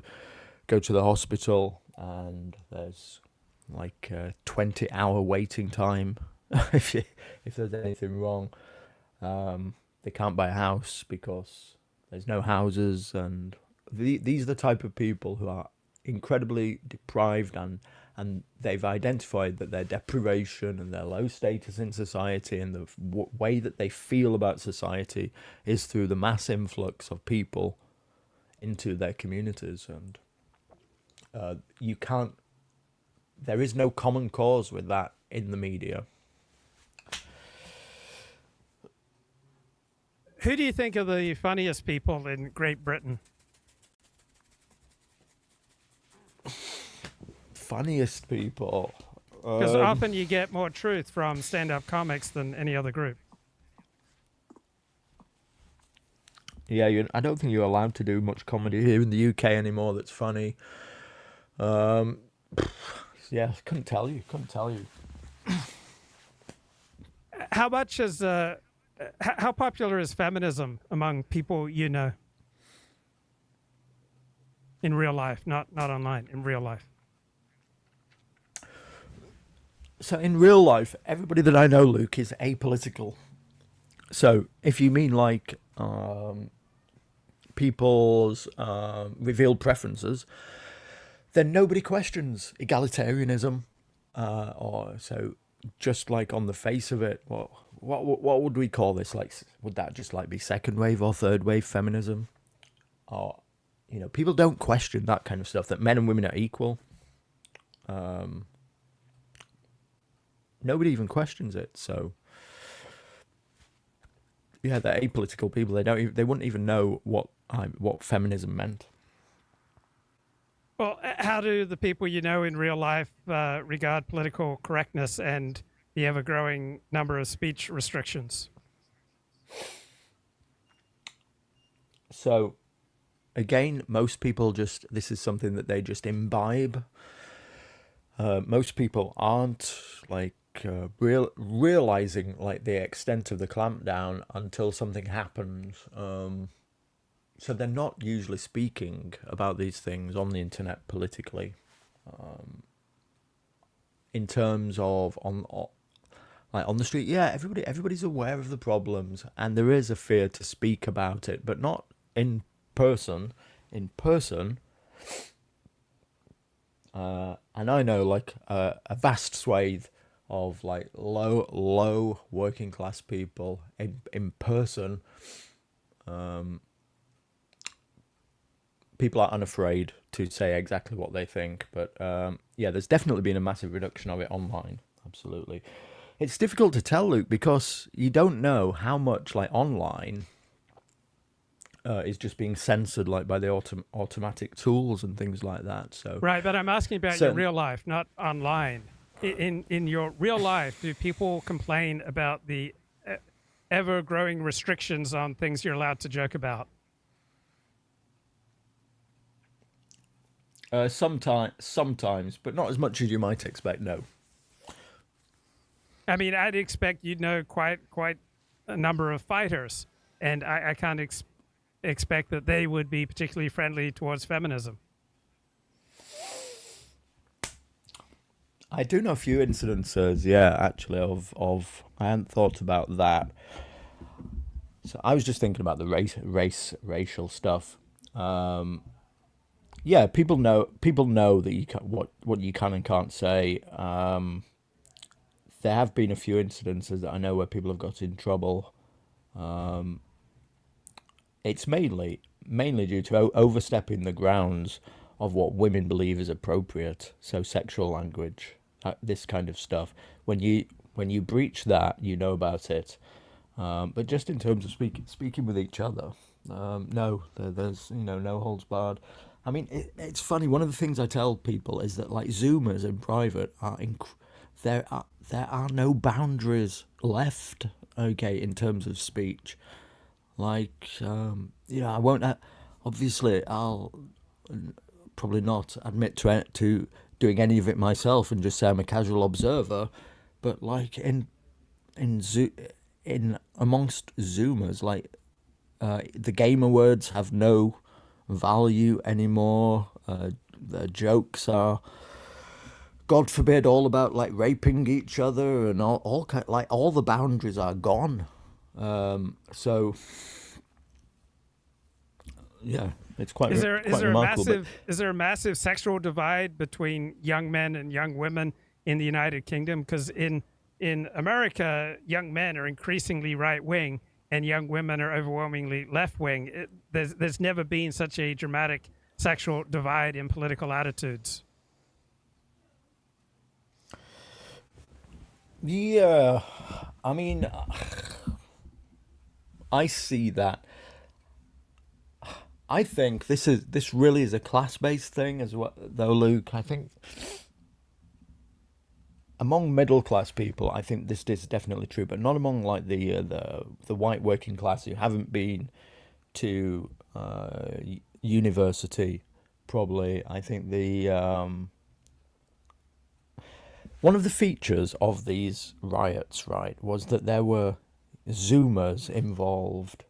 to the hospital and there's like a 20-hour waiting time if there's anything wrong. They can't buy a house because there's no houses, and these are the type of people who are incredibly deprived, and they've identified that their deprivation and their low status in society and the way that they feel about society is through the mass influx of people into their communities. And there is no common cause with that in the media.
Who do you think are the funniest people in Great Britain?
Funniest people?
Because often you get more truth from stand-up comics than any other group.
Yeah, I don't think you're allowed to do much comedy here in the UK anymore that's funny. Yeah, couldn't tell you.
How much is how popular is feminism among people you know? In real life, not online, in real life.
So in real life, everybody that I know, Luke, is apolitical. So if you mean like people's revealed preferences, then nobody questions egalitarianism, or so. Just like on the face of it, what would we call this? Like, would that just like be second wave or third wave feminism? Or, people don't question that kind of stuff, that men and women are equal. Nobody even questions it. So, yeah, they're apolitical people. They wouldn't even know what feminism meant.
Well, how do the people you know in real life regard political correctness and the ever-growing number of speech restrictions?
So, again, most people this is something that they just imbibe. Most people aren't like realizing like the extent of the clampdown until something happens. So they're not usually speaking about these things on the internet politically. In terms of on the street, yeah, everybody's aware of the problems, and there is a fear to speak about it, but not in person. In person, and I know like a vast swathe of like low working class people in person. People are unafraid to say exactly what they think, but yeah, there's definitely been a massive reduction of it online. Absolutely. It's difficult to tell, Luke, because you don't know how much like online is just being censored like by the automatic tools and things like that. So
right, but I'm asking about your real life, not online. In your real life, do people complain about the ever-growing restrictions on things you're allowed to joke about?
Sometimes, but not as much as you might expect. No.
I mean, I'd expect you'd know quite a number of fighters, and I can't expect that they would be particularly friendly towards feminism.
I do know a few incidences, yeah, actually, of I hadn't thought about that. So I was just thinking about the racial stuff. Yeah, people know that you can, what you can and can't say. There have been a few incidences that I know where people have got in trouble. It's mainly due to overstepping the grounds of what women believe is appropriate. So sexual language, this kind of stuff. When you breach that, you know about it. But just in terms of speaking with each other, no, there's no holds barred. I mean, it's funny. One of the things I tell people is that like Zoomers in private there are no boundaries left. Okay, in terms of speech, like I won't. Obviously, I'll probably not admit to doing any of it myself and just say I'm a casual observer. But like in amongst Zoomers, like the gamer words have no value anymore. The jokes are, God forbid, all about like raping each other and all kind, like all the boundaries are gone. So yeah, It's quite
Is there
remarkable.
is there a massive sexual divide between young men and young women in the United Kingdom? Because in America, young men are increasingly right wing and young women are overwhelmingly left wing. There's never been such a dramatic sexual divide in political attitudes.
Yeah, I mean, I see that. I think this really is a class-based thing as well, though, Luke. I think among middle-class people, I think this is definitely true, but not among like the white working class who haven't been to university. Probably, I think one of the features of these riots, right, was that there were Zoomers involved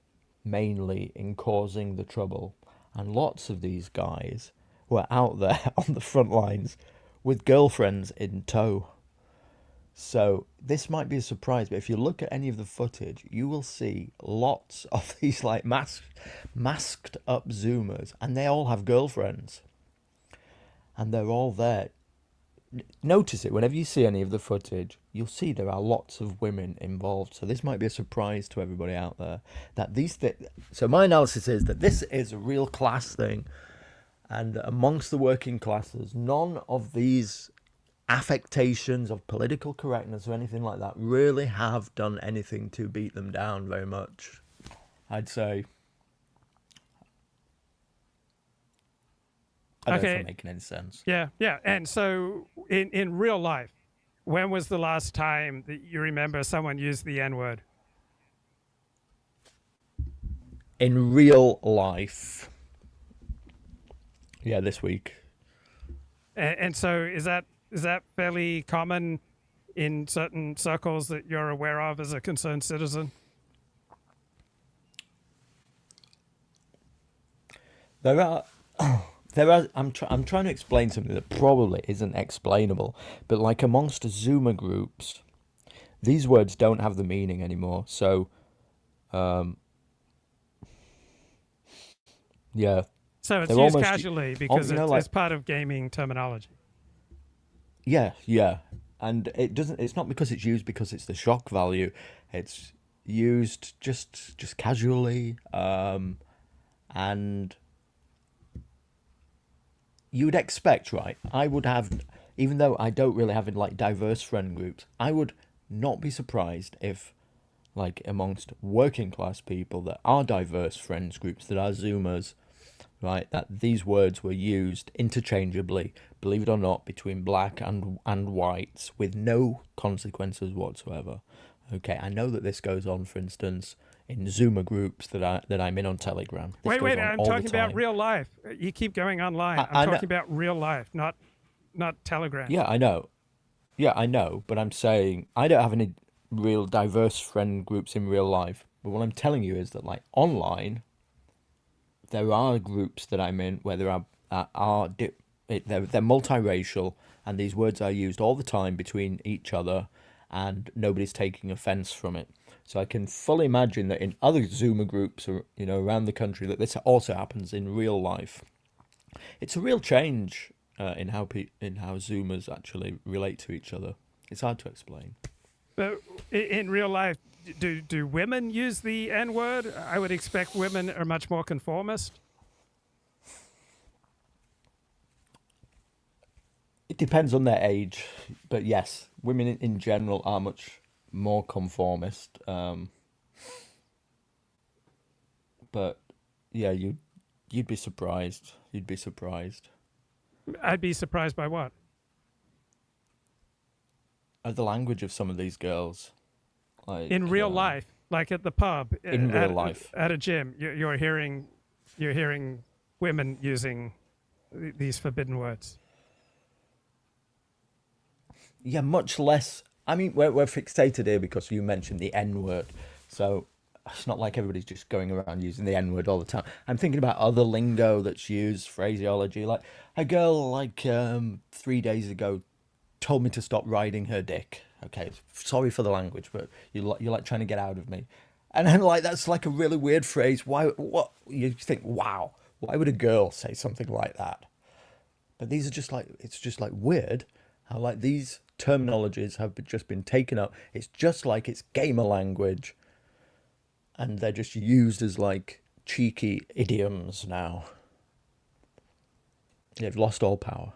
mainly in causing the trouble. And lots of these guys were out there on the front lines with girlfriends in tow. So this might be a surprise, but if you look at any of the footage, you will see lots of these like masked up Zoomers, and they all have girlfriends. And they're all there. Notice it, whenever you see any of the footage, you'll see there are lots of women involved. So this might be a surprise to everybody out there that these so my analysis is that this is a real class thing, and amongst the working classes, none of these affectations of political correctness or anything like that really have done anything to beat them down very much, I'd say. I don't know if I'm making any sense.
Yeah. And so in real life, when was the last time that you remember someone used the N-word?
In real life. Yeah, this week.
And so is that fairly common in certain circles that you're aware of as a concerned citizen?
There are. I'm trying to explain something that probably isn't explainable, but like amongst Zoomer groups, these words don't have the meaning anymore. So, yeah.
So it's used casually because it's part of gaming terminology.
Yeah, and it's not because it's used because it's the shock value. It's used just casually, and you would expect, right? I would have, even though I don't really have like diverse friend groups, I would not be surprised if, like amongst working class people that are diverse friends groups, that are Zoomers, right, that these words were used interchangeably, believe it or not, between black and whites with no consequences whatsoever. Okay, I know that this goes on, for instance, in Zoomer groups that I'm in on Telegram.
Wait, I'm talking about real life. You keep going online. I'm talking about real life, not Telegram.
Yeah, I know. But I'm saying I don't have any real diverse friend groups in real life. But what I'm telling you is that, like, online, there are groups that I'm in where they're multiracial, and these words are used all the time between each other, and nobody's taking offense from it. So I can fully imagine that in other Zoomer groups, or around the country, that this also happens in real life. It's a real change in how Zoomers actually relate to each other. It's hard to explain.
But in real life, do women use the N-word? I would expect women are much more conformist.
It depends on their age, but yes, women in general are much more conformist. But yeah, you'd be surprised. You'd be surprised.
I'd be surprised by what?
At the language of some of these girls. Like,
in real life, like at the pub,
in real life,
at a gym, you're hearing women using these forbidden words.
Yeah, much less. I mean, we're fixated here because you mentioned the N-word, so it's not like everybody's just going around using the N-word all the time. I'm thinking about other lingo that's used, phraseology. Like a girl, 3 days ago, told me to stop riding her dick. Okay, sorry for the language, but you're like trying to get out of me. And then that's like a really weird phrase. Why? What? You think, wow, Why would a girl say something like that? But these are just like, it's just like weird how like these terminologies have just been taken up. It's just like it's gamer language, and they're just used as like cheeky idioms now. They've lost all power.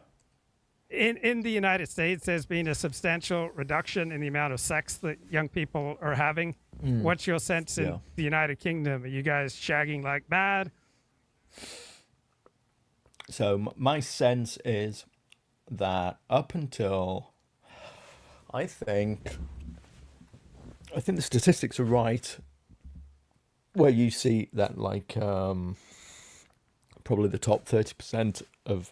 In the United States, there's been a substantial reduction in the amount of sex that young people are having. What's your sense in the United Kingdom? Are you guys shagging like mad?
So my sense is that up until, I think the statistics are right, where you see that like probably the top 30% of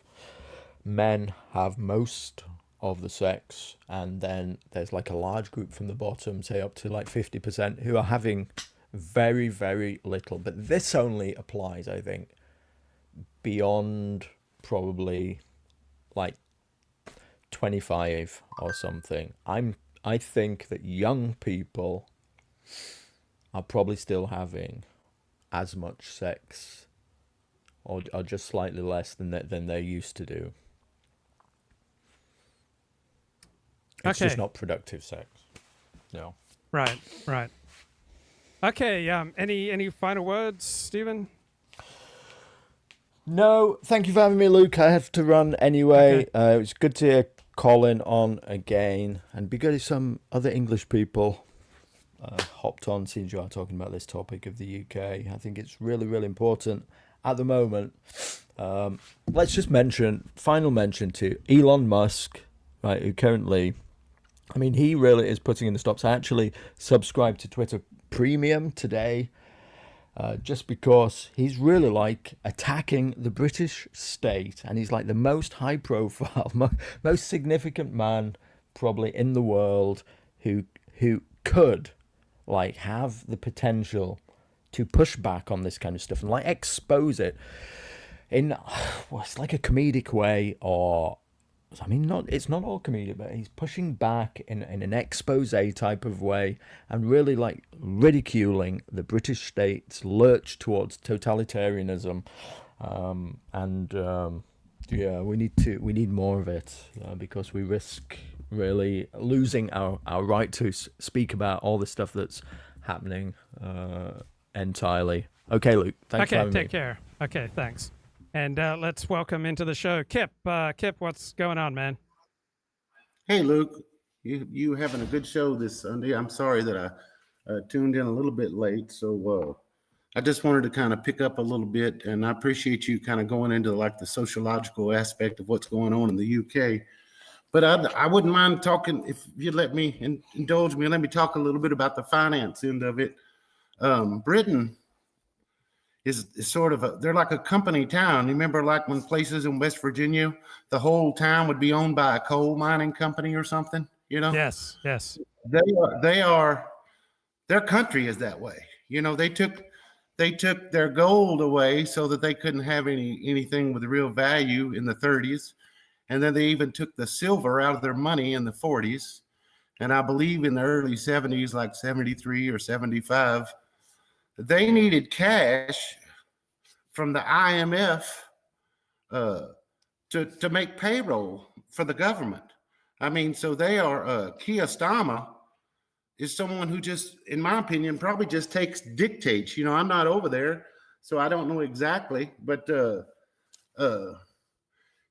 men have most of the sex, and then there's like a large group from the bottom, say up to like 50%, who are having very, very little. But this only applies, I think, beyond probably like 25 or something. I think that young people are probably still having as much sex, or just slightly less than they used to do. It's just not productive sex. No.
Right. Okay. Any final words, Stephen?
No, thank you for having me, Luke. I have to run anyway. Okay. It was good to hear Colin on again, and be good if some other English people hopped on, since you are talking about this topic of the UK. I think it's really, really important at the moment. Let's just final mention to Elon Musk, right, who currently, I mean, he really is putting in the stops. I actually subscribed to Twitter Premium today, just because he's really like attacking the British state, and he's like the most high profile, most significant man probably in the world who could like have the potential to push back on this kind of stuff and like expose it in it's like a comedic way, or I mean, it's not all comedic, but he's pushing back in an expose type of way, and really like ridiculing the British state's lurch towards totalitarianism. We need more of it, because we risk really losing our right to speak about all the stuff that's happening entirely. Okay, Luke, thanks for having me.
Take care. Okay, thanks. And let's welcome into the show Kip. Kip, what's going on, man?
Hey, Luke. You having a good show this Sunday. I'm sorry that I tuned in a little bit late, so I just wanted to kind of pick up a little bit, and I appreciate you kind of going into like the sociological aspect of what's going on in the UK. But I wouldn't mind talking, if you let me indulge me, let me talk a little bit about the finance end of it. Britain is sort of they're like a company town. You remember like when places in West Virginia, the whole town would be owned by a coal mining company or something, you know?
Yes.
Their country is that way. You know, they took their gold away so that they couldn't have anything with real value in the 30s. And then they even took the silver out of their money in the 40s. And I believe in the early 70s, like 73 or 75, they needed cash from the IMF to make payroll for the government. I mean, so they are, Keir Starmer is someone who just, in my opinion, probably just dictates. You know, I'm not over there, so I don't know exactly. But,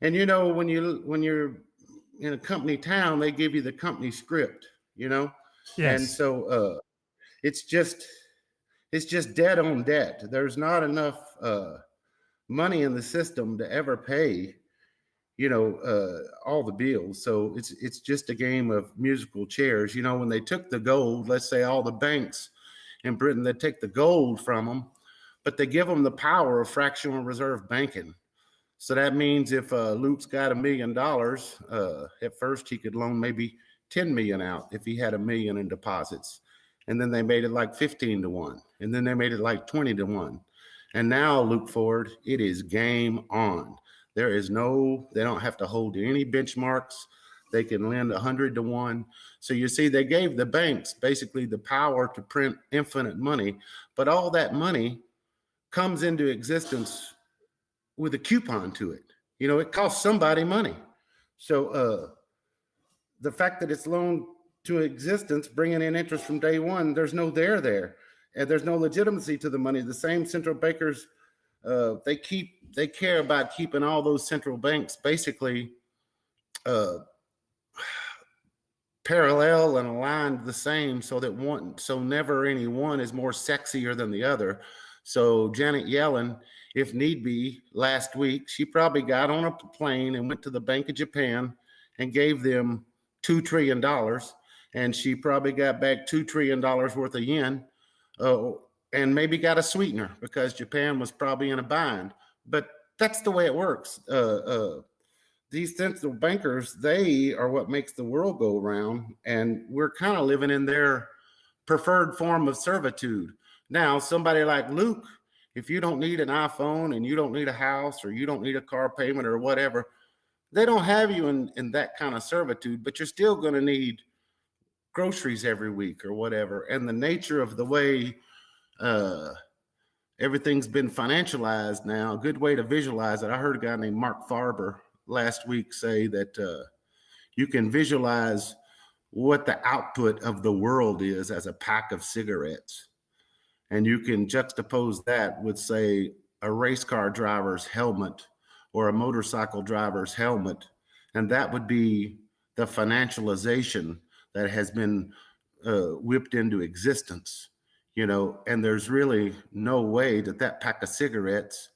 and you know, when you're in a company town, they give you the company script, you know?
Yes.
And so it's just debt on debt. There's not enough money in the system to ever pay, you know, all the bills. So it's just a game of musical chairs. You know, when they took the gold, let's say all the banks in Britain, they take the gold from them, but they give them the power of fractional reserve banking. So that means if Luke's got $1 million, at first he could loan maybe 10 million out if he had $1 million in deposits. And then they made it like 15 to 1. And then they made it like 20 to 1. And now, Luke Ford, it is game on. They don't have to hold to any benchmarks. They can lend 100 to 1. So you see, they gave the banks basically the power to print infinite money, but all that money comes into existence with a coupon to it. You know, it costs somebody money. So the fact that it's loaned to existence, bringing in interest from day one, there's no there. And there's no legitimacy to the money. The same central bankers, they care about keeping all those central banks basically parallel and aligned the same, so never any one is more sexier than the other. So Janet Yellen, if need be, last week, she probably got on a plane and went to the Bank of Japan and gave them $2 trillion. And she probably got back $2 trillion worth of yen, and maybe got a sweetener because Japan was probably in a bind. But that's the way it works. These central bankers, they are what makes the world go around, and we're kind of living in their preferred form of servitude. Now, somebody like Luke, if you don't need an iPhone and you don't need a house or you don't need a car payment or whatever, they don't have you in that kind of servitude, but you're still going to need groceries every week or whatever. And the nature of the way everything's been financialized now, a good way to visualize it, I heard a guy named Mark Farber last week say that you can visualize what the output of the world is as a pack of cigarettes. And you can juxtapose that with, say, a race car driver's helmet or a motorcycle driver's helmet. And that would be the financialization that has been whipped into existence, you know, and there's really no way that pack of cigarettes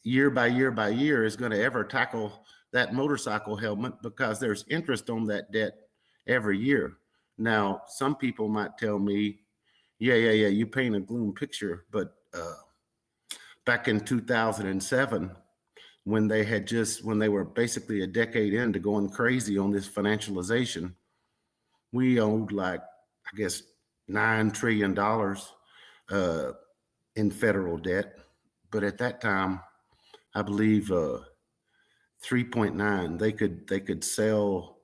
year by year by year is going to ever tackle that motorcycle helmet, because there's interest on that debt every year. Now, some people might tell me, yeah, you paint a gloom picture, but back in 2007, when they were basically a decade into going crazy on this financialization, we owed like, I guess, $9 trillion in federal debt. But at that time, I believe 3.9, they could sell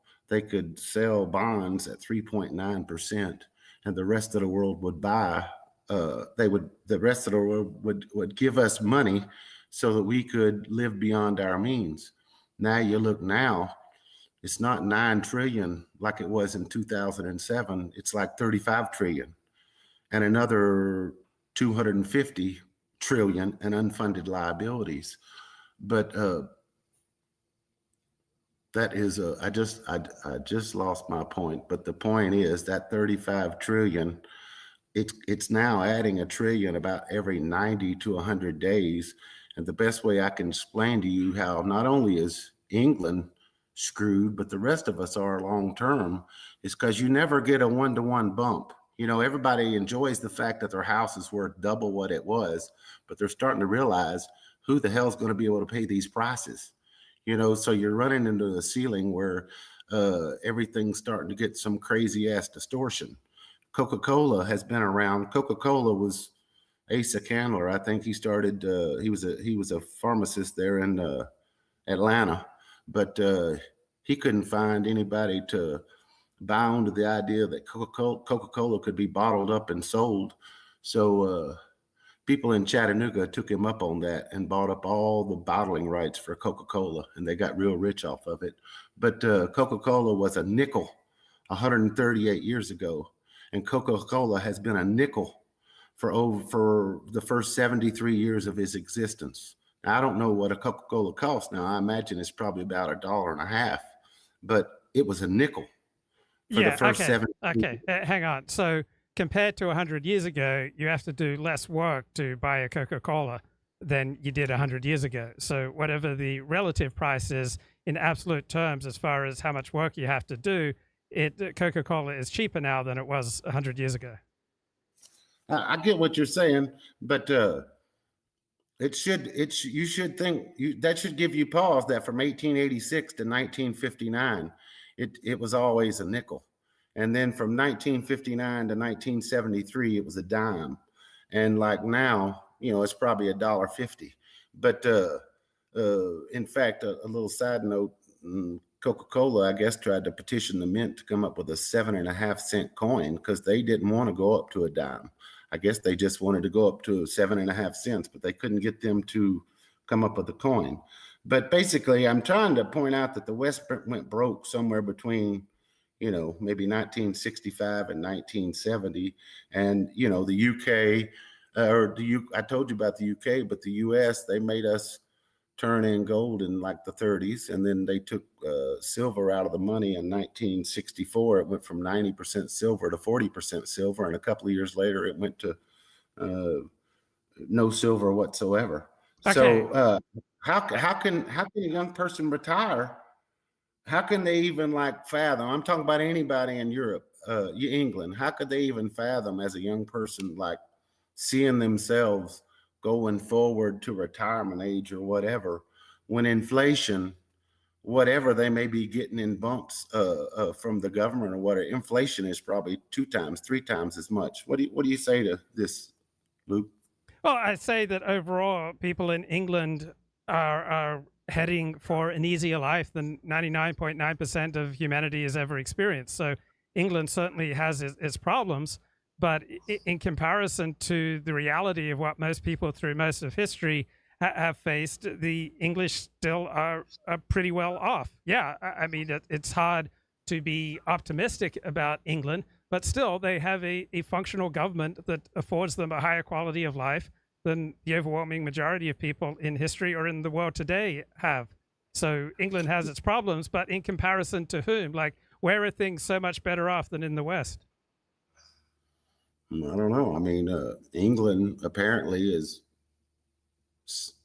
bonds at 3.9%, and the rest of the world would buy. The rest of the world would give us money so that we could live beyond our means. Now you look now, it's not 9 trillion like it was in 2007. It's like 35 trillion and another 250 trillion in unfunded liabilities. But that is I just lost my point. But the point is that 35 trillion, it's now adding $1 trillion about every 90 to 100 days. And the best way I can explain to you how not only is England screwed, but the rest of us are long term, is because you never get a one-to-one bump. You know, everybody enjoys the fact that their house is worth double what it was, but they're starting to realize who the hell's going to be able to pay these prices. You know, so you're running into the ceiling where everything's starting to get some crazy ass distortion. Coca-Cola has been around. Coca-Cola was Asa Candler. I think he started. He was a pharmacist there in Atlanta, but he couldn't find anybody to buy onto the idea that Coca-Cola could be bottled up and sold. So people in Chattanooga took him up on that and bought up all the bottling rights for Coca-Cola, and they got real rich off of it. But Coca-Cola was a nickel 138 years ago, and Coca-Cola has been a nickel for the first 73 years of his existence. Now, I don't know what a Coca-Cola costs now. I imagine it's probably about $1.50, but it was a nickel for the first 7.
Okay, hang on. So compared to 100 years ago, you have to do less work to buy a Coca-Cola than you did 100 years ago. So whatever the relative price is in absolute terms, as far as how much work you have to do, Coca-Cola is cheaper now than it was 100 years ago.
I get what you're saying, but you should think that should give you pause that from 1886 to 1959, it was always a nickel. And then from 1959 to 1973, it was a dime. And like now, you know, it's probably $1.50. But in fact, a little side note, Coca-Cola, I guess, tried to petition the mint to come up with a 7.5-cent coin because they didn't want to go up to a dime. I guess they just wanted to go up to 7.5 cents, but they couldn't get them to come up with the coin. But basically, I'm trying to point out that the West went broke somewhere between, maybe 1965 and 1970. And, the UK, I told you about the UK, but the US, they made us turn in gold in like the 30s. And then they took silver out of the money in 1964. It went from 90% silver to 40% silver. And a couple of years later, it went to no silver whatsoever. Okay. So how can a young person retire? How can they even fathom? I'm talking about anybody in Europe, England. How could they even fathom as a young person seeing themselves going forward to retirement age or whatever, when inflation, whatever they may be getting in bumps from the government or whatever, inflation is probably 2 times, 3 times as much. What do you say to this, Luke?
Well, I say that overall, people in England are heading for an easier life than 99.9% of humanity has ever experienced. So England certainly has its problems, but in comparison to the reality of what most people through most of history have faced, the English still are pretty well off. Yeah, I mean, it's hard to be optimistic about England, but still they have a functional government that affords them a higher quality of life than the overwhelming majority of people in history or in the world today have. So England has its problems, but in comparison to whom? Where are things so much better off than in the West?
I don't know. I mean, England apparently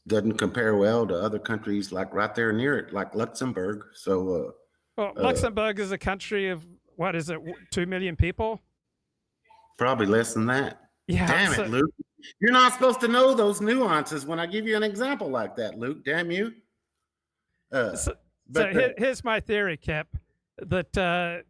doesn't compare well to other countries right there near it, like Luxembourg. So,
well, Luxembourg is a country of, what is it, 2 million people? Probably
less than that.
Yeah.
Damn it, Luke. You're not supposed to know those nuances when I give you an example like that, Luke. Damn you.
Here's my theory, Kip, that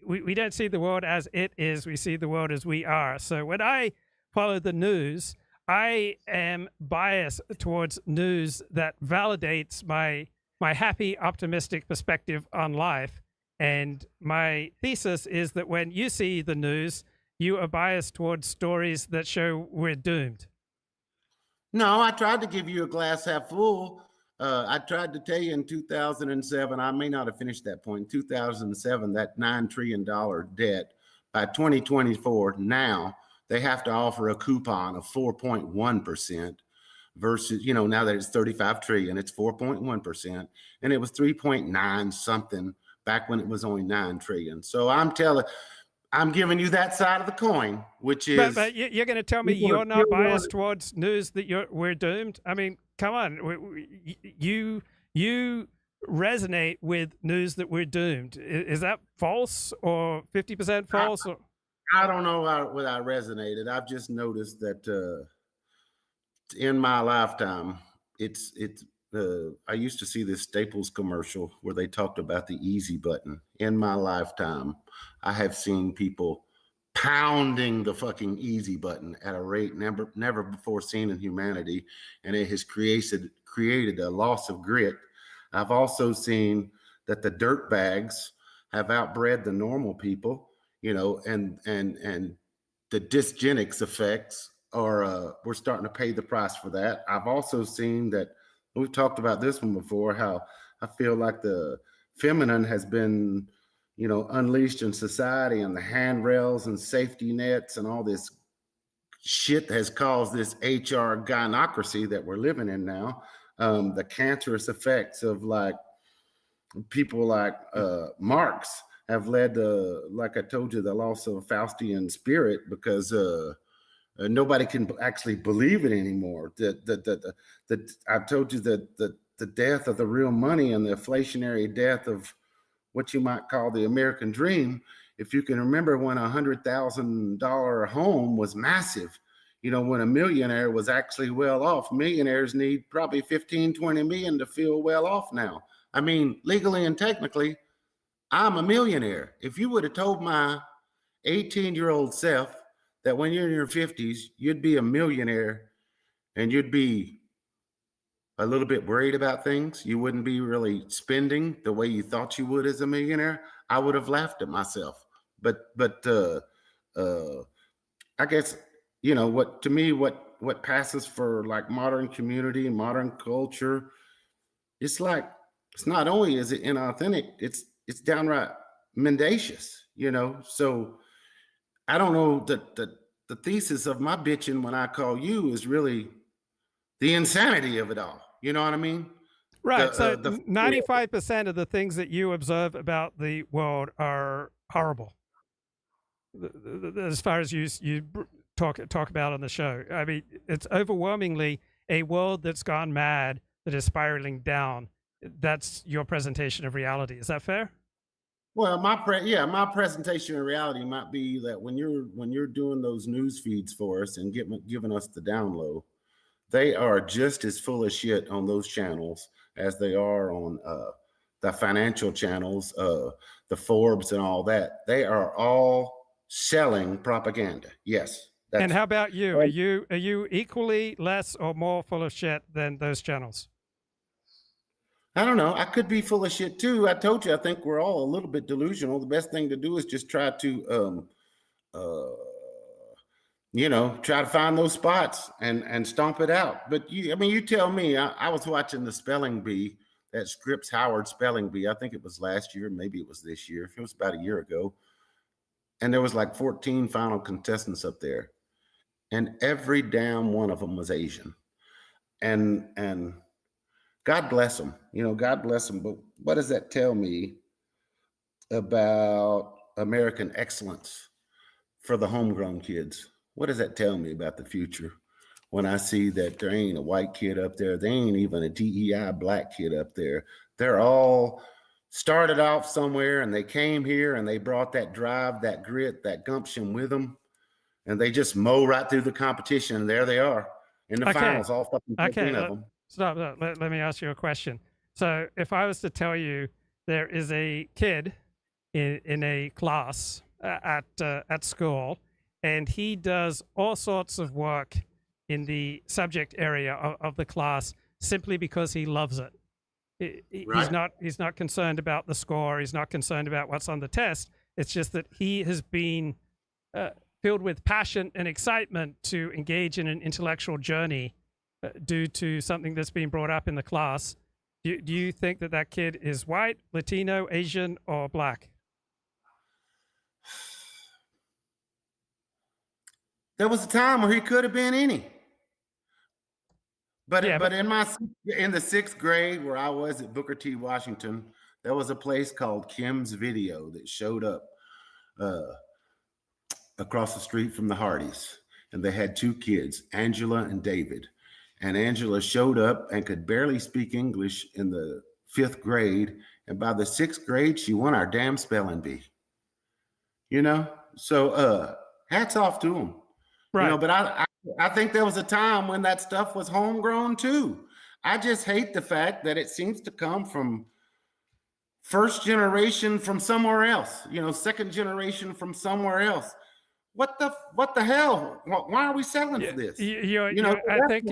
we don't see the world as it is. We see the world as we are. So when I follow the news, I am biased towards news that validates my happy, optimistic perspective on life. And my thesis is that when you see the news, you are biased towards stories that show we're doomed.
No, I tried to give you a glass half full. I tried to tell you in 2007, I may not have finished that point, in 2007, that $9 trillion debt, by 2024, now they have to offer a coupon of 4.1% versus, now that it's 35 trillion, it's 4.1%. And it was 3.9 something back when it was only 9 trillion. So I'm giving you that side of the coin, which is.
But you're going to tell me you're not biased towards news that we're doomed? I mean, come on. You resonate with news that we're doomed. Is that false or 50% false?
I don't know whether I resonated. I've just noticed that in my lifetime, I used to see this Staples commercial where they talked about the easy button. In my lifetime, I have seen people pounding the fucking easy button at a rate never before seen in humanity, and it has created a loss of grit. I've also seen that the dirt bags have outbred the normal people, and the dysgenics effects are we're starting to pay the price for that. I've also seen that. We've talked about this one before, how I feel like the feminine has been, unleashed in society, and the handrails and safety nets and all this shit has caused this HR gynocracy that we're living in now. The cancerous effects of people like Marx have led to, like I told you, the loss of Faustian spirit, because nobody can actually believe it anymore. I've told you that the death of the real money and the inflationary death of what you might call the American dream. If you can remember when $100,000 home was massive, when a millionaire was actually well off. Millionaires need probably 15, 20 million to feel well off now. I mean, legally and technically, I'm a millionaire. If you would have told my 18-year-old self that when you're in your 50s, you'd be a millionaire and you'd be a little bit worried about things, you wouldn't be really spending the way you thought you would as a millionaire, I would have laughed at myself. But I guess, what what passes for like modern community and modern culture. It's like, it's not only is it inauthentic, it's downright mendacious, you know. So I don't know that the thesis of my bitching when I call you is really the insanity of it all. You know what I mean?
Right. So 95% of the things that you observe about the world are horrible. As far as you talk about on the show, I mean, it's overwhelmingly a world that's gone mad, that is spiraling down. That's your presentation of reality. Is that fair?
Well, my presentation of reality might be that when you're doing those news feeds for us and giving us the down low, they are just as full of shit on those channels as they are on the financial channels, the Forbes and all that. They are all selling propaganda. Yes.
And how about you? Are you equally less or more full of shit than those channels?
I don't know. I could be full of shit too. I told you, I think we're all a little bit delusional. The best thing to do is just try to, try to find those spots and stomp it out. But you tell me. I was watching the spelling bee, that Scripps Howard spelling bee. I think it was last year, maybe it was this year. It was about a year ago. And there was like 14 final contestants up there. And every damn one of them was Asian. And God bless them. God bless them. But what does that tell me about American excellence for the homegrown kids? What does that tell me about the future when I see that there ain't a white kid up there? There ain't even a DEI black kid up there. They're all started off somewhere and they came here and they brought that drive, that grit, that gumption with them. And they just mow right through the competition. And there they are in the finals, all fucking 15 of them.
Stop. Let me ask you a question. So if I was to tell you there is a kid in a class at school, and he does all sorts of work in the subject area of the class simply because he loves it. Right. He's not concerned about the score. He's not concerned about what's on the test. It's just that he has been filled with passion and excitement to engage in an intellectual journey due to something that's been brought up in the class. Do you think that kid is white, Latino, Asian, or black?
There was a time where he could have been any. But in the sixth grade where I was at Booker T. Washington, there was a place called Kim's Video that showed up across the street from the Hardys. And they had two kids, Angela and David. And Angela showed up and could barely speak English in the fifth grade. And by the sixth grade, she won our damn spelling bee. So hats off to them. Right. But I think there was a time when that stuff was homegrown too. I just hate the fact that it seems to come from first generation from somewhere else, second generation from somewhere else. What the hell? Why are we selling for this?
I think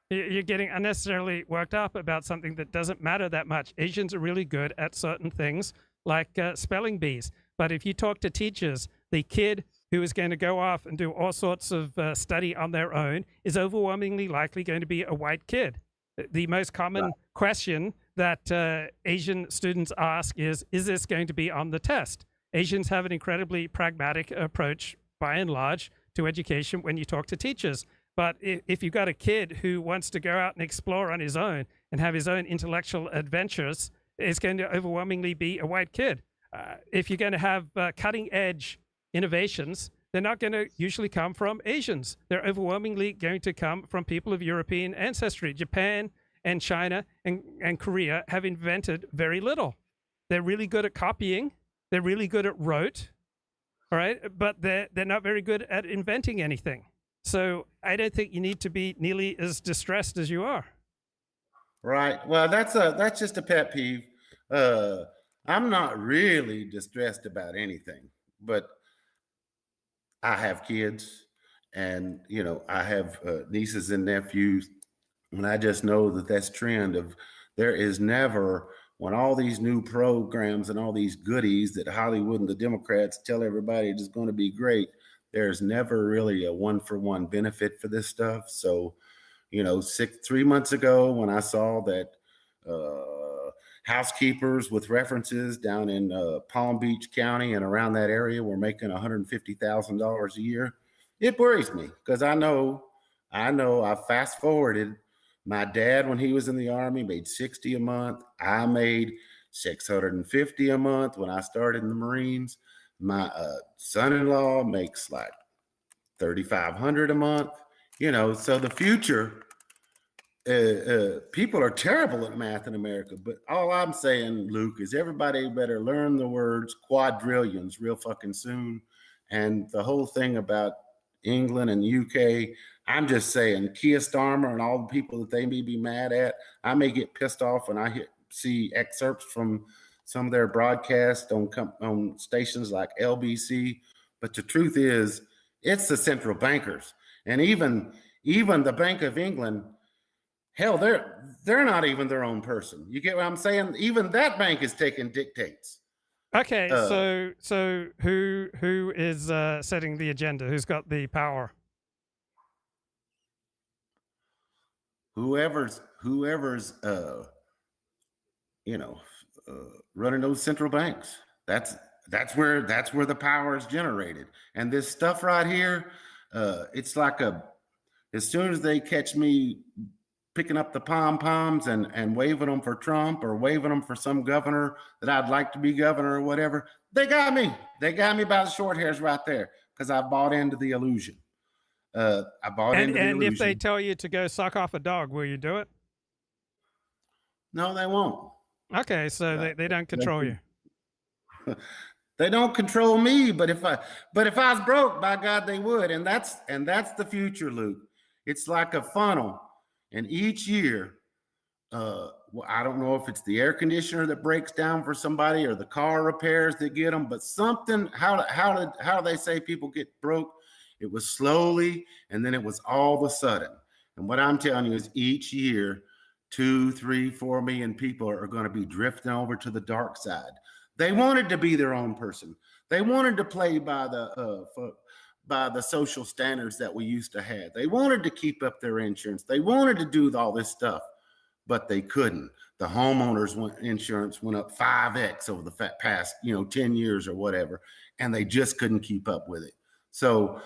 you're getting unnecessarily worked up about something that doesn't matter that much. Asians are really good at certain things like spelling bees. But if you talk to teachers, the kid who is going to go off and do all sorts of study on their own is overwhelmingly likely going to be a white kid. The most common question that Asian students ask is this going to be on the test? Asians have an incredibly pragmatic approach, by and large, to education when you talk to teachers. But if you've got a kid who wants to go out and explore on his own and have his own intellectual adventures, it's going to overwhelmingly be a white kid. If you're going to have cutting-edge innovations, they're not going to usually come from Asians. They're overwhelmingly going to come from people of European ancestry. Japan and China and Korea have invented very little. They're really good at copying. They're really good at rote, all right? But they're not very good at inventing anything. So I don't think you need to be nearly as distressed as you are.
Right. Well, that's just a pet peeve. I'm not really distressed about anything, but I have kids and, I have nieces and nephews, and I just know that's trend of there is never, when all these new programs and all these goodies that Hollywood and the Democrats tell everybody is going to be great, there's never really a one-for-one benefit for this stuff. So, 3 months ago when I saw that housekeepers with references down in Palm Beach County and around that area were making $150,000 a year, it worries me because I know I fast forwarded. My dad, when he was in the Army, made $60 a month. I made $650 a month when I started in the Marines. My son-in-law makes like $3,500 a month. So the future, people are terrible at math in America. But all I'm saying, Luke, is everybody better learn the words quadrillions real fucking soon. And the whole thing about England and UK, I'm just saying, Keir Starmer and all the people that they may be mad at, I may get pissed off when I see excerpts from some of their broadcasts on stations like LBC. But the truth is, it's the central bankers. And even the Bank of England, hell, they're not even their own person. You get what I'm saying? Even that bank is taking dictates.
Okay, so who is setting the agenda? Who's got the power?
Whoever's running those central banks. That's where the power is generated. And this stuff right here, it's like as soon as they catch me picking up the pom-poms and waving them for Trump or waving them for some governor that I'd like to be governor or whatever, they got me. They got me by the short hairs right there because I bought into the illusion. I bought into the illusion.
And if they tell you to go suck off a dog, will you do it?
No, they won't.
Okay, so they don't control you.
They don't control me, but if I was broke, by God, they would. And that's the future, Luke. It's like a funnel. And each year, I don't know if it's the air conditioner that breaks down for somebody or the car repairs that get them, but something, how do they say people get broke? It was slowly, and then it was all of a sudden. And what I'm telling you is each year, 2, 3, 4 million people are going to be drifting over to the dark side. They wanted to be their own person. They wanted to play by the social standards that we used to have. They wanted to keep up their insurance. They wanted to do all this stuff, but they couldn't. The homeowners insurance went up 5x over the past 10 years or whatever, and they just couldn't keep up with it. So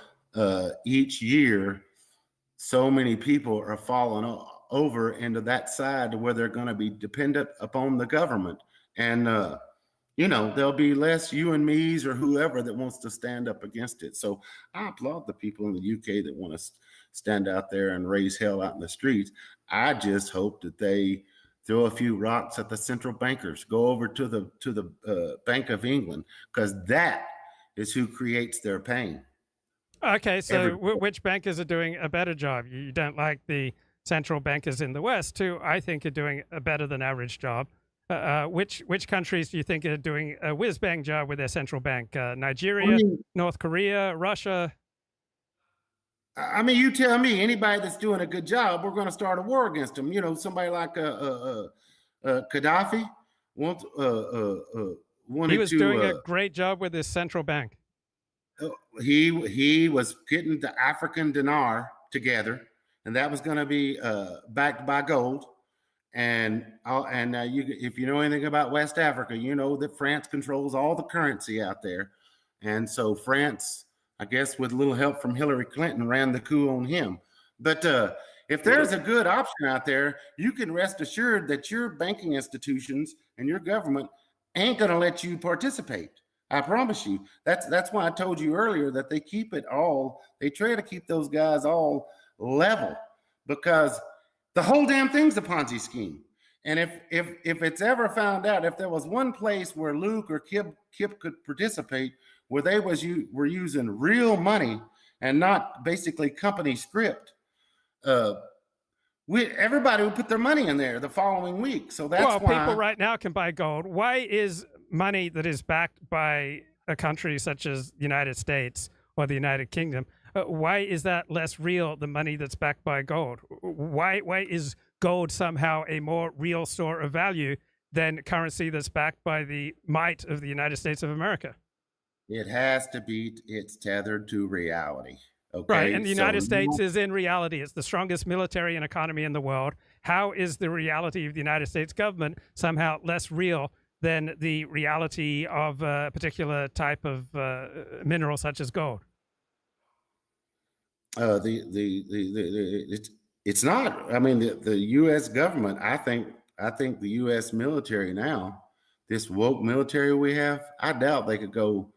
each year, so many people are falling over into that side where they're going to be dependent upon the government. And, there'll be less you and me's or whoever that wants to stand up against it. So I applaud the people in the UK that want to stand out there and raise hell out in the streets. I just hope that they throw a few rocks at the central bankers, go over to the Bank of England, because that is who creates their pain.
Okay, so which bankers are doing a better job? You don't like the central bankers in the West, who I think are doing a better than average job. Which countries do you think are doing a whiz-bang job with their central bank? Nigeria, North Korea, Russia?
I mean, you tell me, anybody that's doing a good job, we're going to start a war against them. Somebody like Gaddafi wanted
he was doing a great job with his central bank.
He was getting the African dinar together, and that was going to be backed by gold. And if you know anything about West Africa, you know that France controls all the currency out there. And so France, I guess with a little help from Hillary Clinton, ran the coup on him. But if there's a good option out there, you can rest assured that your banking institutions and your government ain't going to let you participate. I promise you. That's why I told you earlier that they try to keep those guys all level, because the whole damn thing's a Ponzi scheme. And if it's ever found out, if there was one place where Luke or Kip could participate, where they were using real money and not basically company script, everybody would put their money in there the following week. So that's why
people right now can buy gold. Why is money that is backed by a country such as the United States or the United Kingdom, why is that less real than money that's backed by gold? Why is gold somehow a more real store of value than currency that's backed by the might of the United States of America?
It has to be. It's tethered to reality. Okay.
Right, and the United
So
States is in reality. It's the strongest military and economy in the world. How is the reality of the United States government somehow less real than the reality of a particular type of mineral such as gold?
It's not. I mean, the U.S. government. I think the U.S. military now, this woke military we have, I doubt they could go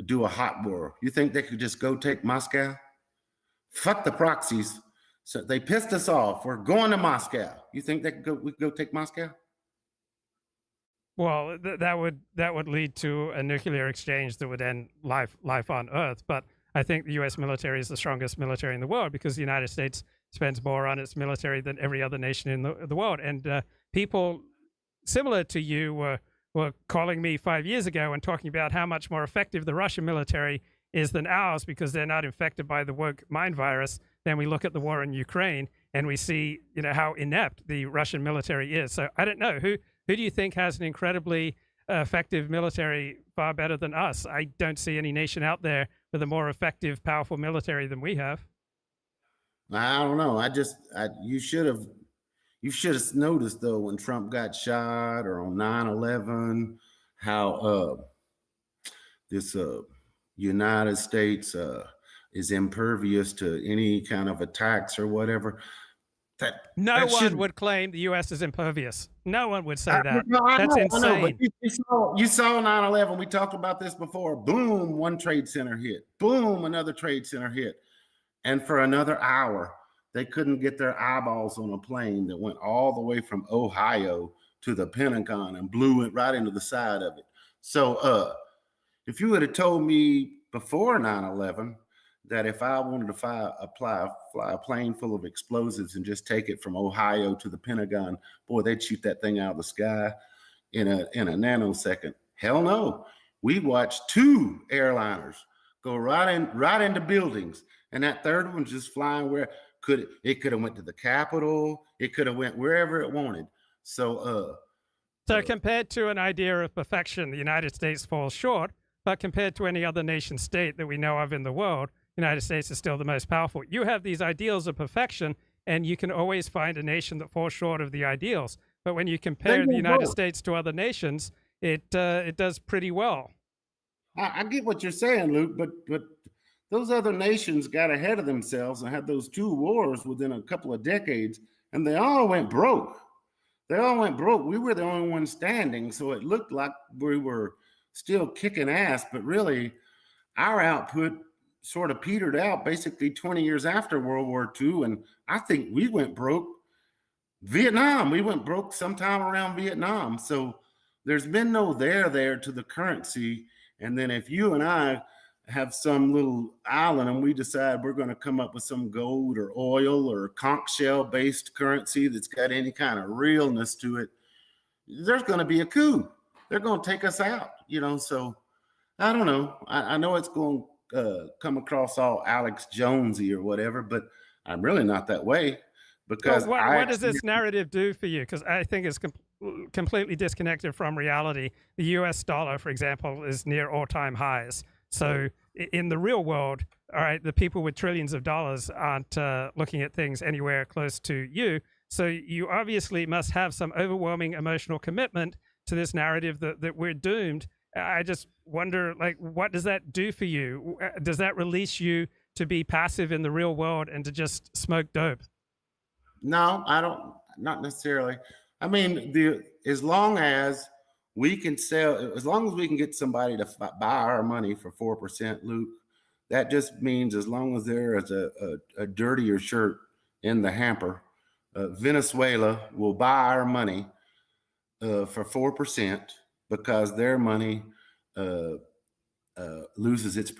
do a hot war. You think they could just go take Moscow? Fuck the proxies. So they pissed us off. We're going to Moscow. You think we could go take Moscow?
Well, that would lead to a nuclear exchange that would end life on Earth. But I think the U.S. military is the strongest military in the world because the United States spends more on its military than every other nation in the world. And people similar to you were calling me 5 years ago and talking about how much more effective the Russian military is than ours because they're not infected by the woke mind virus. Then we look at the war in Ukraine and we see, how inept the Russian military is. So I don't know who do you think has an incredibly effective military far better than us? I don't see any nation out there with a more effective, powerful military than we have.
I don't know. You should have noticed though when Trump got shot or on 9/11 how this United States is impervious to any kind of attacks or whatever.
No one would claim the U.S. is impervious. No one would say that.
I
That's
know,
insane.
but you saw 9/11. We talked about this before. Boom, one trade center hit. Boom, another trade center hit. And for another hour, they couldn't get their eyeballs on a plane that went all the way from Ohio to the Pentagon and blew it right into the side of it. So if you would have told me before 9/11 that if I wanted to fly a plane full of explosives and just take it from Ohio to the Pentagon, boy, they'd shoot that thing out of the sky in a nanosecond. Hell no. We watched two airliners go right into buildings, and that third one's just flying where it could have went to the Capitol, it could have went wherever it wanted. So
compared to an idea of perfection, the United States falls short, but compared to any other nation state that we know of in the world, the United States is still the most powerful. You have these ideals of perfection, and you can always find a nation that falls short of the ideals. But when you compare the United States to other nations, it does pretty well.
I get what you're saying, Luke, but those other nations got ahead of themselves and had those two wars within a couple of decades, and they all went broke. They all went broke. We were the only ones standing, so it looked like we were still kicking ass, but really our output sort of petered out basically 20 years after World War II, and I think we went broke. Vietnam, we went broke sometime around Vietnam, so there's been no there to the currency. And then if you and I have some little island and we decide we're going to come up with some gold or oil or conch shell based currency that's got any kind of realness to it, there's going to be a coup. They're going to take us out, so I don't know. I know it's going to come across all Alex Jonesy or whatever, but I'm really not that way because
what does this narrative do for you? Because I think it's completely disconnected from reality. The US dollar, for example, is near all-time highs. So in the real world, all right, the people with trillions of dollars aren't looking at things anywhere close to you. So you obviously must have some overwhelming emotional commitment to this narrative that we're doomed. I just wonder, what does that do for you? Does that release you to be passive in the real world and to just smoke dope?
No, I don't. Not necessarily. I mean, as long as we can get somebody to buy our money for 4%, Luke, that just means as long as there is a dirtier shirt in the hamper, Venezuela will buy our money for 4% because their money loses its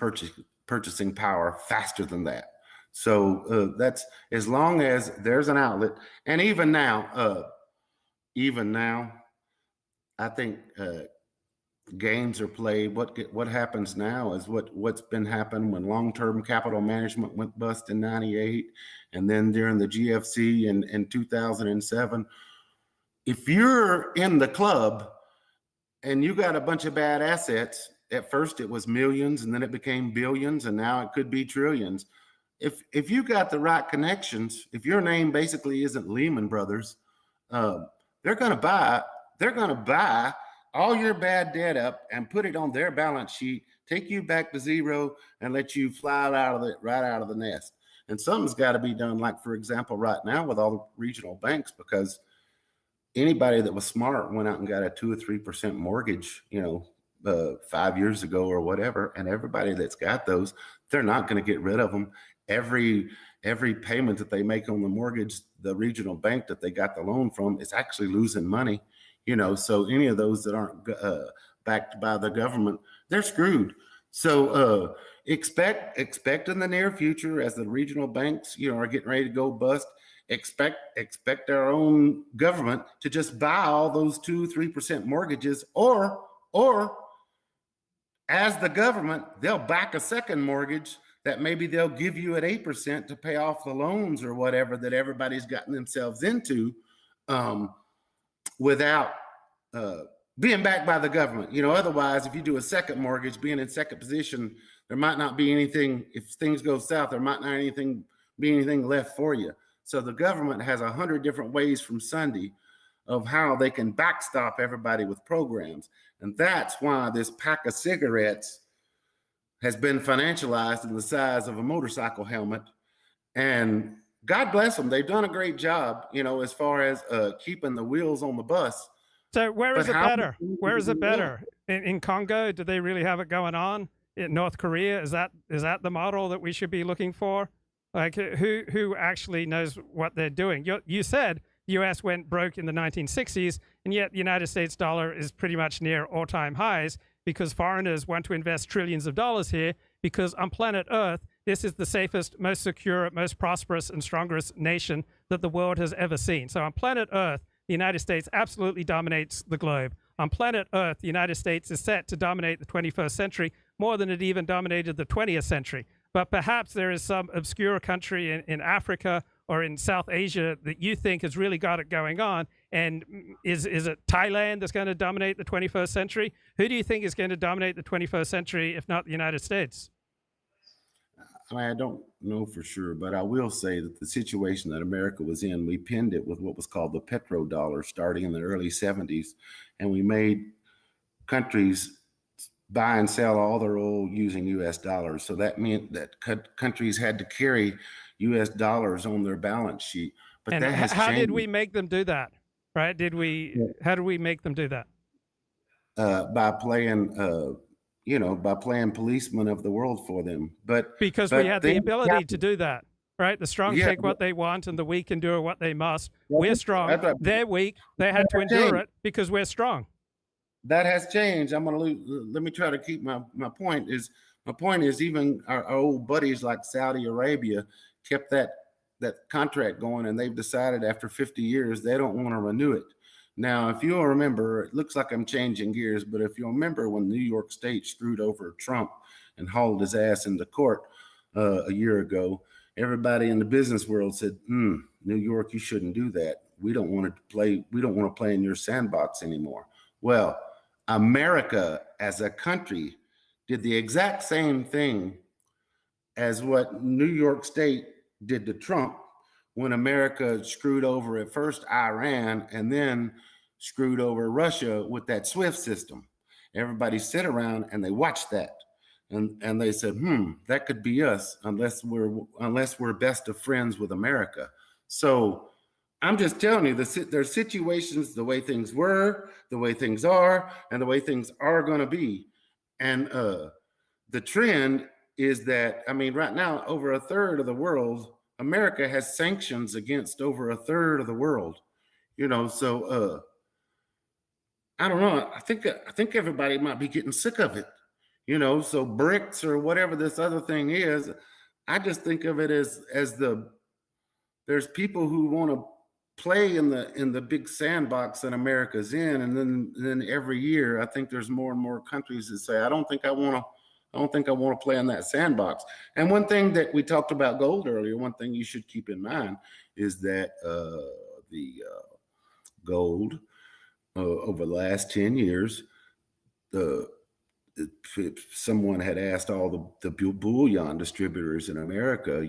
purchasing power faster than that. So that's as long as there's an outlet. And even now, I think games are played. What happens now is what's been happening when long-term capital management went bust in '98, and then during the GFC in 2007. If you're in the club and you got a bunch of bad assets, at first it was millions, and then it became billions, and now it could be trillions. If you got the right connections, if your name basically isn't Lehman Brothers, they're going to buy all your bad debt up and put it on their balance sheet, take you back to zero, and let you fly right out of the nest. And something's got to be done, like, for example, right now with all the regional banks, because anybody that was smart went out and got a 2 or 3% mortgage, 5 years ago or whatever. And everybody that's got those, they're not going to get rid of them. Every payment that they make on the mortgage, the regional bank that they got the loan from is actually losing money. So any of those that aren't backed by the government, they're screwed. So expect in the near future, as the regional banks, are getting ready to go bust, expect our own government to just buy all those 2-3% mortgages, or as the government, they'll back a second mortgage that maybe they'll give you at 8% to pay off the loans or whatever that everybody's gotten themselves into, without being backed by the government. Otherwise, if you do a second mortgage, being in second position, there might not be anything. If things go south, there might not be anything left for you. So the government has 100 different ways from Sunday of how they can backstop everybody with programs. And that's why this pack of cigarettes has been financialized in the size of a motorcycle helmet. And God bless them. They've done a great job, as far as keeping the wheels on the bus.
So where is it better? Where is it better? In Congo, do they really have it going on? In North Korea, is that the model that we should be looking for? Like, who actually knows what they're doing? You said the U.S. went broke in the 1960s, and yet the United States dollar is pretty much near all-time highs because foreigners want to invest trillions of dollars here, because on planet Earth, this is the safest, most secure, most prosperous, and strongest nation that the world has ever seen. So on planet Earth, the United States absolutely dominates the globe. On planet Earth, the United States is set to dominate the 21st century more than it even dominated the 20th century. But perhaps there is some obscure country in Africa or in South Asia that you think has really got it going on. And is it Thailand that's going to dominate the 21st century? Who do you think is going to dominate the 21st century, if not the United States?
I don't know for sure, but I will say that the situation that America was in, we pinned it with what was called the petrodollar starting in the early 70s. And we made countries buy and sell all their oil using U.S. dollars. So that meant that countries had to carry U.S. dollars on their balance sheet. But
and
that has
how
changed.
did we make them do that? Right? How did we make them do that?
By playing policeman of the world for them.
Because we had the ability to do that, right? The strong take what they want and the weak endure what they must. We're strong. They're weak. They had to endure it because we're strong.
That has changed. Let me try to keep my point is even our old buddies like Saudi Arabia kept that contract going, and they've decided after 50 years they don't want to renew it. Now, if you'll remember, it looks like I'm changing gears, but if you'll remember when New York State screwed over Trump and hauled his ass into court a year ago, everybody in the business world said, New York, you shouldn't do that. We don't want to play in your sandbox anymore. Well, America as a country did the exact same thing as what New York State did to Trump when America screwed over at first Iran and then screwed over Russia with that SWIFT system. Everybody sit around and they watched that. And they said, that could be us unless we're best of friends with America. So I'm just telling you, there's situations, the way things were, the way things are, and the way things are going to be. And the trend is that, right now, over a third of the world, America has sanctions against over a third of the world. So I don't know. I think everybody might be getting sick of it. So BRICS or whatever this other thing is, I just think of it as there's people who want to play in the big sandbox that America's in, and then every year I think there's more and more countries that say, I don't think I want to play in that sandbox. And one thing that we talked about gold earlier, one thing you should keep in mind is that the gold over the last 10 years, someone had asked all the bullion distributors in America,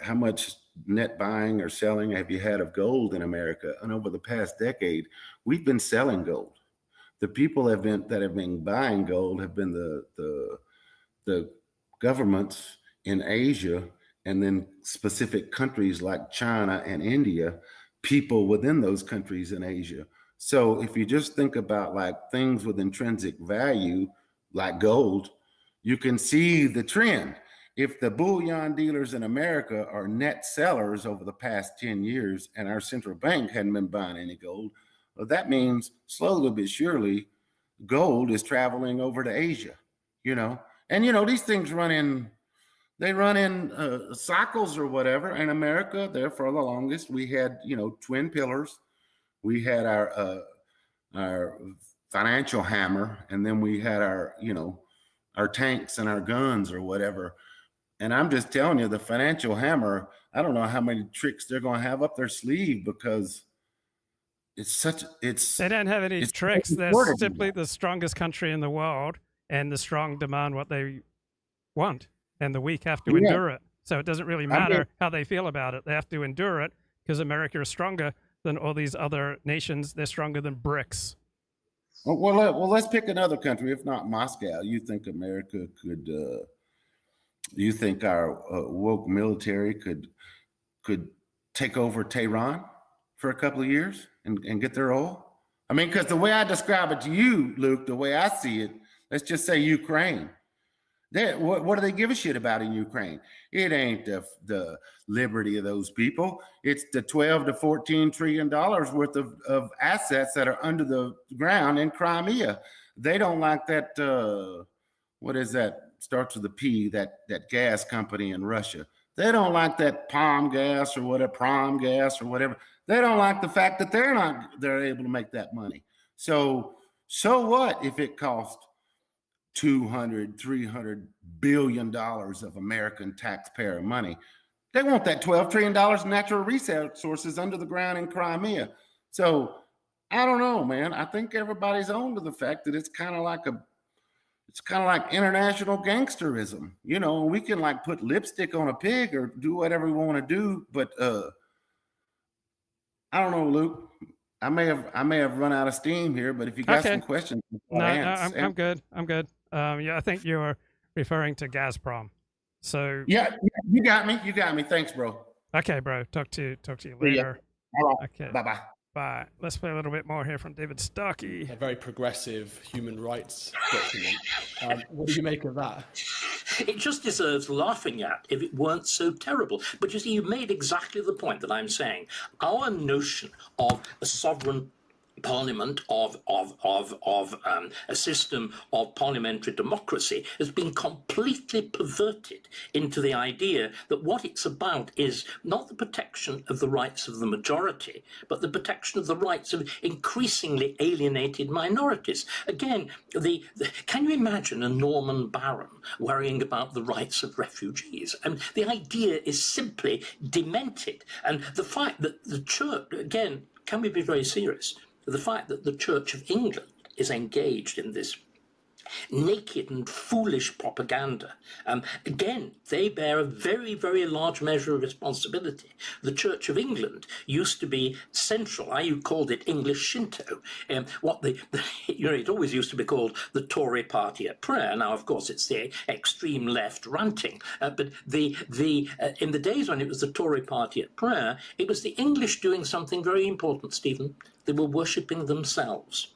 how much net buying or selling have you had of gold in America? And over the past decade, we've been selling gold. The people that have been buying gold have been the governments in Asia, and then specific countries like China and India, people within those countries in Asia. So if you just think about like things with intrinsic value, like gold, you can see the trend. If the bullion dealers in America are net sellers over the past 10 years and our central bank hadn't been buying any gold, well, that means slowly but surely gold is traveling over to Asia, And, these things run in cycles or whatever. In America, there for the longest, we had, twin pillars. We had our financial hammer, and then we had our tanks and our guns or whatever. And I'm just telling you, the financial hammer, I don't know how many tricks they're going to have up their sleeve, because they
don't have any tricks. They're simply the strongest country in the world, and the strong demand what they want, and the weak have to endure it. So it doesn't really matter how they feel about it. They have to endure it because America is stronger than all these other nations. They're stronger than BRICS.
Well, let's pick another country, if not Moscow. You think America could? You think our woke military could take over Tehran for a couple of years and get their oil? I mean, because the way I describe it to you, Luke, the way I see it, let's just say Ukraine. What do they give a shit about in Ukraine? It ain't the liberty of those people. It's the $12 to $14 trillion worth of assets that are under the ground in Crimea. They don't like that. What is that? Starts with a P. That gas company in Russia. They don't like that Prom gas or whatever. They don't like the fact that they're able to make that money. So what if it cost $200-300 billion of American taxpayer money? They want that $12 trillion in natural resources under the ground in Crimea. So I don't know, man. I think everybody's on to the fact that it's kind of like international gangsterism. We can like put lipstick on a pig or do whatever we want to do, but I don't know, Luke. I may have run out of steam here, but if you got some questions,
I'm good. I think you're referring to Gazprom. So
yeah, you got me. Thanks, bro.
Okay, bro. Talk to you later.
All right.
Okay.
Bye.
Bye. Let's play a little bit more here from David Starkey.
A very progressive human rights document. What do you make of that?
It just deserves laughing at if it weren't so terrible. But you see, you made exactly the point that I'm saying. Our notion of a sovereign parliament, of a system of parliamentary democracy has been completely perverted into the idea that what it's about is not the protection of the rights of the majority, but the protection of the rights of increasingly alienated minorities. Again, can you imagine a Norman baron worrying about the rights of refugees? And the idea is simply demented. And the fact that the church, again, can we be very serious? The fact that the Church of England is engaged in this naked and foolish propaganda. Again, they bear a very, very large measure of responsibility. The Church of England used to be central. I called it English Shinto. It always used to be called the Tory party at prayer. Now, of course, it's the extreme left ranting. But in the days when it was the Tory party at prayer, it was the English doing something very important, Stephen. They were worshipping themselves.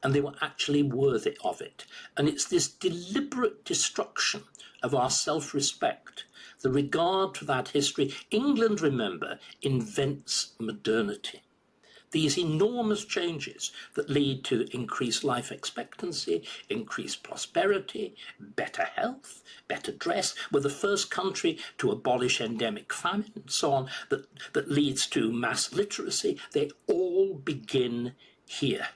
And they were actually worthy of it. And it's this deliberate destruction of our self-respect, the regard to that history. England, remember, invents modernity. These enormous changes that lead to increased life expectancy, increased prosperity, better health, better dress. We're the first country to abolish endemic famine and so on, that leads to mass literacy. They all begin here.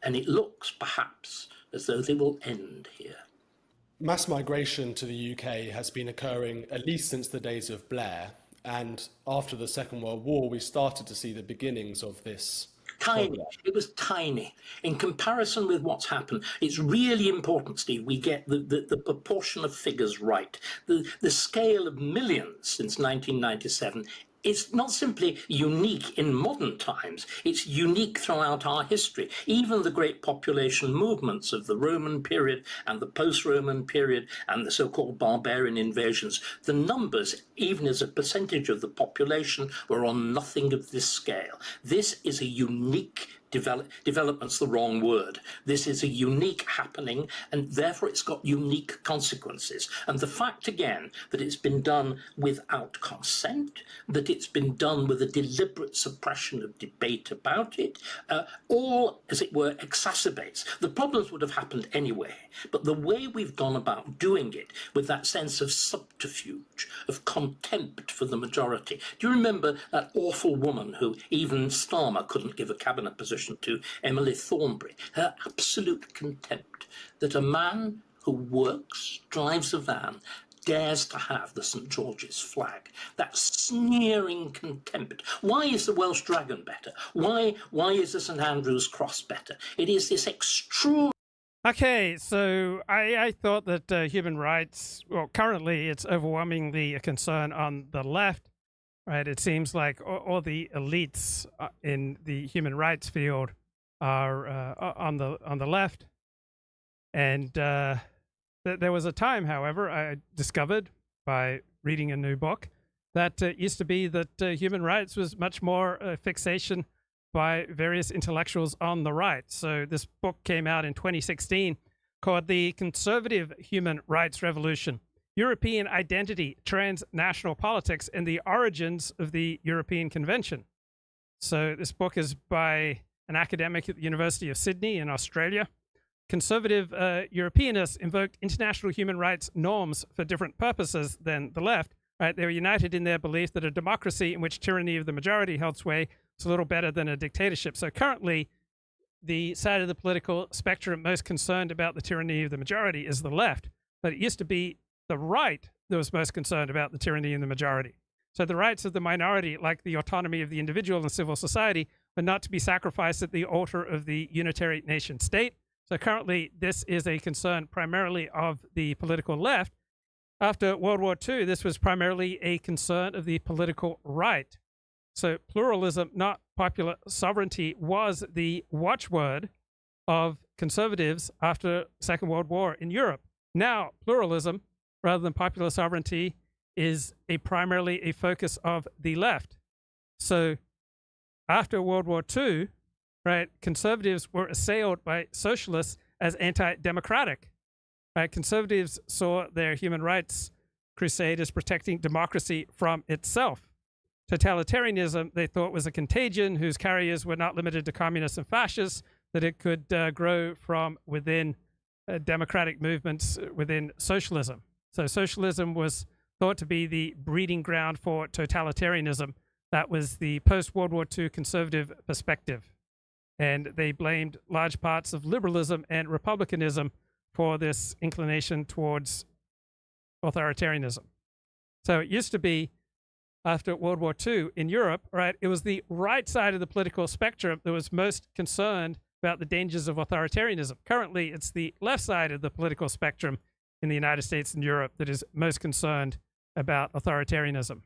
And it looks, perhaps, as though they will end here.
Mass migration to the UK has been occurring at least since the days of Blair. And after the Second World War, we started to see the beginnings of this
Tiny. It was tiny. In comparison with what's happened, it's really important, Steve, we get the proportion of figures right. The scale of millions since 1997 is not simply unique in modern times, it's unique throughout our history. Even the great population movements of the Roman period and the post-Roman period and the so-called barbarian invasions, the numbers, even as a percentage of the population, were on nothing of this scale. This is a unique development's the wrong word. This is a unique happening, and therefore it's got unique consequences. And the fact, again, that it's been done without consent, that it's been done with a deliberate suppression of debate about it, all, as it were, exacerbates. The problems would have happened anyway, but the way we've gone about doing it, with that sense of subterfuge, of contempt for the majority. Do you remember that awful woman who even Starmer couldn't give a cabinet position to, Emily Thornberry? Her absolute contempt that a man who works, drives a van, dares to have the St. George's flag. That sneering contempt. Why is the Welsh dragon better? Why is the St. Andrew's cross better? It is this extraordinary...
Okay, so I thought that human rights, well, currently it's overwhelmingly a concern on the left, right? It seems like all the elites in the human rights field are on the left. And there was a time, however, I discovered by reading a new book that it used to be that human rights was much more a fixation by various intellectuals on the right. So this book came out in 2016 called The Conservative Human Rights Revolution: European Identity, Transnational Politics, and the Origins of the European Convention. So this book is by an academic at the University of Sydney in Australia. Conservative Europeanists invoked international human rights norms for different purposes than the left. Right? They were united in their belief that a democracy in which tyranny of the majority held sway was a little better than a dictatorship. So currently, the side of the political spectrum most concerned about the tyranny of the majority is the left. But it used to be the right that was most concerned about the tyranny of the majority. So the rights of the minority, like the autonomy of the individual and civil society, were not to be sacrificed at the altar of the unitary nation state. So currently, this is a concern primarily of the political left. After World War II, this was primarily a concern of the political right. So pluralism, not popular sovereignty, was the watchword of conservatives after Second World War in Europe. Now, pluralism, rather than popular sovereignty, is primarily a focus of the left. So after World War II, right, conservatives were assailed by socialists as anti-democratic. Right? Conservatives saw their human rights crusade as protecting democracy from itself. Totalitarianism, they thought, was a contagion whose carriers were not limited to communists and fascists, that it could grow from within democratic movements within socialism. So socialism was thought to be the breeding ground for totalitarianism. That was the post-World War II conservative perspective. And they blamed large parts of liberalism and republicanism for this inclination towards authoritarianism. So it used to be, after World War II in Europe, right, it was the right side of the political spectrum that was most concerned about the dangers of authoritarianism. Currently, it's the left side of the political spectrum in the United States and Europe that is most concerned about authoritarianism.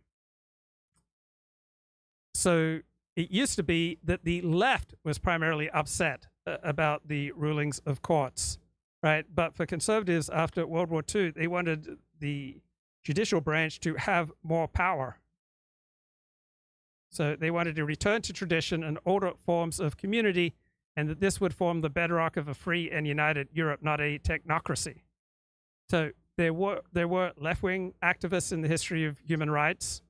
So it used to be that the left was primarily upset about the rulings of courts, right? But for conservatives after World War II, they wanted the judicial branch to have more power. So they wanted to return to tradition and older forms of community, and that this would form the bedrock of a free and united Europe, not a technocracy. So there were left-wing activists in the history of human rights.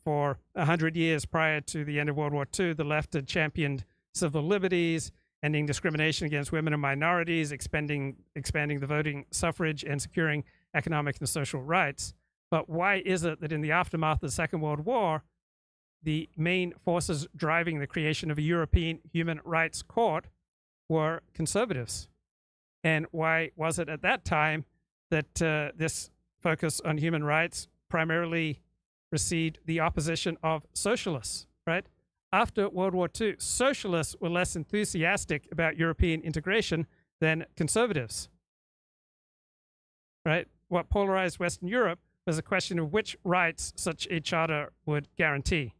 For 100 years prior to the end of World War II, the left had championed civil liberties, ending discrimination against women and minorities, expanding the voting suffrage, and securing economic and social rights. But why is it that in the aftermath of the Second World War, the main forces driving the creation of a European human rights court were conservatives? And why was it at that time that this focus on human rights primarily received the opposition of socialists, right? after World War II, socialists were less enthusiastic about European integration than conservatives. Right? What polarized Western Europe was a question of which rights such a charter would guarantee,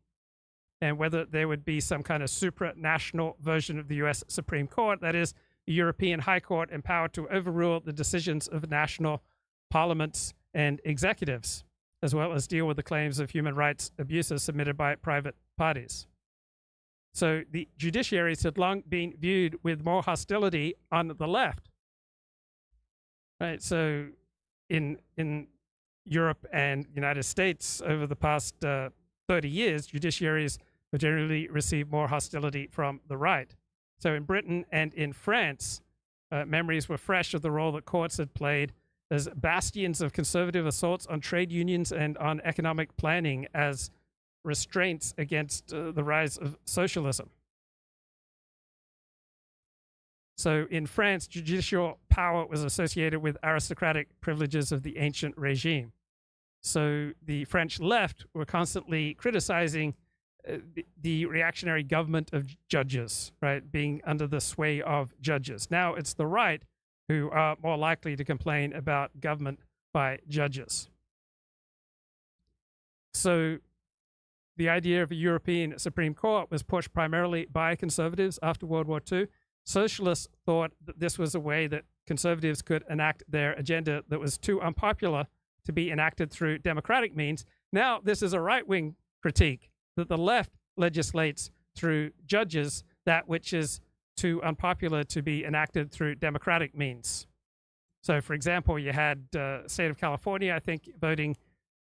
and whether there would be some kind of supranational version of the US Supreme Court, that is, a European High Court empowered to overrule the decisions of national parliaments and executives, as well as deal with the claims of human rights abuses submitted by private parties. So the judiciaries had long been viewed with more hostility on the left. Right? So in Europe and United States over the past 30 years, judiciaries have generally received more hostility from the right. So in Britain and in France, memories were fresh of the role that courts had played as bastions of conservative assaults on trade unions and on economic planning as restraints against the rise of socialism. So in France, judicial power was associated with aristocratic privileges of the ancient regime. So the French left were constantly criticizing the reactionary government of judges, right, being under the sway of judges. Now it's the right who are more likely to complain about government by judges. So the idea of a European Supreme Court was pushed primarily by conservatives after World War II. Socialists thought that this was a way that conservatives could enact their agenda that was too unpopular to be enacted through democratic means. Now this is a right-wing critique, that the left legislates through judges that which is too unpopular to be enacted through democratic means. So, for example, you had state of California, I think, voting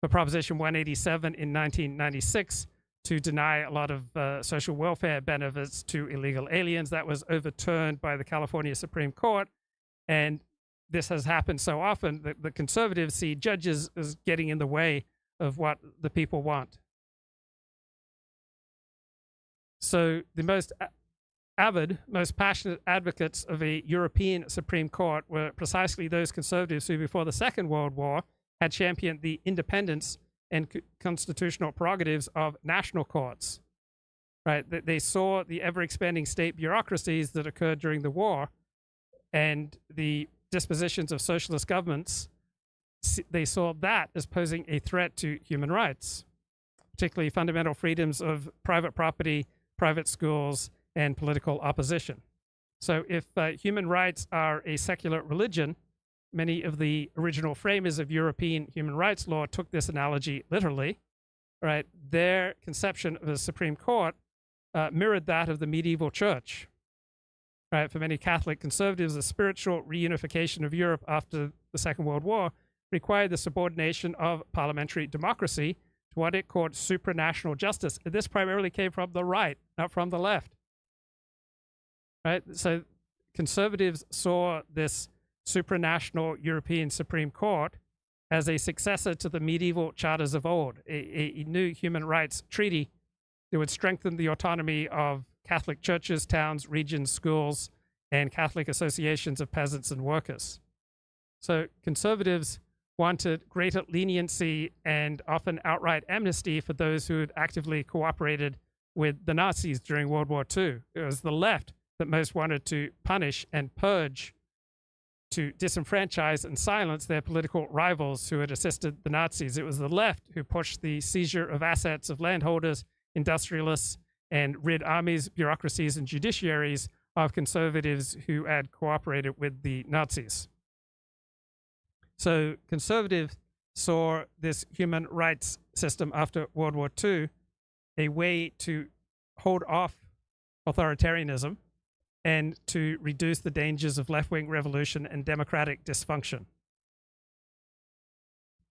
for Proposition 187 in 1996 to deny a lot of social welfare benefits to illegal aliens. That was overturned by the California Supreme Court. And this has happened so often that the conservatives see judges as getting in the way of what the people want. So the most avid, most passionate advocates of a European Supreme Court were precisely those conservatives who, before the Second World War, had championed the independence and constitutional prerogatives of national courts. Right? They saw the ever-expanding state bureaucracies that occurred during the war and the dispositions of socialist governments. They saw that as posing a threat to human rights, particularly fundamental freedoms of private property, private schools, and political opposition. So if human rights are a secular religion, many of the original framers of European human rights law took this analogy literally. Right? Their conception of the Supreme Court mirrored that of the medieval church. Right? For many Catholic conservatives, the spiritual reunification of Europe after the Second World War required the subordination of parliamentary democracy to what it called supranational justice. And this primarily came from the right, not from the left. Right? So conservatives saw this supranational European Supreme Court as a successor to the medieval charters of old, a new human rights treaty that would strengthen the autonomy of Catholic churches, towns, regions, schools, and Catholic associations of peasants and workers. So conservatives wanted greater leniency and often outright amnesty for those who had actively cooperated with the Nazis during World War II. It was the left that most wanted to punish and purge, to disenfranchise and silence their political rivals who had assisted the Nazis. It was the left who pushed the seizure of assets of landholders, industrialists, and rid armies, bureaucracies, and judiciaries of conservatives who had cooperated with the Nazis. So conservatives saw this human rights system after World War II a way to hold off authoritarianism and to reduce the dangers of left-wing revolution and democratic dysfunction.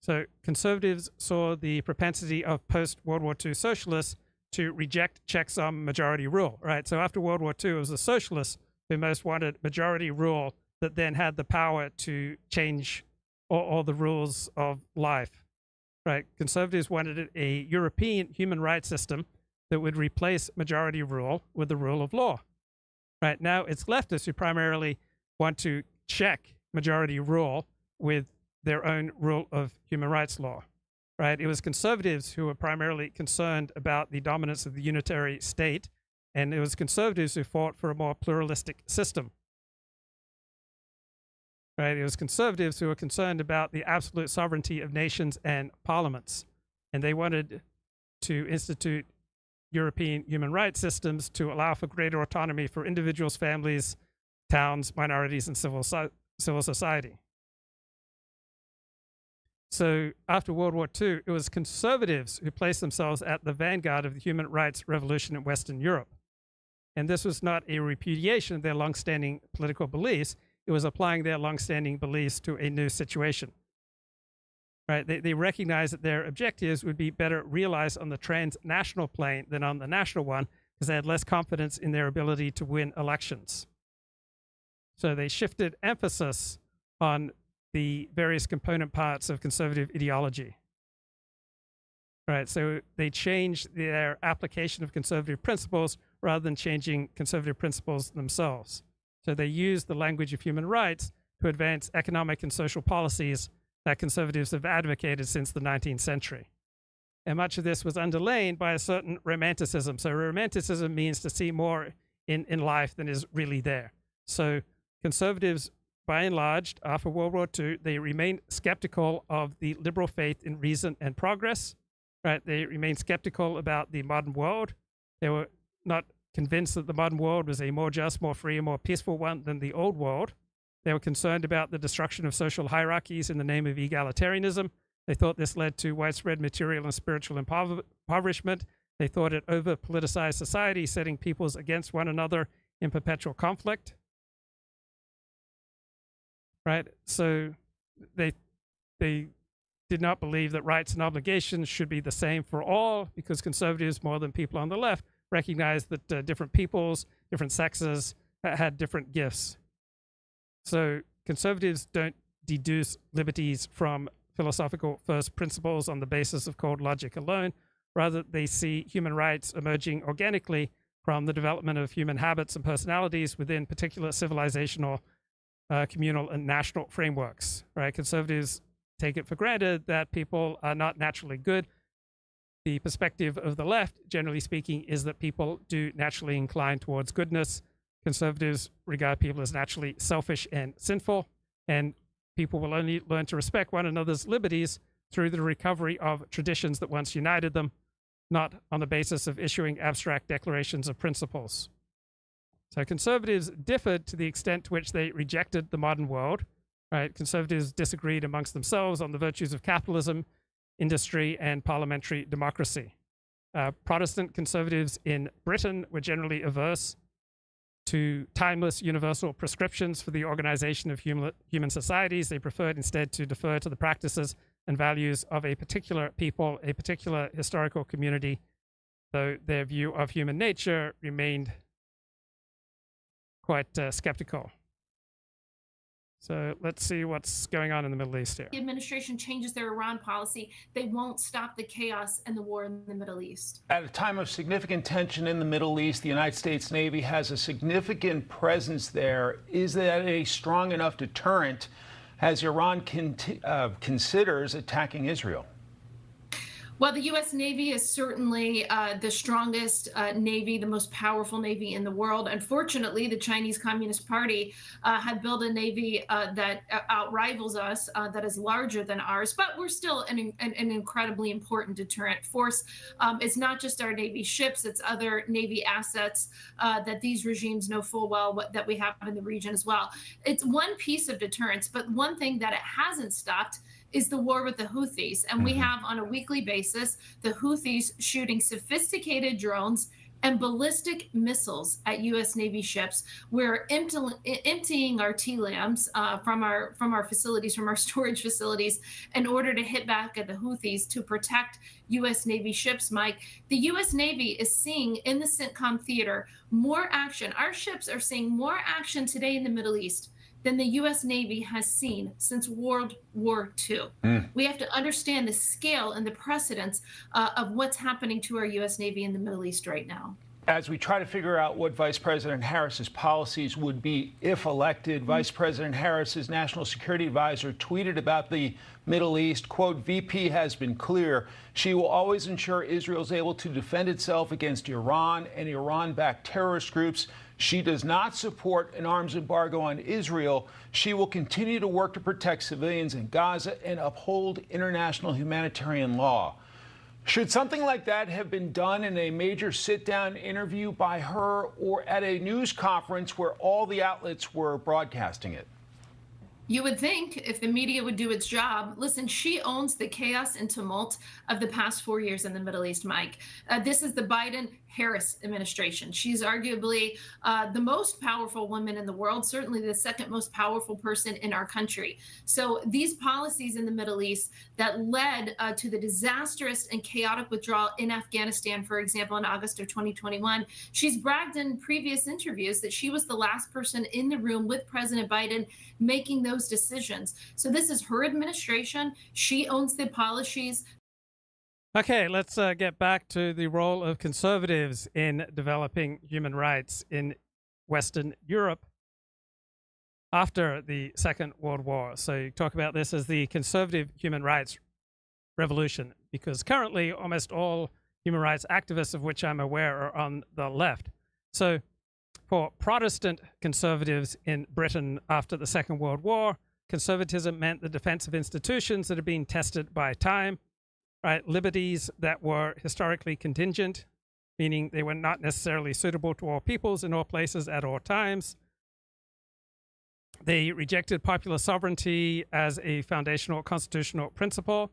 So conservatives saw the propensity of post-World War II socialists to reject checks on majority rule, right? So after World War II, it was the socialists who most wanted majority rule that then had the power to change all the rules of life, right? Conservatives wanted a European human rights system that would replace majority rule with the rule of law. Right now, it's leftists who primarily want to check majority rule with their own rule of human rights law. right? It was conservatives who were primarily concerned about the dominance of the unitary state, and it was conservatives who fought for a more pluralistic system. Right? It was conservatives who were concerned about the absolute sovereignty of nations and parliaments, and they wanted to institute European human rights systems to allow for greater autonomy for individuals, families, towns, minorities, and civil society. So after World War II, it was conservatives who placed themselves at the vanguard of the human rights revolution in Western Europe. And this was not a repudiation of their longstanding political beliefs. It was applying their longstanding beliefs to a new situation. Right? They recognized that their objectives would be better realized on the transnational plane than on the national one, because they had less confidence in their ability to win elections. So they shifted emphasis on the various component parts of conservative ideology. Right? So they changed their application of conservative principles rather than changing conservative principles themselves. So they used the language of human rights to advance economic and social policies that conservatives have advocated since the 19th century. And much of this was underlain by a certain romanticism. So romanticism means to see more in life than is really there. So conservatives, by and large, after World War II, they remained skeptical of the liberal faith in reason and progress. Right? They remained skeptical about the modern world. They were not convinced that the modern world was a more just, more free, and more peaceful one than the old world. They were concerned about the destruction of social hierarchies in the name of egalitarianism. They thought this led to widespread material and spiritual impoverishment. They thought it over-politicized society, setting peoples against one another in perpetual conflict. Right? So they did not believe that rights and obligations should be the same for all, because conservatives, more than people on the left, recognized that different peoples, different sexes had different gifts. So conservatives don't deduce liberties from philosophical first principles on the basis of cold logic alone. Rather, they see human rights emerging organically from the development of human habits and personalities within particular civilizational, communal, and national frameworks. Right? Conservatives take it for granted that people are not naturally good. The perspective of the left, generally speaking, is that people do naturally incline towards goodness. Conservatives regard people as naturally selfish and sinful, and people will only learn to respect one another's liberties through the recovery of traditions that once united them, not on the basis of issuing abstract declarations of principles. So conservatives differed to the extent to which they rejected the modern world. Right? Conservatives disagreed amongst themselves on the virtues of capitalism, industry, and parliamentary democracy. Protestant conservatives in Britain were generally averse to timeless universal prescriptions for the organization of human societies. They preferred instead to defer to the practices and values of a particular people, a particular historical community, though their view of human nature remained quite skeptical. So let's see what's going on in the Middle East here.
The administration changes their Iran policy, they won't stop the chaos and the war in the Middle East.
At a time of significant tension in the Middle East, the United States Navy has a significant presence there. Is that a strong enough deterrent as Iran considers attacking Israel?
Well, the U.S. Navy is certainly the strongest Navy, the most powerful Navy in the world. Unfortunately, the Chinese Communist Party had built a Navy that outrivals us, that is larger than ours, but we're still an incredibly important deterrent force. It's not just our Navy ships, it's other Navy assets that these regimes know full well that we have in the region as well. It's one piece of deterrence, but one thing that it hasn't stopped is the war with the Houthis. And we have on a weekly basis, the Houthis shooting sophisticated drones and ballistic missiles at U.S. Navy ships. We're emptying our TLAMs from our facilities, from our storage facilities, in order to hit back at the Houthis to protect U.S. Navy ships, Mike. The U.S. Navy is seeing in the CENTCOM theater more action. Our ships are seeing more action today in the Middle East than the U.S. Navy has seen since World War II. We have to understand the scale and the precedence of what's happening to our U.S. Navy in the Middle East right now.
As we try to figure out what Vice President Harris's policies would be if elected, Vice President Harris's national security advisor tweeted about the Middle East, quote, VP has been clear. She will always ensure Israel is able to defend itself against Iran and Iran-backed terrorist groups. She does not support an arms embargo on Israel. She will continue to work to protect civilians in Gaza and uphold international humanitarian law. Should something like that have been done in a major sit-down interview by her or at a news conference where all the outlets were broadcasting it?
You would think if the media would do its job. Listen, she owns the chaos and tumult of the past 4 years in the Middle East, Mike. This is the Biden-Harris administration. She's arguably the most powerful woman in the world, certainly the second most powerful person in our country. So these policies in the Middle East that led to the disastrous and chaotic withdrawal in Afghanistan, for example, in August of 2021, she's bragged in previous interviews that she was the last person in the room with President Biden making those decisions. So this is her administration. She owns the policies.
Okay, let's get back to the role of conservatives in developing human rights in Western Europe after the Second World War. So you talk about this as the conservative human rights revolution, because currently almost all human rights activists of which I'm aware are on the left. So for Protestant conservatives in Britain after the Second World War, conservatism meant the defense of institutions that had been tested by time, right? Liberties that were historically contingent, meaning they were not necessarily suitable to all peoples in all places at all times. They rejected popular sovereignty as a foundational constitutional principle.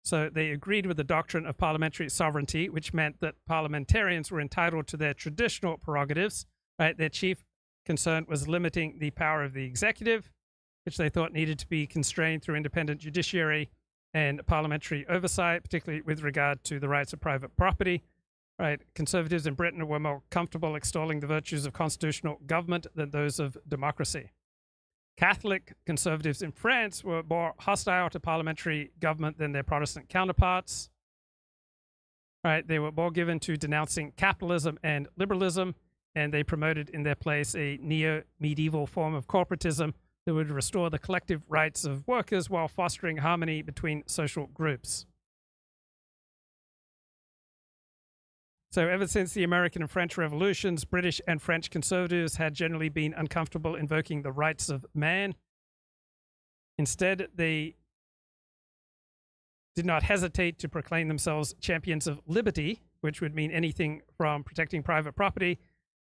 So they agreed with the doctrine of parliamentary sovereignty, which meant that parliamentarians were entitled to their traditional prerogatives, right? Their chief concern was limiting the power of the executive, which they thought needed to be constrained through independent judiciary and parliamentary oversight, particularly with regard to the rights of private property. Right? Conservatives in Britain were more comfortable extolling the virtues of constitutional government than those of democracy. Catholic conservatives in France were more hostile to parliamentary government than their Protestant counterparts. Right? They were more given to denouncing capitalism and liberalism, and they promoted in their place a neo-medieval form of corporatism that would restore the collective rights of workers while fostering harmony between social groups. So ever since the American and French revolutions, British and French conservatives had generally been uncomfortable invoking the rights of man. Instead, they did not hesitate to proclaim themselves champions of liberty, which would mean anything from protecting private property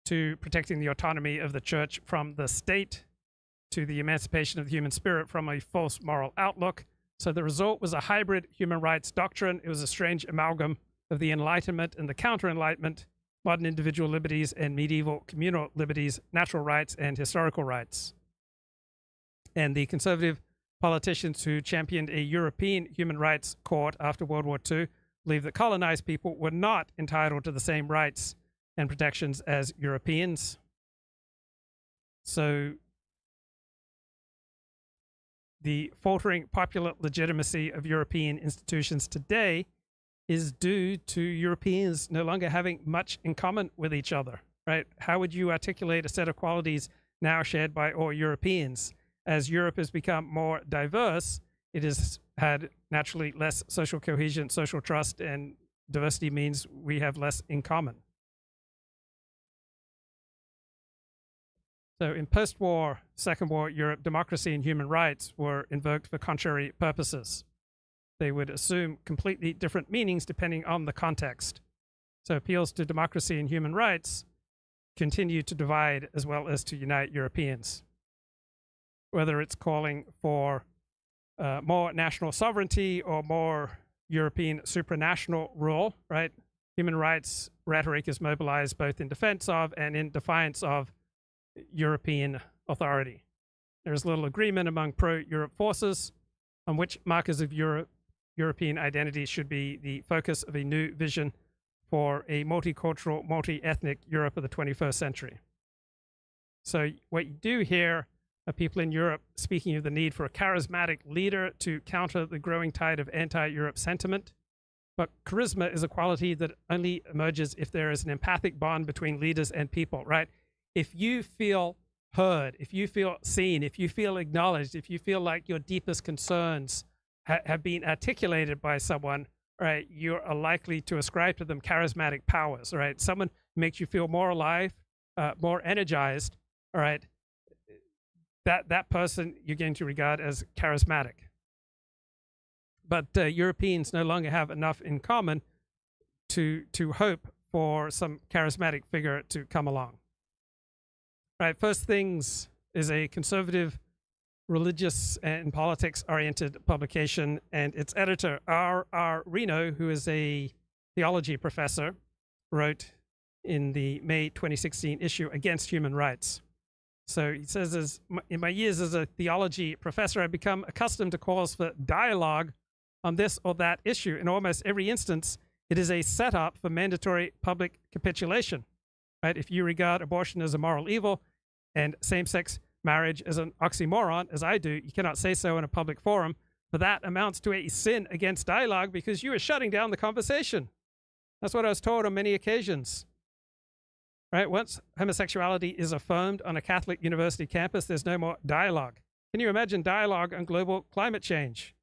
to protecting the autonomy of the church from the state, to the emancipation of the human spirit from a false moral outlook. So the result was a hybrid human rights doctrine. It was a strange amalgam of the Enlightenment and the counter-Enlightenment, modern individual liberties and medieval communal liberties, natural rights and historical rights. And the conservative politicians who championed a European human rights court after World War II believed that colonized people were not entitled to the same rights and protections as Europeans. So the faltering popular legitimacy of European institutions today is due to Europeans no longer having much in common with each other, right? How would you articulate a set of qualities now shared by all Europeans? As Europe has become more diverse, it has had naturally less social cohesion, social trust, and diversity means we have less in common. So in post-war, Second War Europe, democracy and human rights were invoked for contrary purposes. They would assume completely different meanings depending on the context. So appeals to democracy and human rights continue to divide as well as to unite Europeans. Whether it's calling for more national sovereignty or more European supranational rule, right? Human rights rhetoric is mobilized both in defense of and in defiance of European authority. There is little agreement among pro-Europe forces on which markers of European identity should be the focus of a new vision for a multicultural, multi-ethnic Europe of the 21st century. So what you do here are people in Europe speaking of the need for a charismatic leader to counter the growing tide of anti-Europe sentiment, But charisma is a quality that only emerges if there is an empathic bond between leaders and people, right? If you feel heard, if you feel seen, if you feel acknowledged, if you feel like your deepest concerns have been articulated by someone, right, you are likely to ascribe to them charismatic powers, right? Someone who makes you feel more alive, more energized, all right, that person you're going to regard as charismatic. But Europeans no longer have enough in common to hope for some charismatic figure to come along. Right, First Things is a conservative, religious, and politics-oriented publication, and its editor, R. Reno, who is a theology professor, wrote in the May 2016 issue Against Human Rights. So he says, in my years as a theology professor, I've become accustomed to calls for dialogue on this or that issue. In almost every instance, it is a setup for mandatory public capitulation. Right? If you regard abortion as a moral evil and same-sex marriage as an oxymoron, as I do, you cannot say so in a public forum, for that amounts to a sin against dialogue because you are shutting down the conversation. That's what I was told on many occasions. Right? Once homosexuality is affirmed on a Catholic university campus, there's no more dialogue. Can you imagine dialogue on global climate change?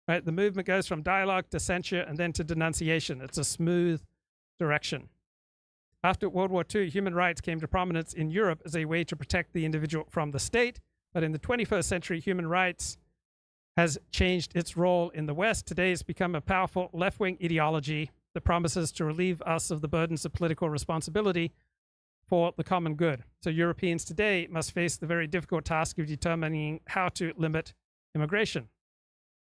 Right? The movement goes from dialogue to censure and then to denunciation. It's a smooth direction. After World War II, human rights came to prominence in Europe as a way to protect the individual from the state. But in the 21st century, human rights has changed its role in the West. Today, it's become a powerful left-wing ideology that promises to relieve us of the burdens of political responsibility for the common good. So Europeans today must face the very difficult task of determining how to limit immigration,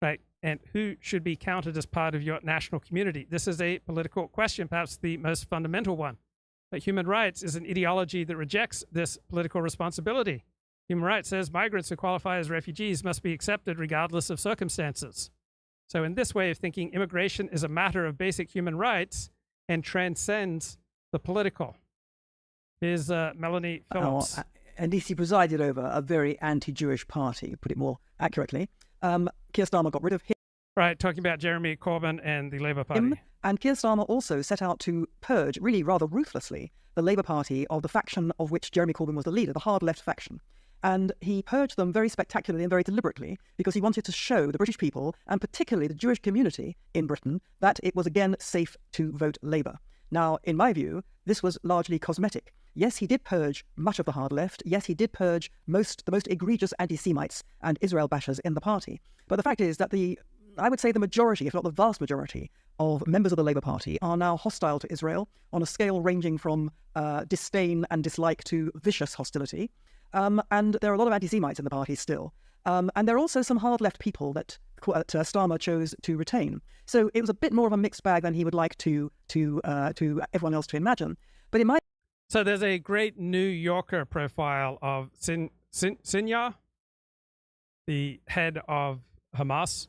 right? And who should be counted as part of your national community. This is a political question, perhaps the most fundamental one. But human rights is an ideology that rejects this political responsibility. Human rights says migrants who qualify as refugees must be accepted regardless of circumstances. So in this way of thinking, immigration is a matter of basic human rights and transcends the political. Here's Melanie Phillips.
Ndisi presided over a very anti-Jewish party, to put it more accurately. Keir Starmer got rid of him.
Right, talking about Jeremy Corbyn and the Labour Party.
And Keir Starmer also set out to purge, really rather ruthlessly, the Labour Party of the faction of which Jeremy Corbyn was the leader, the hard left faction. And he purged them very spectacularly and very deliberately because he wanted to show the British people, and particularly the Jewish community in Britain, that it was again safe to vote Labour. Now, in my view, this was largely cosmetic. Yes, he did purge much of the hard left. Yes, he did purge the most egregious anti-Semites and Israel bashers in the party. But the fact is that I would say the majority, if not the vast majority, of members of the Labour Party are now hostile to Israel on a scale ranging from disdain and dislike to vicious hostility. And there are a lot of anti-Semites in the party still. And there are also some hard left people that Starmer chose to retain. So it was a bit more of a mixed bag than he would like to everyone else to imagine. But in my
So there's a great New Yorker profile of Sinjar, the head of Hamas.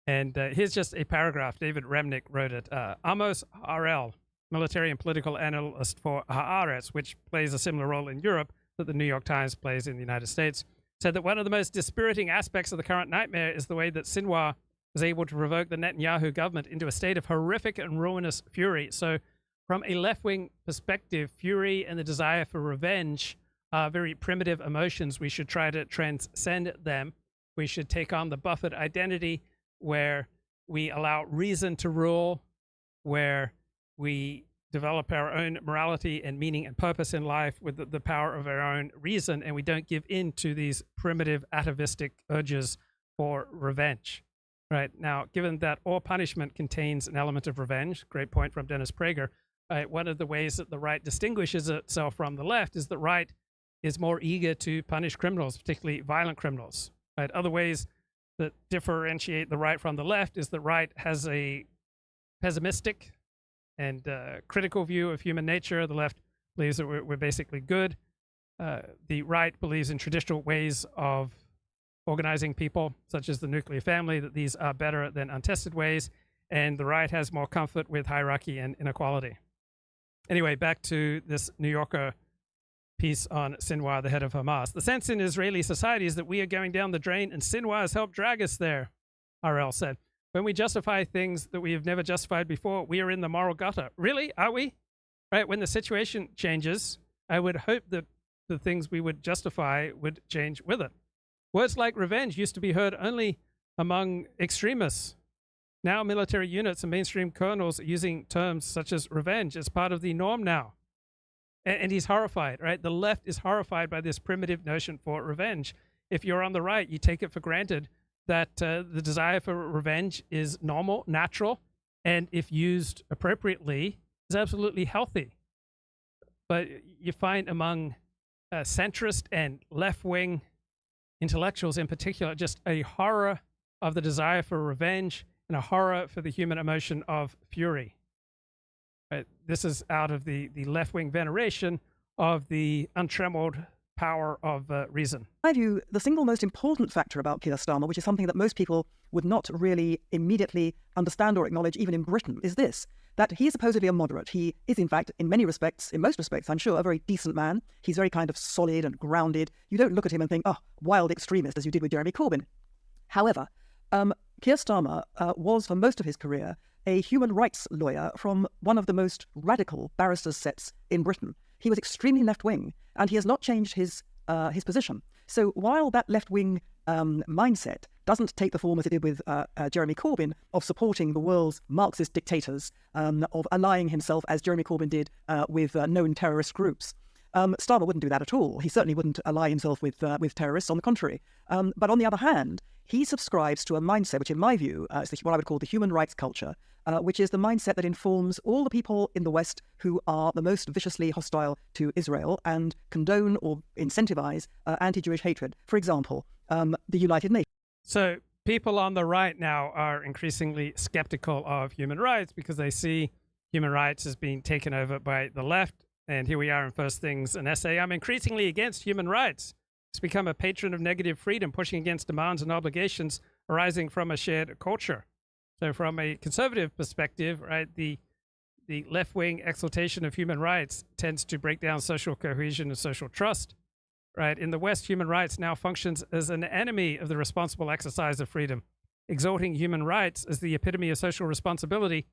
And here's just a paragraph. David Remnick wrote it. Amos Harel, military and political analyst for Haaretz, which plays a similar role in Europe that the New York Times plays in the United States, said that one of the most dispiriting aspects of the current nightmare is the way that Sinwar was able to provoke the Netanyahu government into a state of horrific and ruinous fury. So from a left-wing perspective, fury and the desire for revenge are very primitive emotions. We should try to transcend them. We should take on the Buffett identity where we allow reason to rule, where we develop our own morality and meaning and purpose in life with the power of our own reason, and we don't give in to these primitive atavistic urges for revenge. Right now, given that all punishment contains an element of revenge, great point from Dennis Prager, one of the ways that the right distinguishes itself from the left is the right is more eager to punish criminals, particularly violent criminals. Right? Other ways that differentiate the right from the left is the right has a pessimistic and critical view of human nature. The left believes that we're basically good. The right believes in traditional ways of organizing people, such as the nuclear family, that these are better than untested ways. And the right has more comfort with hierarchy and inequality. Anyway, back to this New Yorker piece on Sinwar, the head of Hamas. The sense in Israeli society is that we are going down the drain and Sinwar has helped drag us there, Harel said. When we justify things that we have never justified before, we are in the moral gutter. Really? Are we? Right? When the situation changes, I would hope that the things we would justify would change with it. Words like revenge used to be heard only among extremists. Now military units and mainstream colonels are using terms such as revenge as part of the norm now. And he's horrified, right? The left is horrified by this primitive notion for revenge. If you're on the right, you take it for granted that the desire for revenge is normal, natural, and if used appropriately, is absolutely healthy. But you find among centrist and left-wing intellectuals in particular just a horror of the desire for revenge and a horror for the human emotion of fury. Right? This is out of the left-wing veneration of the untrammeled power of reason.
In my view, the single most important factor about Keir Starmer, which is something that most people would not really immediately understand or acknowledge, even in Britain, is this, that he is supposedly a moderate. He is, in fact, in many respects, in most respects, I'm sure, a very decent man. He's very kind of solid and grounded. You don't look at him and think, oh, wild extremist, as you did with Jeremy Corbyn. However, Keir Starmer was, for most of his career, a human rights lawyer from one of the most radical barristers' sets in Britain. He was extremely left-wing, and he has not changed his position. So while that left-wing mindset doesn't take the form, as it did with Jeremy Corbyn, of supporting the world's Marxist dictators, of allying himself, as Jeremy Corbyn did, with known terrorist groups, Starmer wouldn't do that at all. He certainly wouldn't ally himself with terrorists, on the contrary. But on the other hand, he subscribes to a mindset which, in my view, is what I would call the human rights culture, which is the mindset that informs all the people in the West who are the most viciously hostile to Israel and condone or incentivize anti-Jewish hatred. For example, the United Nations.
So people on the right now are increasingly skeptical of human rights because they see human rights as being taken over by the left. And here we are in First Things, an essay. I'm increasingly against human rights. It's become a patron of negative freedom, pushing against demands and obligations arising from a shared culture. So from a conservative perspective, right, the left-wing exaltation of human rights tends to break down social cohesion and social trust. Right? In the West, human rights now functions as an enemy of the responsible exercise of freedom. Exalting human rights as the epitome of social responsibility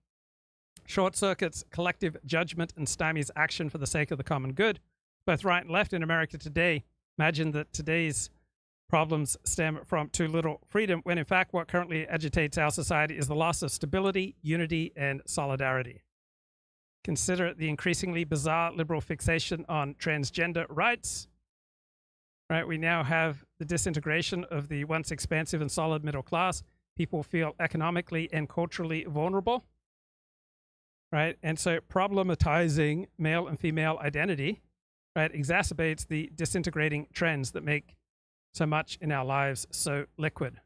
short-circuits collective judgment and stymies action for the sake of the common good. Both right and left in America today imagine that today's problems stem from too little freedom, when in fact what currently agitates our society is the loss of stability, unity, and solidarity. Consider the increasingly bizarre liberal fixation on transgender rights. Right, we now have the disintegration of the once expansive and solid middle class. People feel economically and culturally vulnerable. Right, and so problematizing male and female identity, right, exacerbates the disintegrating trends that make so much in our lives so liquid.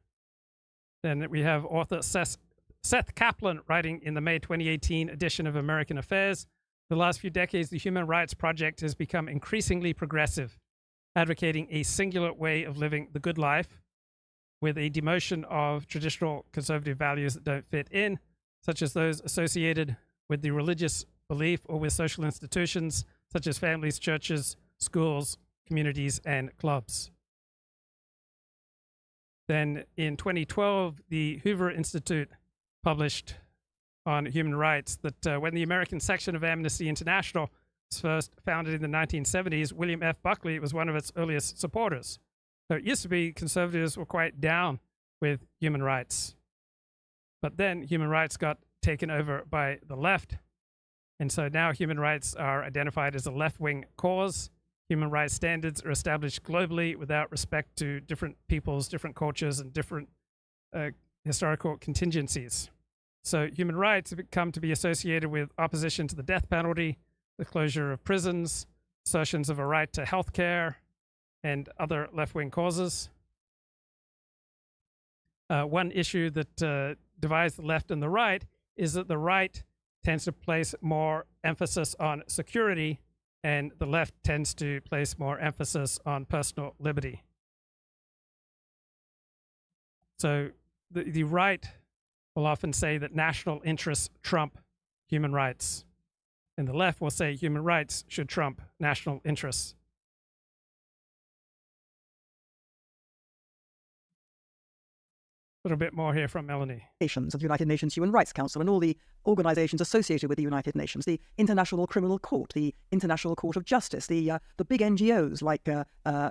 Then we have author Seth Kaplan writing in the May 2018 edition of American Affairs. For the last few decades, the Human Rights Project has become increasingly progressive, advocating a singular way of living the good life with a demotion of traditional conservative values that don't fit in, such as those associated with the religious belief or with social institutions such as families, churches, schools, communities, and clubs. Then in 2012, the Hoover Institute published on human rights that when the American section of Amnesty International was first founded in the 1970s, William F. Buckley was one of its earliest supporters. So it used to be conservatives were quite down with human rights. But then human rights got taken over by the left. And so now human rights are identified as a left-wing cause. Human rights standards are established globally without respect to different peoples, different cultures, and different historical contingencies. So human rights have come to be associated with opposition to the death penalty, the closure of prisons, assertions of a right to health care, and other left-wing causes. One issue that divides the left and the right is that the right tends to place more emphasis on security, and the left tends to place more emphasis on personal liberty. So the right will often say that national interests trump human rights, and the left will say human rights should trump national interests. little bit more here from Melanie.
Of the United Nations Human Rights Council and all the organizations associated with the United Nations, the International Criminal Court, the International Court of Justice, the big NGOs like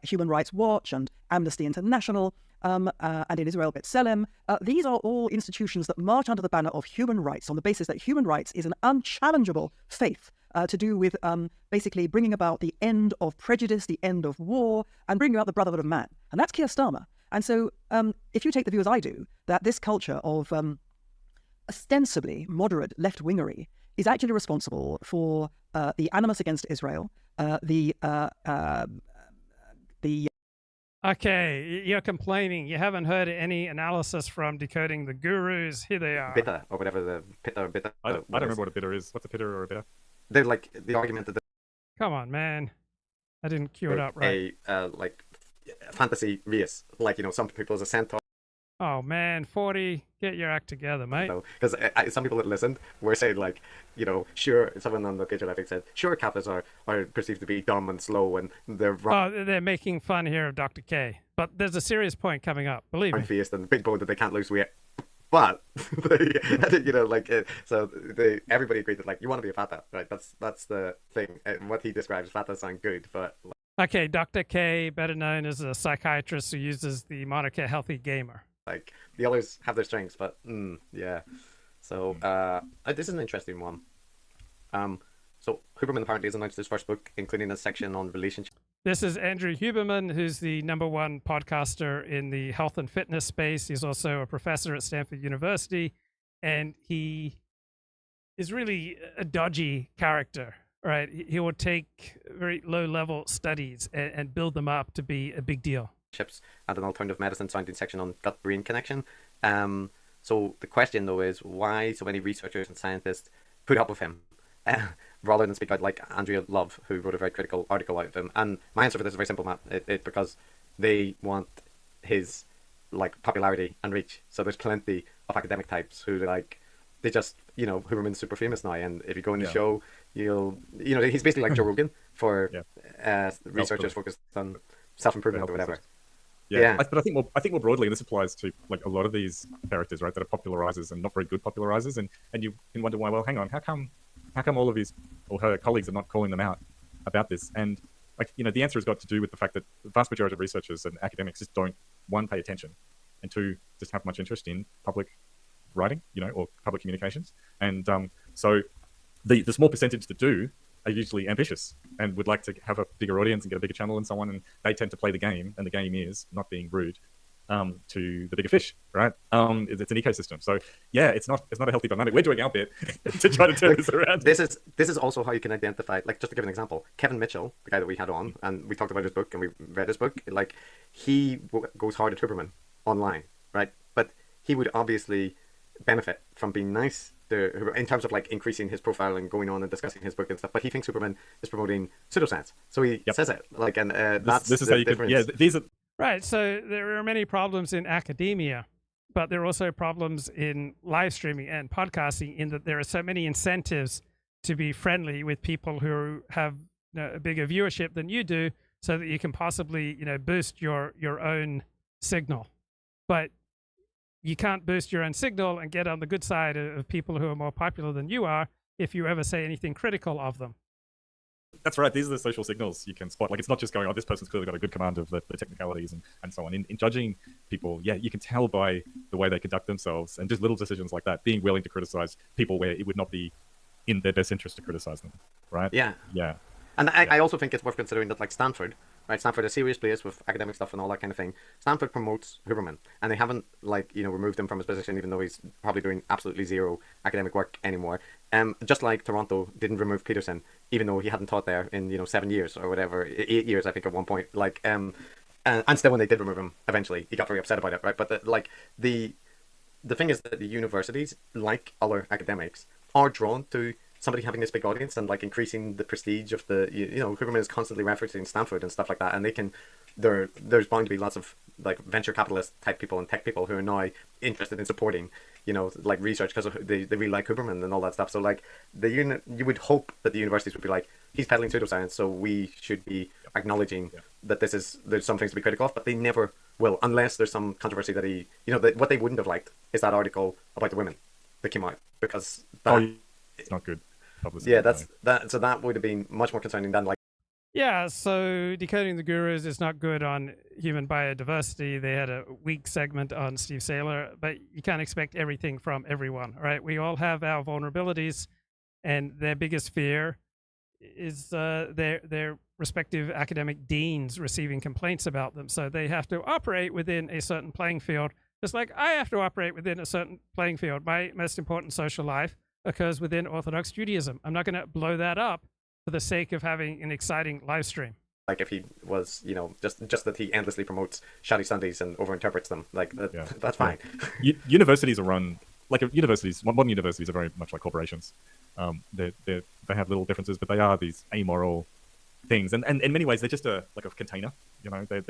Human Rights Watch and Amnesty International, and in Israel, B'Tselem. These are all institutions that march under the banner of human rights on the basis that human rights is an unchallengeable faith to do with basically bringing about the end of prejudice, the end of war, and bringing about the brotherhood of man. And that's Keir Starmer. And so if you take the view as I do, that this culture of ostensibly moderate left-wingery is actually responsible for the animus against Israel,
Okay, you're complaining. You haven't heard any analysis from Decoding the Gurus. Here they are.
Bitter, or whatever the pitta or bitter.
I don't remember what a bitter is. What's a pitter or a bitter?
They're like the argument that
Come on, man. I didn't cue it up right.
Like fantasy race, like, you know, some people as a centaur.
Oh man, 40, get your act together, mate.
Because some people that listened were saying, like, you know, sure, someone on the page I think said, sure, Catholics are perceived to be dumb and slow and they're wrong.
Oh, they're making fun here of Dr. K. But there's a serious point coming up, believe me.
Theist and big bone that they can't lose weight. But, you know, like, everybody agreed that, like, you want to be a fata, right? That's the thing. And what he describes, fatas sound good, but...
Okay, Dr. K, better known as a psychiatrist who uses the moniker Healthy Gamer.
Like, the others have their strengths, but, yeah. So, this is an interesting one. So, Huberman apparently has announced his first book, including a section on relationships.
This is Andrew Huberman, who's the #1 podcaster in the health and fitness space. He's also a professor at Stanford University, and he is really a dodgy character, right? He will take very low-level studies and build them up to be a big deal.
And an alternative medicine sounding section on gut-brain connection. So the question, though, is why so many researchers and scientists put up with him rather than speak out, like Andrea Love, who wrote a very critical article out of him. And my answer for this is very simple, Matt. It's because they want his, like, popularity and reach. So there's plenty of academic types who, like, they just, you know, Huberman's super famous now, and if you go in the show, you know, he's basically like Joe Rogan for researchers focused on self-improvement or whatever.
Yeah. But I think more broadly, and this applies to, like, a lot of these characters, right, that are popularizers and not very good popularizers, and you can wonder why. Well, hang on, how come all of his or her colleagues are not calling them out about this? And, like, you know, the answer has got to do with the fact that the vast majority of researchers and academics just don't, one, pay attention, and two, just have much interest in public writing, you know, or public communications. And so the small percentage that do are usually ambitious and would like to have a bigger audience and get a bigger channel and so on, and they tend to play the game, and the game is not being rude to the bigger fish, right? It's an ecosystem. So yeah, it's not a healthy dynamic. We're doing our bit to try to turn this around.
This is also how you can identify, like, just to give an example, Kevin Mitchell, the guy that we had on, and we talked about his book and we read his book, like, he goes hard at Huberman online, right? But he would obviously benefit from being nice in terms of, like, increasing his profile and going on and discussing his book and stuff. But he thinks Huberman is promoting pseudoscience, so he says it, like, and that's
this is how you
difference.
these are
right. So there are many problems in academia, but there are also problems in live streaming and podcasting, in that there are so many incentives to be friendly with people who have, you know, a bigger viewership than you do, so that you can possibly, you know, boost your own signal. But you can't boost your own signal and get on the good side of people who are more popular than you are if you ever say anything critical of them.
That's right. These are the social signals you can spot. Like, it's not just going, oh, this person's clearly got a good command of the technicalities and so on. In judging people, yeah, you can tell by the way they conduct themselves, and just little decisions like that, being willing to criticize people where it would not be in their best interest to criticize them, right?
Yeah. And I also think it's worth considering that, like, Stanford, right? Stanford is a serious place with academic stuff and all that kind of thing. Stanford promotes Huberman, and they haven't, like, you know, removed him from his position, even though he's probably doing absolutely zero academic work anymore. Just like Toronto didn't remove Peterson, even though he hadn't taught there in, you know, 7 years or whatever, 8 years, I think, at one point. Like, and still, when they did remove him, eventually, he got very upset about it, right? But the thing is that the universities, like other academics, are drawn to somebody having this big audience and, like, increasing the prestige of the, you know, Huberman is constantly referencing Stanford and stuff like that, and they can, there's bound to be lots of like venture capitalist type people and tech people who are now interested in supporting, like research because they really like Huberman and all that stuff. So like you would hope that the universities would be like, he's peddling pseudoscience, so we should be acknowledging that there's some things to be critical of, but they never will unless there's some controversy that what they wouldn't have liked is that article about the women that came out, because
it's not good publicity.
Yeah, so that would have been much more concerning than like.
Yeah, so Decoding the Gurus is not good on human biodiversity. They had a weak segment on Steve Saylor, but you can't expect everything from everyone, right? We all have our vulnerabilities, and their biggest fear is their respective academic deans receiving complaints about them. So they have to operate within a certain playing field, just like I have to operate within a certain playing field. My most important social life occurs within Orthodox Judaism. I'm not going to blow that up for the sake of having an exciting live stream.
Like if he was, just that he endlessly promotes Shadi Sundays and overinterprets them, like that's fine.
Universities are run like modern universities are very much like corporations. They have little differences, but they are these amoral things, and in many ways they're just like a container. They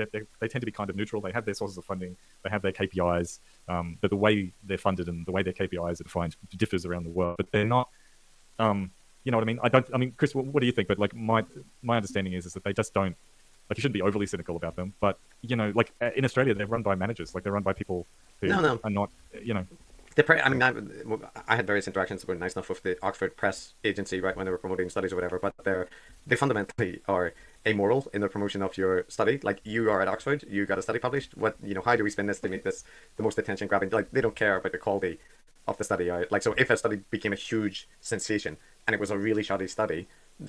tend to be kind of neutral. They have their sources of funding, they have their KPIs, but the way they're funded and the way their KPIs are defined differs around the world. But they're not. You know what I mean? Chris, what do you think? But like my understanding is that they just don't, like, you shouldn't be overly cynical about them. But like in Australia, they're run by managers, like they're run by people who are not,
I had various interactions that were nice enough with the Oxford Press Agency, right, when they were promoting studies or whatever. But they fundamentally are amoral in the promotion of your study. Like, you are at Oxford, you got a study published. How do we spin this to make this the most attention grabbing? Like, they don't care about the quality of the study. Like, so if a study became a huge sensation and it was a really shoddy study,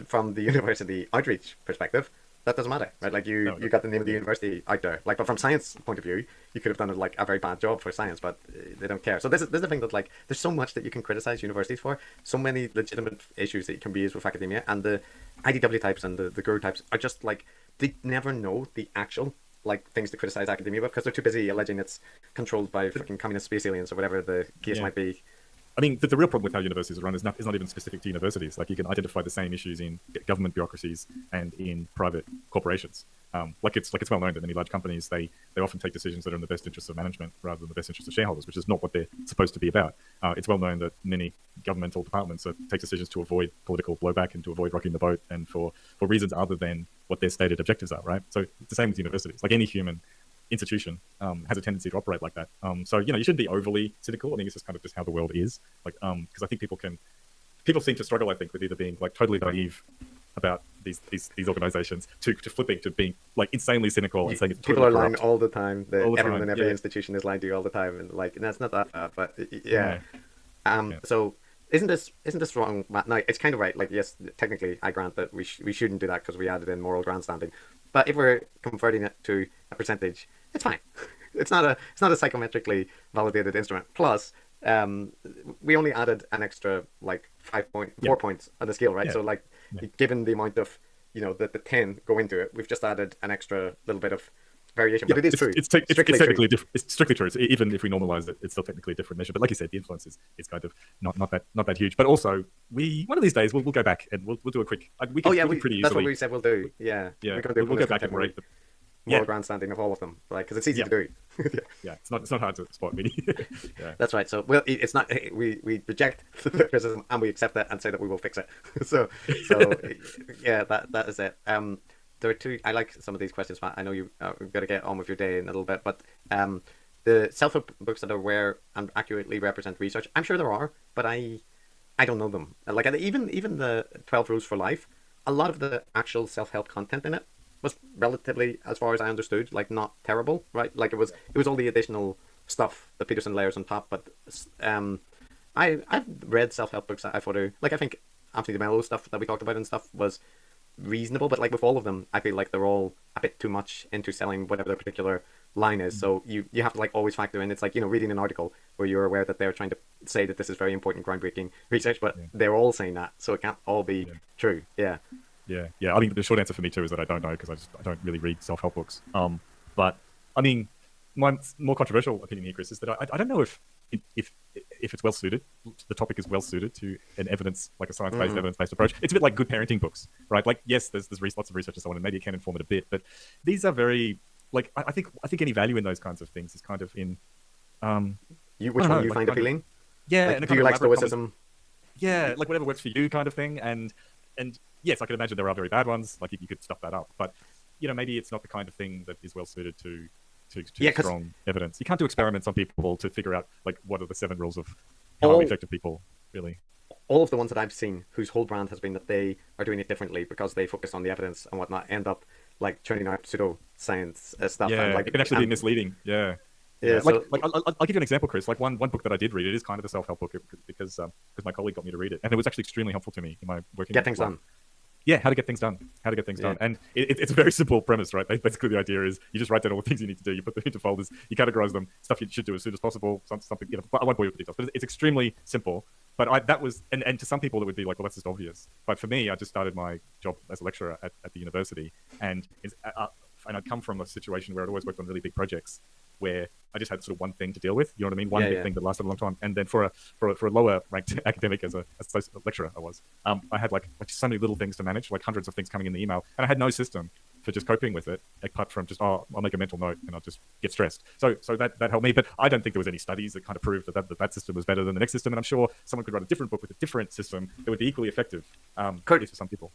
from the university outreach perspective, that doesn't matter, right? Like, you got the name of the university out there. Like, but from science point of view, you could have done like a very bad job for science, but they don't care. So this is the thing that, like, there's so much that you can criticize universities for, so many legitimate issues that you can be used with academia, and the IDW types and the guru types are just like, they never know the actual like things to criticize academia with, because they're too busy alleging it's controlled by freaking communist space aliens or whatever the case might be.
I mean, the real problem with how universities are run is not even specific to universities. Like, you can identify the same issues in government bureaucracies and in private corporations. Like it's well known that many large companies, they often take decisions that are in the best interest of management rather than the best interest of shareholders, which is not what they're supposed to be about. It's well known that many governmental departments take decisions to avoid political blowback and to avoid rocking the boat, and for reasons other than what their stated objectives are, right? So it's the same with universities. Like, any human institution has a tendency to operate like that. So you shouldn't be overly cynical. I think it's just kind of just how the world is. Like, because I think people seem to struggle, I think, with either being like totally naive about these organizations to flipping to being like insanely cynical and saying it's
people are lying all the time. Everyone in every institution is lying to you all the time, and like, that's not that bad, but yeah. So isn't this wrong, Matt? No, it's kind of right. Like, yes, technically I grant that we shouldn't do that because we added in moral grandstanding. But if we're converting it to a percentage, it's fine. It's not a psychometrically validated instrument. Plus, we only added an extra like 4 points on the scale, right? So like, given the amount of the 10 go into it, we've just added an extra little bit of variation. But it is true.
It's technically different. It's strictly true. Even if we normalize it, it's still technically a different measure. But like you said, the influence is kind of not that huge. But also, one of these days we'll go back and we'll do a quick. We can pretty easily.
That's what we said we'll do. Yeah.
We'll go back and rate the
moral grandstanding of all of them, like, because it's easy to do.
It's not hard to spot, really.
That's right. So it's not. We reject the criticism and we accept it and say that we will fix it. so yeah, that is it. There are two. I like some of these questions, Matt. I know you've got to get on with your day in a little bit, but the self-help books that are aware and accurately represent research, I'm sure there are, but I don't know them. Like, even the 12 Rules for Life, a lot of the actual self-help content in it was relatively, as far as I understood, like, not terrible, right? Like, it was all the additional stuff that Peterson layers on top. But I've read self-help books that I thought, like, I think Anthony DeMello stuff that we talked about and stuff was reasonable, but like with all of them, I feel like they're all a bit too much into selling whatever their particular line is. So you have to like always factor in, it's like, reading an article where you're aware that they're trying to say that this is very important, groundbreaking research, but they're all saying that, so it can't all be true. Yeah.
I think the short answer for me too is that I don't know, because I don't really read self-help books. But I mean, my more controversial opinion here, Chris, is that I don't know if it's well suited. The topic is well suited to an evidence, like a science-based, evidence-based approach. It's a bit like good parenting books, right? Like, yes, there's lots of research and so on, and maybe it can inform it a bit, but these are very like I think any value in those kinds of things is kind of in
which one you find appealing?
Yeah,
like,
and
do you like stoicism?
Yeah, like whatever works for you, kind of thing. And yes, I can imagine there are very bad ones. Like you could stuff that up, but maybe it's not the kind of thing that is well suited to strong evidence. You can't do experiments on people to figure out like what are the 7 rules of highly effective people, really.
All of the ones that I've seen whose whole brand has been that they are doing it differently because they focus on the evidence and whatnot, end up like churning out pseudoscience stuff.
Yeah,
and, like,
it can actually be misleading. Yeah.
Yeah,
like I'll give you an example, Chris. Like one book that I did read, it is kind of a self-help book because my colleague got me to read it, and it was actually extremely helpful to me in my working.
Get things done.
Yeah, how to get things done. And it's a very simple premise, right? Basically, the idea is you just write down all the things you need to do. You put them into folders. You categorize them. Stuff you should do as soon as possible. Something. I won't bore you with the details, but it's extremely simple. But that was, and to some people it would be like, well, that's just obvious. But for me, I just started my job as a lecturer at the university, and I'd come from a situation where I'd always worked on really big projects, where I just had sort of one thing to deal with. You know what I mean? One big thing that lasted a long time. And then for a lower ranked academic as a lecturer, I had like so many little things to manage, like hundreds of things coming in the email, and I had no system for just coping with it, apart from just I'll make a mental note and I'll just get stressed. So that helped me. But I don't think there was any studies that kind of proved that system was better than the next system. And I'm sure someone could write a different book with a different system that would be equally effective, at least for some people.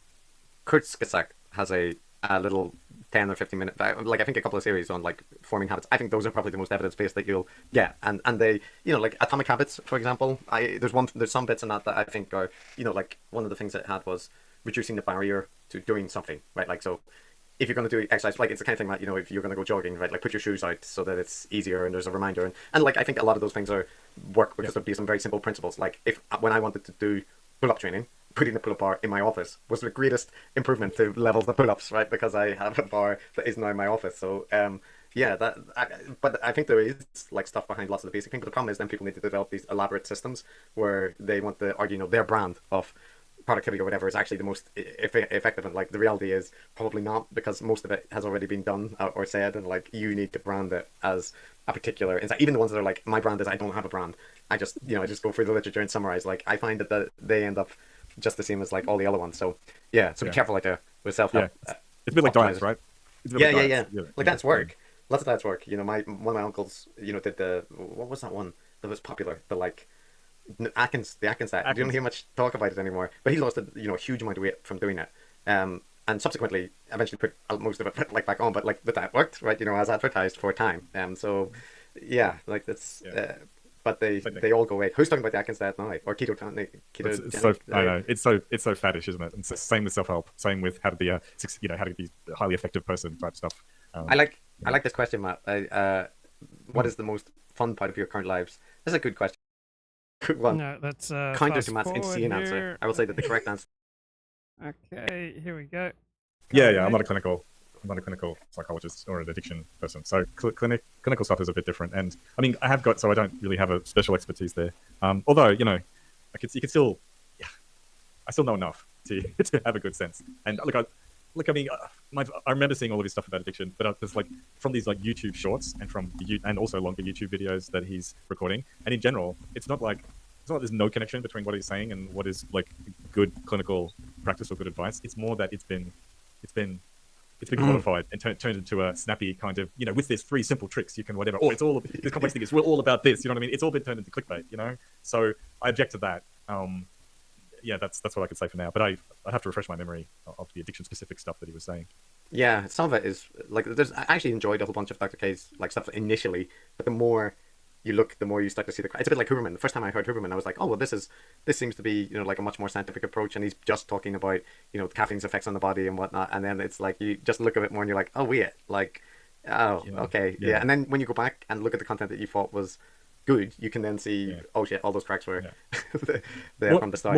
Kurt Skisak has a little 10 or 15 minute, like I think a couple of series on like forming habits. I think those are probably the most evidence based that you'll get, and they, like Atomic Habits, for example. There's some bits in that I think are, like one of the things that it had was reducing the barrier to doing something, right? Like, so if you're going to do exercise, like it's the kind of thing that, if you're going to go jogging, right, like put your shoes out so that it's easier and there's a reminder, and like I think a lot of those things work because there'd be some very simple principles. Like when I wanted to do pull-up training, putting the pull-up bar in my office was the greatest improvement to levels of pull-ups, right? Because I have a bar that is now in my office. So but I think there is like stuff behind lots of the basic things. But the problem is then people need to develop these elaborate systems where they want to argue, their brand of productivity or whatever is actually the most effective. And like the reality is probably not, because most of it has already been done or said, and like you need to brand it as a particular. In fact, even the ones that are like, my brand is I don't have a brand. I just go through the literature and summarize. Like I find that they end up just the same as like all the other ones. So be careful like with self-help.
It's a bit like diets, right?
Yeah. Like that's work. Lots of that's work. One of my uncles, did what was that one that was popular? The like the Atkins diet. You don't hear much talk about it anymore. But he lost a huge amount of weight from doing it. And subsequently, eventually put most of it like back on. But like the diet worked, right? As advertised for a time. So yeah, like that's. But they all go away. Who's talking about the Atkins diet now? Or keto?
I know it's so faddish, isn't it? It's the same with self-help. Same with how to be how to be a highly effective person type stuff.
I like this question, Matt. What is the most fun part of your current lives? That's a good question. Good one.
No, that's
counter to Matt's insane answer. I will say that the correct answer.
Okay, here we go.
Yeah. I'm not a clinical psychologist or an addiction person. So clinical stuff is a bit different. And I mean, I don't really have a special expertise there. Although, you can still, I still know enough to have a good sense. And I remember seeing all of his stuff about addiction, but it's like from these like YouTube shorts and also longer YouTube videos that he's recording. And in general, it's not like there's no connection between what he's saying and what is like good clinical practice or good advice. It's more that it's been commodified and turned into a snappy kind of, with these 3 simple tricks you can whatever. Or it's all this complex thing. It's all about this. You know what I mean? It's all been turned into clickbait. So I object to that. That's what I could say for now. But I'd have to refresh my memory of the addiction specific stuff that he was saying.
Yeah, some of it is like I actually enjoyed a whole bunch of Dr. K's like stuff initially, but the more you look, the more you start to see it's a bit like Huberman. The first time I heard Huberman, I was like, oh well, this seems to be like a much more scientific approach, and he's just talking about caffeine's effects on the body and whatnot. And then it's like you just look a bit more and you're like, oh wait, like okay, yeah. And then when you go back and look at the content that you thought was good, you can then see oh shit, all those cracks were there from the start.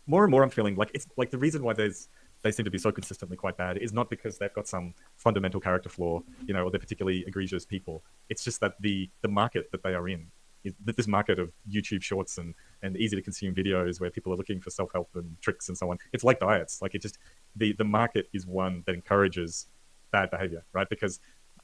More and more I'm feeling like it's like the reason why they seem to be so consistently quite bad is not because they've got some fundamental character flaw, or they're particularly egregious people. It's just that the market that they are in is this market of YouTube shorts and easy to consume videos where people are looking for self-help and tricks and so on. It's like diets. Like it just the market is one that encourages bad behavior, right? Because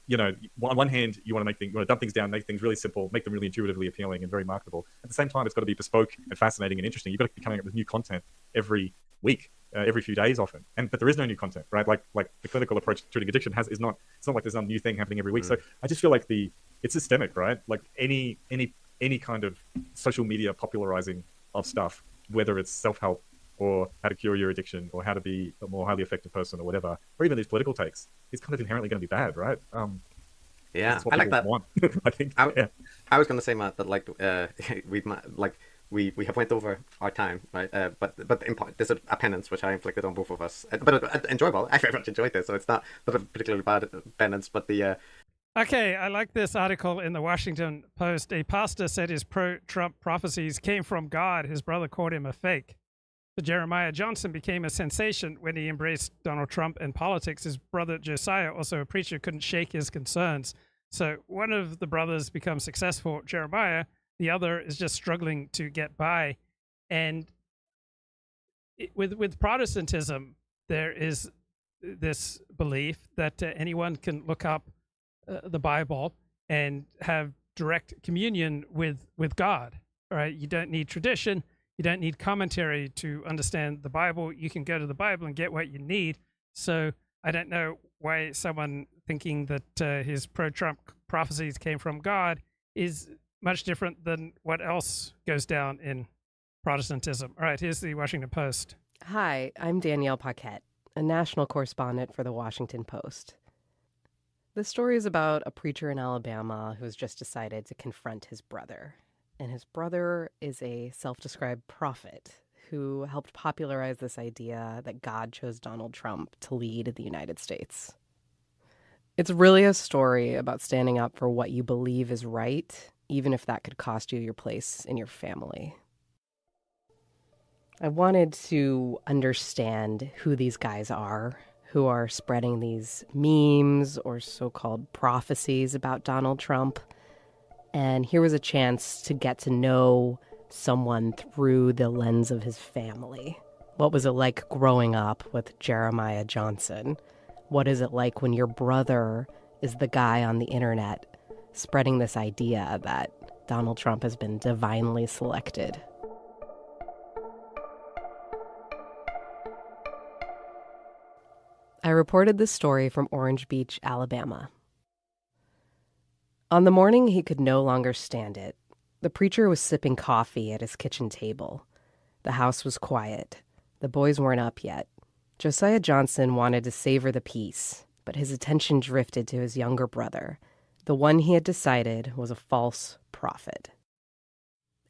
on one hand, you want to dump things down, make things really simple, make them really intuitively appealing and very marketable. At the same time, it's got to be bespoke and fascinating and interesting. You've got to be coming up with new content every week. every few days often, but there is no new content, right? Like the clinical approach to treating addiction it's not like there's some new thing happening every week. So I just feel like it's systemic, right? Like any kind of social media popularizing of stuff, whether it's self-help or how to cure your addiction or how to be a more highly effective person or whatever, or even these political takes, it's kind of inherently going to be bad, right?
Yeah,
what
I like that.
Want. I think.
I was going to say, Matt, that we have went over our time, right? But in part, there's a penance which I inflicted on both of us, but enjoyable. I very much enjoyed this, so it's not a particularly bad penance. But
Okay, I like this article in the Washington Post. A pastor said his pro-Trump prophecies came from God. His brother called him a fake. So Jeremiah Johnson became a sensation when he embraced Donald Trump in politics. His brother Josiah, also a preacher, couldn't shake his concerns. So one of the brothers becomes successful, Jeremiah. The other is just struggling to get by. And with Protestantism, there is this belief that anyone can look up the Bible and have direct communion with God. Right? You don't need tradition. You don't need commentary to understand the Bible. You can go to the Bible and get what you need. So I don't know why someone thinking that his pro-Trump prophecies came from God is much different than what else goes down in Protestantism. All right, here's the Washington Post.
Hi, I'm Danielle Paquette, a national correspondent for the Washington Post. This story is about a preacher in Alabama who has just decided to confront his brother. And his brother is a self-described prophet who helped popularize this idea that God chose Donald Trump to lead the United States. It's really a story about standing up for what you believe is right, even if that could cost you your place in your family. I wanted to understand who these guys are, who are spreading these memes or so-called prophecies about Donald Trump. And here was a chance to get to know someone through the lens of his family. What was it like growing up with Jeremiah Johnson? What is it like when your brother is the guy on the internet spreading this idea that Donald Trump has been divinely selected? I reported this story from Orange Beach, Alabama. On the morning he could no longer stand it, the preacher was sipping coffee at his kitchen table. The house was quiet. The boys weren't up yet. Josiah Johnson wanted to savor the peace, but his attention drifted to his younger brother, the one he had decided was a false prophet.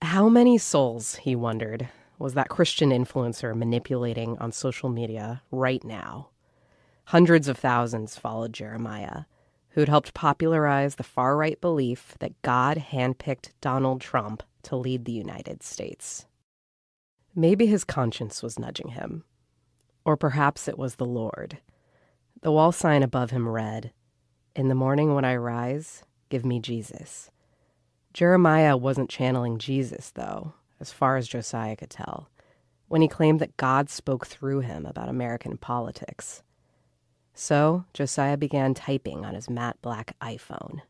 How many souls, he wondered, was that Christian influencer manipulating on social media right now? Hundreds of thousands followed Jeremiah, who'd helped popularize the far-right belief that God handpicked Donald Trump to lead the United States. Maybe his conscience was nudging him. Or perhaps it was the Lord. The wall sign above him read, "In the morning when I rise, give me Jesus." Jeremiah wasn't channeling Jesus, though, as far as Josiah could tell, when he claimed that God spoke through him about American politics. So Josiah began typing on his matte black iPhone.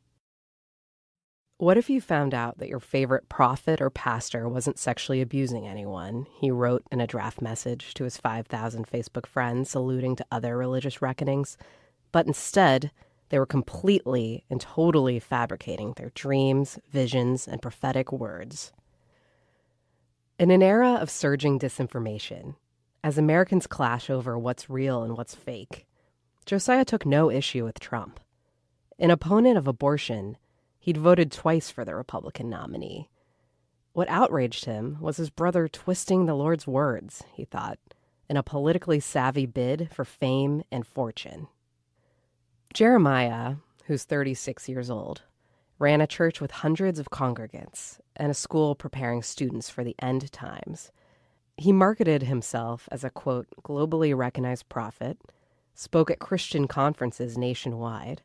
What if you found out that your favorite prophet or pastor wasn't sexually abusing anyone? He wrote in a draft message to his 5,000 Facebook friends, alluding to other religious reckonings. But instead, they were completely and totally fabricating their dreams, visions, and prophetic words. In an era of surging disinformation, as Americans clash over what's real and what's fake, Josiah took no issue with Trump. An opponent of abortion, he'd voted twice for the Republican nominee. What outraged him was his brother twisting the Lord's words, he thought, in a politically savvy bid for fame and fortune. Jeremiah, who's 36 years old, ran a church with hundreds of congregants and a school preparing students for the end times. He marketed himself as a, quote, globally recognized prophet, spoke at Christian conferences nationwide,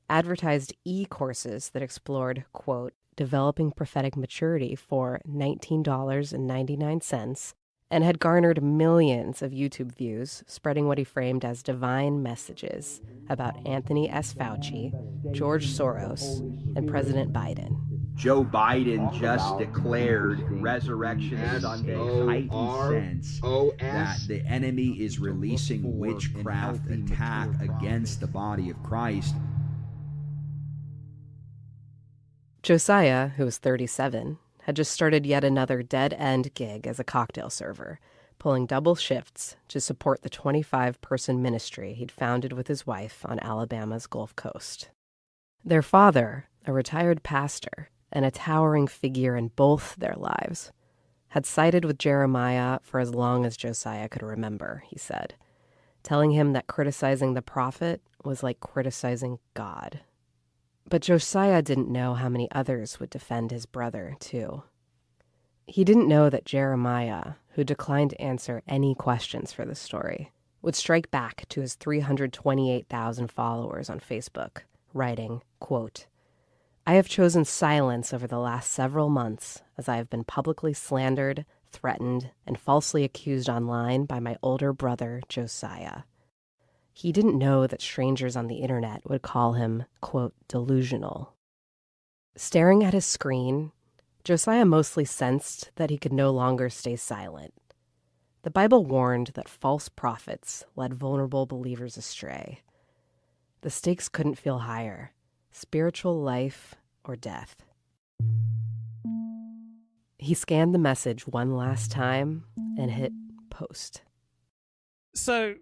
advertised e-courses that explored, quote, developing prophetic maturity for $19.99, and had garnered millions of YouTube views, spreading what he framed as divine messages about Anthony S. Fauci, George Soros, and President Biden.
Joe Biden just declared Resurrection Sunday heightened sense that the enemy is releasing witchcraft attack against the body of Christ.
Josiah, who was 37, had just started yet another dead-end gig as a cocktail server, pulling double shifts to support the 25-person ministry he'd founded with his wife on Alabama's Gulf Coast. Their father, a retired pastor and a towering figure in both their lives, had sided with Jeremiah for as long as Josiah could remember, he said, telling him that criticizing the prophet was like criticizing God. But Josiah didn't know how many others would defend his brother, too. He didn't know that Jeremiah, who declined to answer any questions for the story, would strike back to his 328,000 followers on Facebook, writing, quote, "I have chosen silence over the last several months as I have been publicly slandered, threatened, and falsely accused online by my older brother, Josiah." He didn't know that strangers on the internet would call him, quote, delusional. Staring at his screen, Josiah mostly sensed that he could no longer stay silent. The Bible warned that false prophets led vulnerable believers astray. The stakes couldn't feel higher: spiritual life or death. He scanned the message one last time and hit post.
So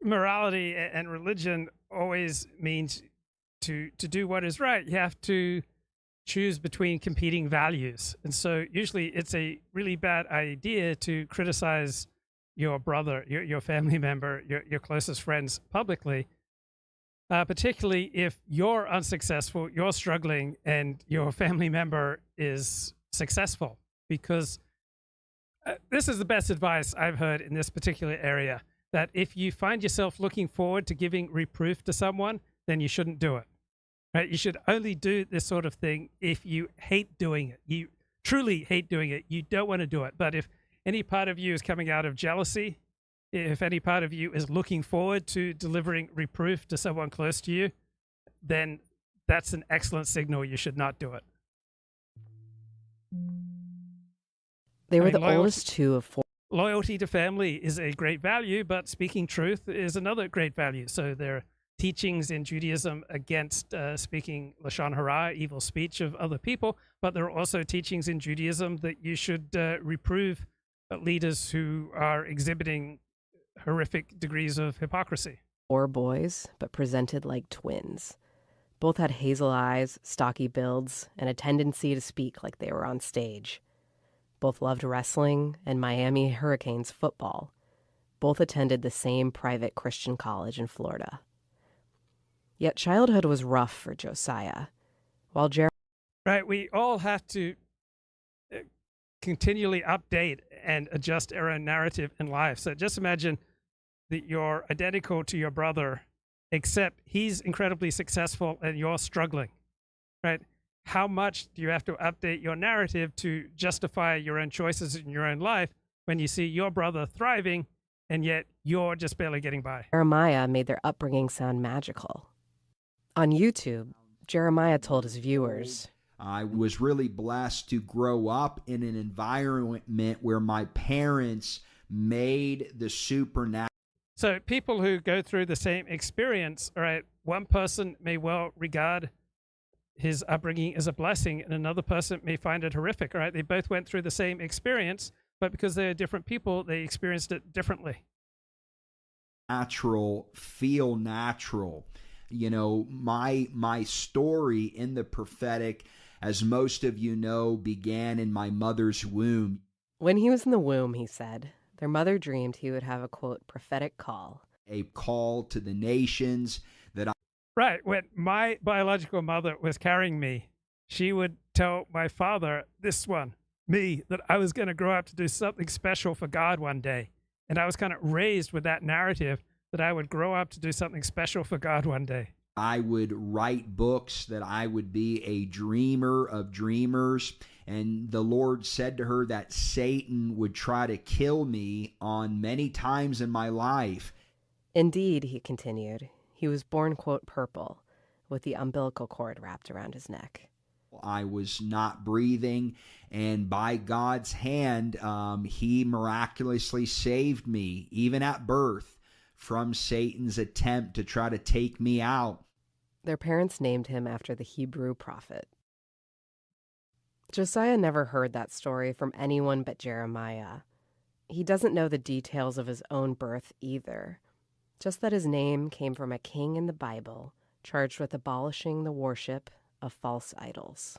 morality and religion always means to do what is right. You have to choose between competing values. And so usually it's a really bad idea to criticize your brother, your family member, your closest friends publicly, particularly if you're unsuccessful, you're struggling, and your family member is successful. Because this is the best advice I've heard in this particular area, that if you find yourself looking forward to giving reproof to someone, then you shouldn't do it. Right? You should only do this sort of thing if you hate doing it. You truly hate doing it. You don't want to do it. But if any part of you is coming out of jealousy, if any part of you is looking forward to delivering reproof to someone close to you, then that's an excellent signal you should not do it.
They were the oldest two of four.
Loyalty to family is a great value, but speaking truth is another great value. So there are teachings in Judaism against speaking Lashon Hara, evil speech of other people, but there are also teachings in Judaism that you should reprove leaders who are exhibiting horrific degrees of hypocrisy.
4 boys, but presented like twins. Both had hazel eyes, stocky builds, and a tendency to speak like they were on stage. Both loved wrestling and Miami Hurricanes football. Both attended the same private Christian college in Florida. Yet childhood was rough for Josiah. While
Right, we all have to continually update and adjust our own narrative in life. So just imagine that you're identical to your brother, except he's incredibly successful and you're struggling, right? How much do you have to update your narrative to justify your own choices in your own life when you see your brother thriving and yet you're just barely getting by?
Jeremiah made their upbringing sound magical. On YouTube, Jeremiah told his viewers,
I was really blessed to grow up in an environment where my parents made the supernatural.
So people who go through the same experience, all right, one person may well regard his upbringing as a blessing and another person may find it horrific, all right? They both went through the same experience, but because they're different people, they experienced it differently.
Feel natural. You know, my story in the prophetic, as most of you know, began in my mother's womb.
When he was in the womb, he said, their mother dreamed he would have a, quote, prophetic call.
A call to the nations that
Right. When my biological mother was carrying me, she would tell my father, me, that I was going to grow up to do something special for God one day. And I was kind of raised with that narrative that I would grow up to do something special for God one day.
I would write books, that I would be a dreamer of dreamers. And the Lord said to her that Satan would try to kill me on many times in my life.
Indeed, he continued, he was born, quote, purple, with the umbilical cord wrapped around his neck.
I was not breathing, and by God's hand, he miraculously saved me, even at birth, from Satan's attempt to try to take me out.
Their parents named him after the Hebrew prophet. Josiah never heard that story from anyone but Jeremiah. He doesn't know the details of his own birth either, just that his name came from a king in the Bible charged with abolishing the worship of false idols.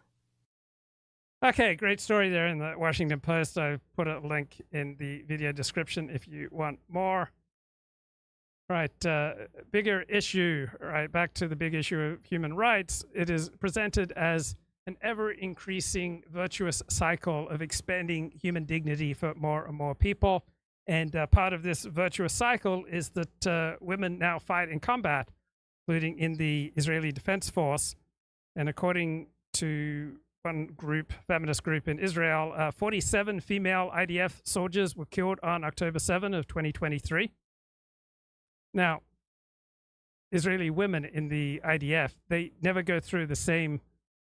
Okay, great story there in the Washington Post. I put a link in the video description if you want more. Right, bigger issue, right, back to the big issue of human rights. It is presented as an ever-increasing virtuous cycle of expanding human dignity for more and more people. And part of this virtuous cycle is that women now fight in combat, including in the Israeli Defense Force. And according to one group, feminist group in Israel, 47 female IDF soldiers were killed on October 7 of 2023. Now, Israeli women in the IDF, they never go through the same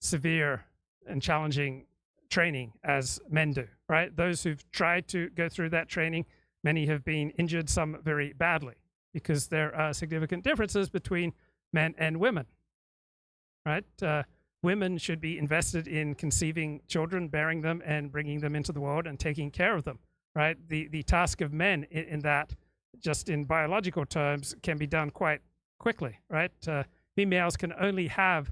severe and challenging training as men do, right? Those who've tried to go through that training, many have been injured, some very badly, because there are significant differences between men and women, right? Women should be invested in conceiving children, bearing them, and bringing them into the world and taking care of them, right? The task of men in that, just in biological terms, can be done quite quickly, right? Females can only have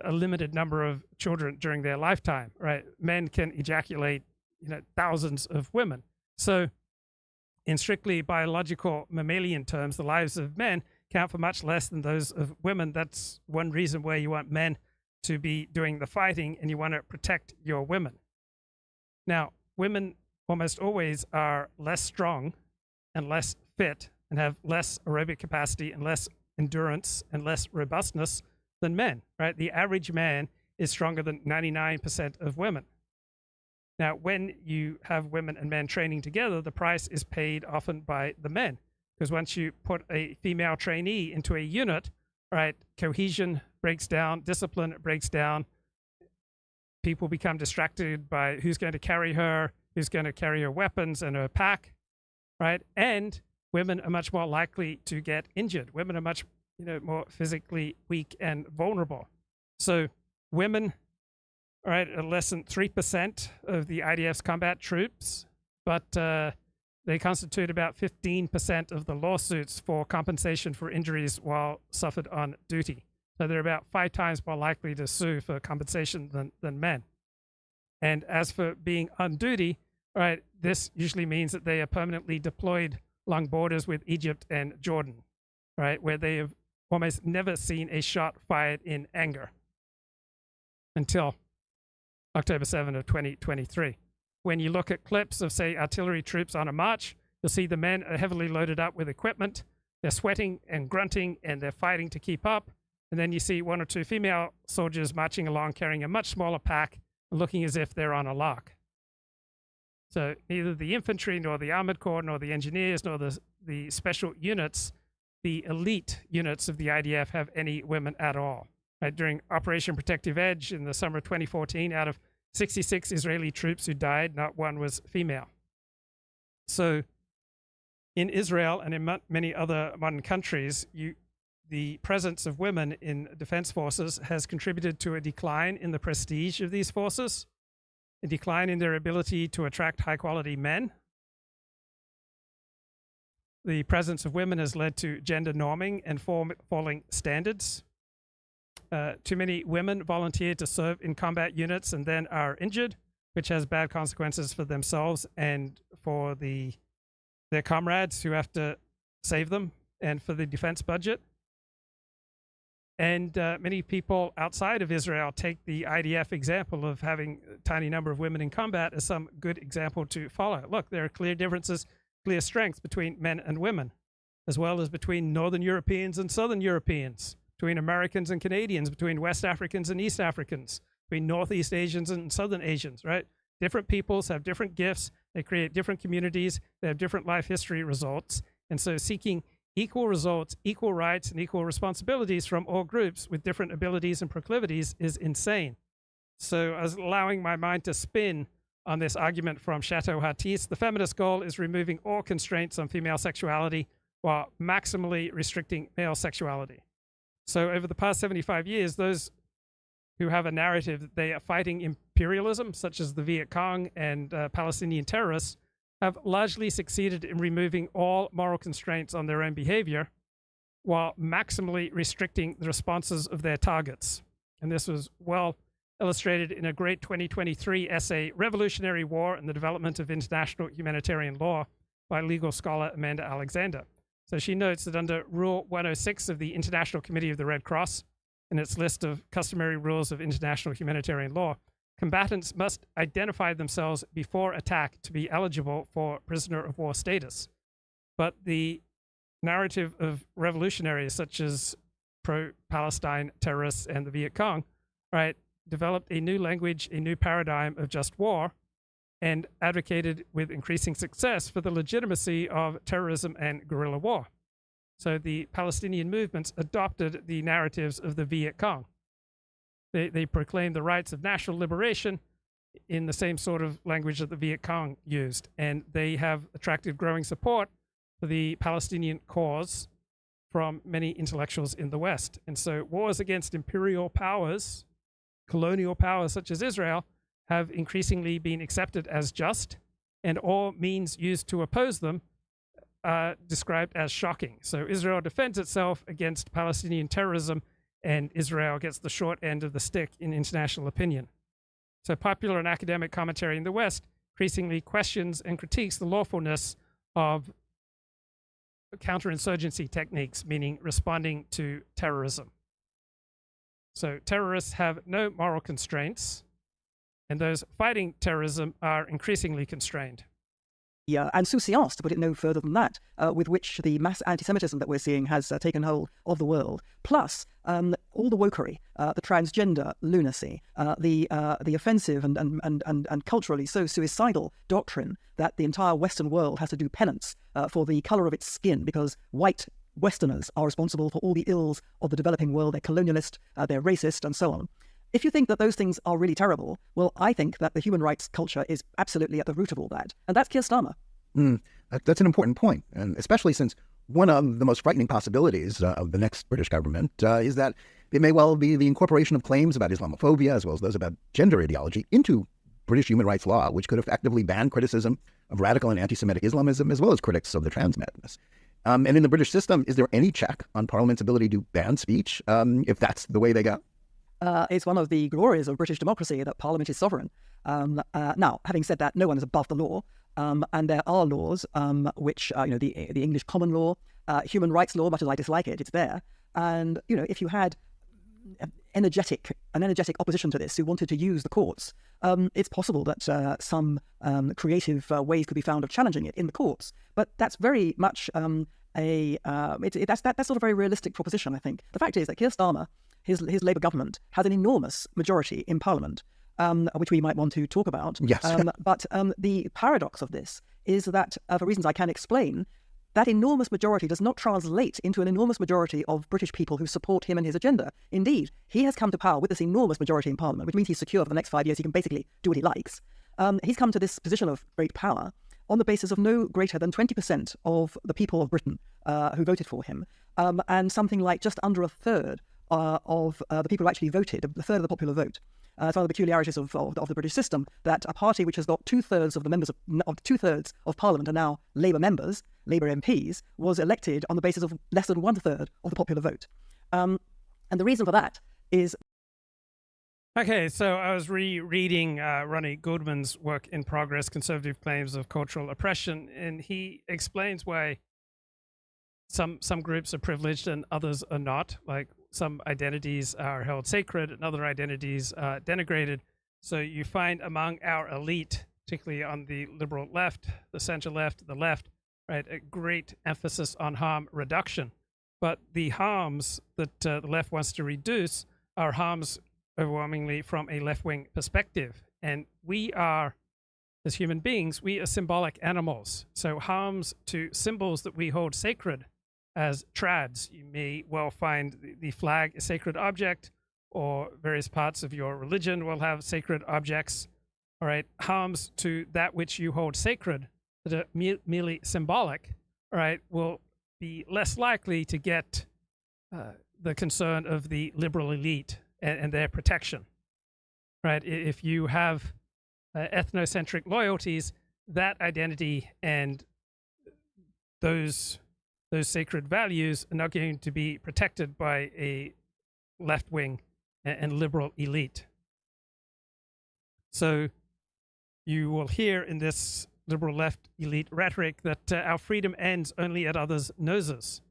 a limited number of children during their lifetime, right? Men can ejaculate, thousands of women. So in strictly biological mammalian terms, the lives of men count for much less than those of women. That's one reason why you want men to be doing the fighting and you want to protect your women. Now, women almost always are less strong and less fit and have less aerobic capacity and less endurance and less robustness than men, right? The average man is stronger than 99% of women. Now, when you have women and men training together, the price is paid often by the men, because once you put a female trainee into a unit, right, cohesion breaks down, discipline breaks down, people become distracted by who's going to carry her, who's going to carry her weapons and her pack, right? And women are much more likely to get injured. Women are much more physically weak and vulnerable. So women, right, are less than 3% of the IDF's combat troops, but they constitute about 15% of the lawsuits for compensation for injuries while suffered on duty. So they're about 5 times more likely to sue for compensation than men. And as for being on duty, right, this usually means that they are permanently deployed along borders with Egypt and Jordan, right, where they have almost never seen a shot fired in anger until October 7 of 2023. When you look at clips of, say, artillery troops on a march, you'll see the men are heavily loaded up with equipment. They're sweating and grunting, and they're fighting to keep up. And then you see 1 or 2 female soldiers marching along carrying a much smaller pack and looking as if they're on a lark. So neither the infantry, nor the armored corps, nor the engineers, nor the special units, the elite units of the IDF, have any women at all. Right? During Operation Protective Edge in the summer of 2014, out of 66 Israeli troops who died, not one was female. So in Israel and in many other modern countries, the presence of women in defense forces has contributed to a decline in the prestige of these forces, a decline in their ability to attract high-quality men. The presence of women has led to gender norming and falling standards. Too many women volunteer to serve in combat units and then are injured, which has bad consequences for themselves and for their comrades who have to save them, and for the defense budget. And many people outside of Israel take the IDF example of having a tiny number of women in combat as some good example to follow. Look, there are clear differences, clear strengths between men and women, as well as between Northern Europeans and Southern Europeans, between Americans and Canadians, between West Africans and East Africans, between Northeast Asians and Southern Asians, right? Different peoples have different gifts. They create different communities. They have different life history results. And so seeking equal results, equal rights, and equal responsibilities from all groups with different abilities and proclivities is insane. So as allowing my mind to spin on this argument from Chateau Hatis, the feminist goal is removing all constraints on female sexuality while maximally restricting male sexuality. So over the past 75 years, those who have a narrative that they are fighting imperialism, such as the Viet Cong and Palestinian terrorists, have largely succeeded in removing all moral constraints on their own behavior while maximally restricting the responses of their targets. And this was well illustrated in a great 2023 essay, Revolutionary War and the Development of International Humanitarian Law, by legal scholar Amanda Alexander. So she notes that under Rule 106 of the International Committee of the Red Cross, in its list of customary rules of international humanitarian law, combatants must identify themselves before attack to be eligible for prisoner of war status. But the narrative of revolutionaries such as pro-Palestine terrorists and the Viet Cong, right, developed a new language, a new paradigm of just war, and advocated with increasing success for the legitimacy of terrorism and guerrilla war. So the Palestinian movements adopted the narratives of the Viet Cong. They proclaimed the rights of national liberation in the same sort of language that the Viet Cong used, and they have attracted growing support for the Palestinian cause from many intellectuals in the West. And so wars against imperial powers, colonial powers such as Israel, have increasingly been accepted as just, and all means used to oppose them are described as shocking. So Israel defends itself against Palestinian terrorism, and Israel gets the short end of the stick in international opinion. So popular and academic commentary in the West increasingly questions and critiques the lawfulness of counterinsurgency techniques, meaning responding to terrorism. So terrorists have no moral constraints, and those fighting terrorism are increasingly constrained.
Yeah, and insouciance, to put it no further than that, with which the mass anti-Semitism that we're seeing has taken hold of the world, plus all the wokery, the transgender lunacy, the offensive and culturally so suicidal doctrine that the entire Western world has to do penance for the colour of its skin, because white Westerners are responsible for all the ills of the developing world. They're colonialist, they're racist, and so on. If you think that those things are really terrible, well, I think that the human rights culture is absolutely at the root of all that. And that's Keir Starmer.
That's an important point, and especially since one of the most frightening possibilities of the next British government is that it may well be the incorporation of claims about Islamophobia, as well as those about gender ideology, into British human rights law, which could effectively ban criticism of radical and anti-Semitic Islamism, as well as critics of the trans madness. And in the British system, is there any check on Parliament's ability to ban speech if that's the way they go?
It's one of the glories of British democracy that Parliament is sovereign. Now, having said that, no one is above the law, and there are laws which, the English common law, human rights law, much as I dislike it, it's there. And, if you had an energetic opposition to this who wanted to use the courts, it's possible that some creative ways could be found of challenging it in the courts. But that's very much that's sort of a very realistic proposition, I think. The fact is that Keir Starmer, his Labour government, has an enormous majority in Parliament, which we might want to talk about.
Yes.
But the paradox of this is that, for reasons I can explain, that enormous majority does not translate into an enormous majority of British people who support him and his agenda. Indeed, he has come to power with this enormous majority in Parliament, which means he's secure for the next 5 years. He can basically do what he likes. He's come to this position of great power on the basis of no greater than 20% of the people of Britain who voted for him, and something like just under a third of the people who actually voted, a third of the popular vote. It's one of the peculiarities of the British system, that a party which has got two-thirds of the members of two-thirds of Parliament are now Labour members, Labour MPs, was elected on the basis of less than one-third of the popular vote. And the reason for that is...
Okay, so I was rereading Ronnie Goldman's work in Progress, Conservative Claims of Cultural Oppression, and he explains why some groups are privileged and others are not. Like, some identities are held sacred and other identities are denigrated. So you find among our elite, particularly on the liberal left, the center left, the left, right, a great emphasis on harm reduction. But the harms that the left wants to reduce are harms overwhelmingly from a left-wing perspective. And we are, as human beings, we are symbolic animals. So harms to symbols that we hold sacred as trads. You may well find the flag a sacred object, or various parts of your religion will have sacred objects, all right, harms to that which you hold sacred that are merely symbolic, all right, will be less likely to get the concern of the liberal elite and their protection, right? If you have ethnocentric loyalties, that identity and those sacred values are not going to be protected by a left-wing and liberal elite. So you will hear in this liberal left elite rhetoric that our freedom ends only at others' noses.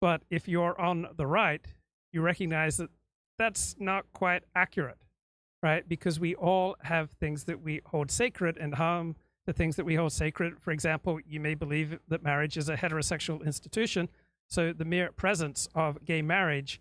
But if you're on the right, you recognize that that's not quite accurate, right? Because we all have things that we hold sacred and harm the things that we hold sacred. For example, you may believe that marriage is a heterosexual institution, so the mere presence of gay marriage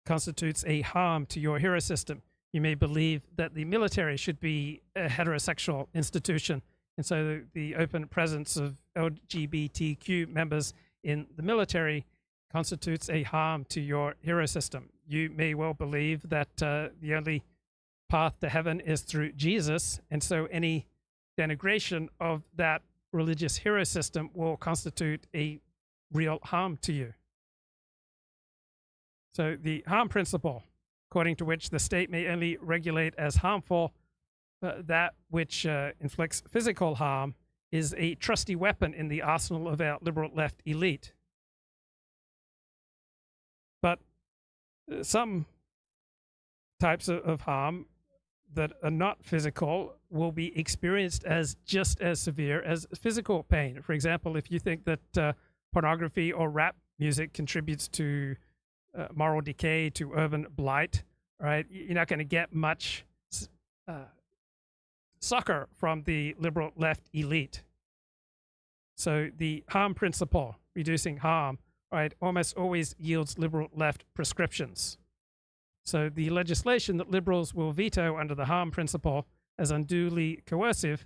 constitutes a harm to your hero system. You may believe that the military should be a heterosexual institution, and so the open presence of LGBTQ members in the military constitutes a harm to your hero system. You may well believe that the only path to heaven is through Jesus, and so any denigration of that religious hero system will constitute a real harm to you. So the harm principle, according to which the state may only regulate as harmful that which inflicts physical harm, is a trusty weapon in the arsenal of our liberal left elite. But some types of harm that are not physical will be experienced as just as severe as physical pain. For example, if you think that pornography or rap music contributes to moral decay, to urban blight, right? You're not going to get much succor from the liberal left elite. So the harm principle, reducing harm, right, almost always yields liberal left prescriptions. So the legislation that liberals will veto under the harm principle as unduly coercive,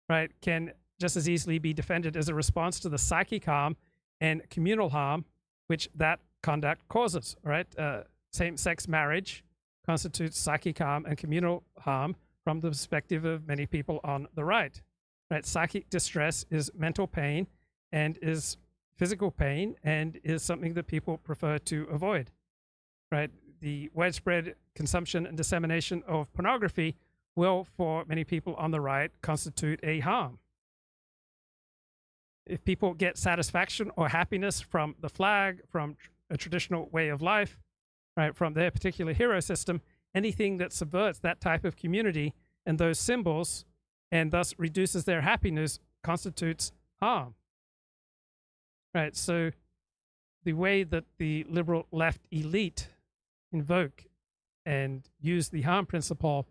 right, can just as easily be defended as a response to the psychic harm and communal harm which that conduct causes, right? Same-sex marriage constitutes psychic harm and communal harm from the perspective of many people on the right. Right? Psychic distress is mental pain and is physical pain and is something that people prefer to avoid. Right? The widespread consumption and dissemination of pornography will, for many people on the right, constitute a harm. If people get satisfaction or happiness from the flag, from a traditional way of life, right, from their particular hero system, anything that subverts that type of community and those symbols and thus reduces their happiness constitutes harm. Right, so the way that the liberal left elite invoke and use the harm principle,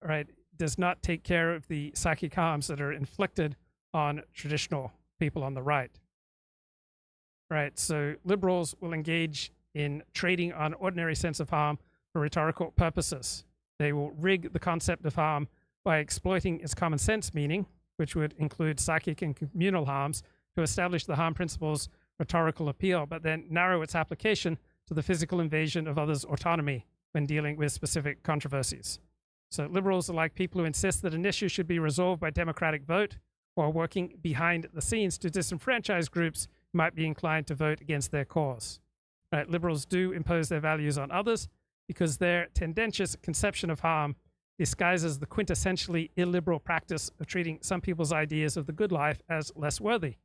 right, does not take care of the psychic harms that are inflicted on traditional people on the right. Right, so liberals will engage in trading on ordinary sense of harm for rhetorical purposes. They will rig the concept of harm by exploiting its common sense meaning, which would include psychic and communal harms, to establish the harm principle's rhetorical appeal, but then narrow its application to the physical invasion of others' autonomy when dealing with specific controversies. So liberals are like people who insist that an issue should be resolved by democratic vote while working behind the scenes to disenfranchise groups who might be inclined to vote against their cause. Right, liberals do impose their values on others because their tendentious conception of harm disguises the quintessentially illiberal practice of treating some people's ideas of the good life as less worthy.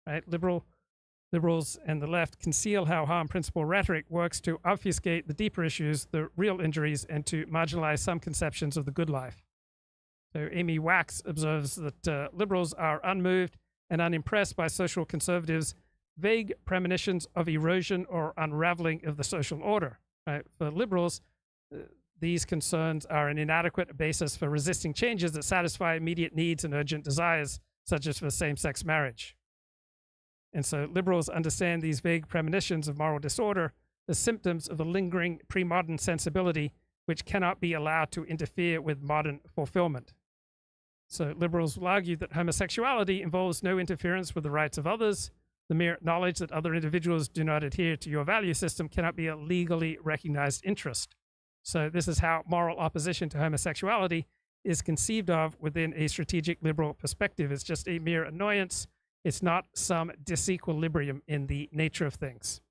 Right? Liberals and the left conceal how harm principle rhetoric works to obfuscate the deeper issues, the real injuries, and to marginalize some conceptions of the good life. So Amy Wax observes that liberals are unmoved and unimpressed by social conservatives' vague premonitions of erosion or unraveling of the social order. Right? For liberals, these concerns are an inadequate basis for resisting changes that satisfy immediate needs and urgent desires, such as for same-sex marriage. And so liberals understand these vague premonitions of moral disorder as symptoms of a lingering pre-modern sensibility which cannot be allowed to interfere with modern fulfillment. So liberals will argue that homosexuality involves no interference with the rights of others. The mere knowledge that other individuals do not adhere to your value system cannot be a legally recognized interest. So this is how moral opposition to homosexuality is conceived of within a strategic liberal perspective. It's just a mere annoyance. It's not some disequilibrium in the nature of things.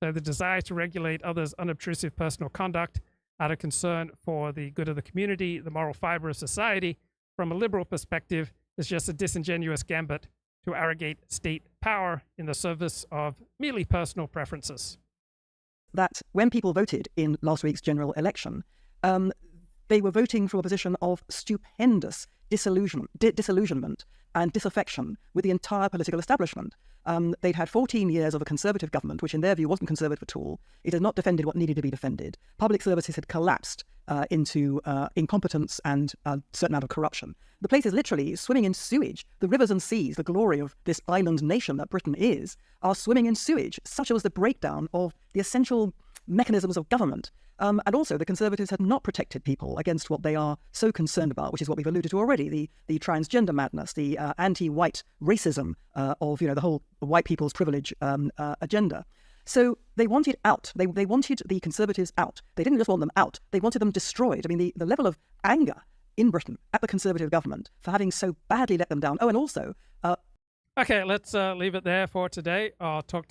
So the desire to regulate others' unobtrusive personal conduct out of concern for the good of the community, the moral fiber of society, from a liberal perspective, is just a disingenuous gambit to arrogate state power in the service of merely personal preferences.
That when people voted in last week's general election, they were voting from a position of stupendous disillusionment and disaffection with the entire political establishment. They'd had 14 years of a conservative government, which in their view wasn't conservative at all. It had not defended what needed to be defended. Public services had collapsed into incompetence and a certain amount of corruption. The place is literally swimming in sewage. The rivers and seas, the glory of this island nation that Britain is, are swimming in sewage. Such was the breakdown of the essential mechanisms of government. And also, the Conservatives had not protected people against what they are so concerned about, which is what we've alluded to already, the transgender madness, the anti-white racism of the whole white people's privilege agenda. So they wanted out. They wanted the Conservatives out. They didn't just want them out. They wanted them destroyed. I mean, the level of anger in Britain at the Conservative government for having so badly let them down. Oh, and also...
Okay, let's leave it there for today. I'll talk to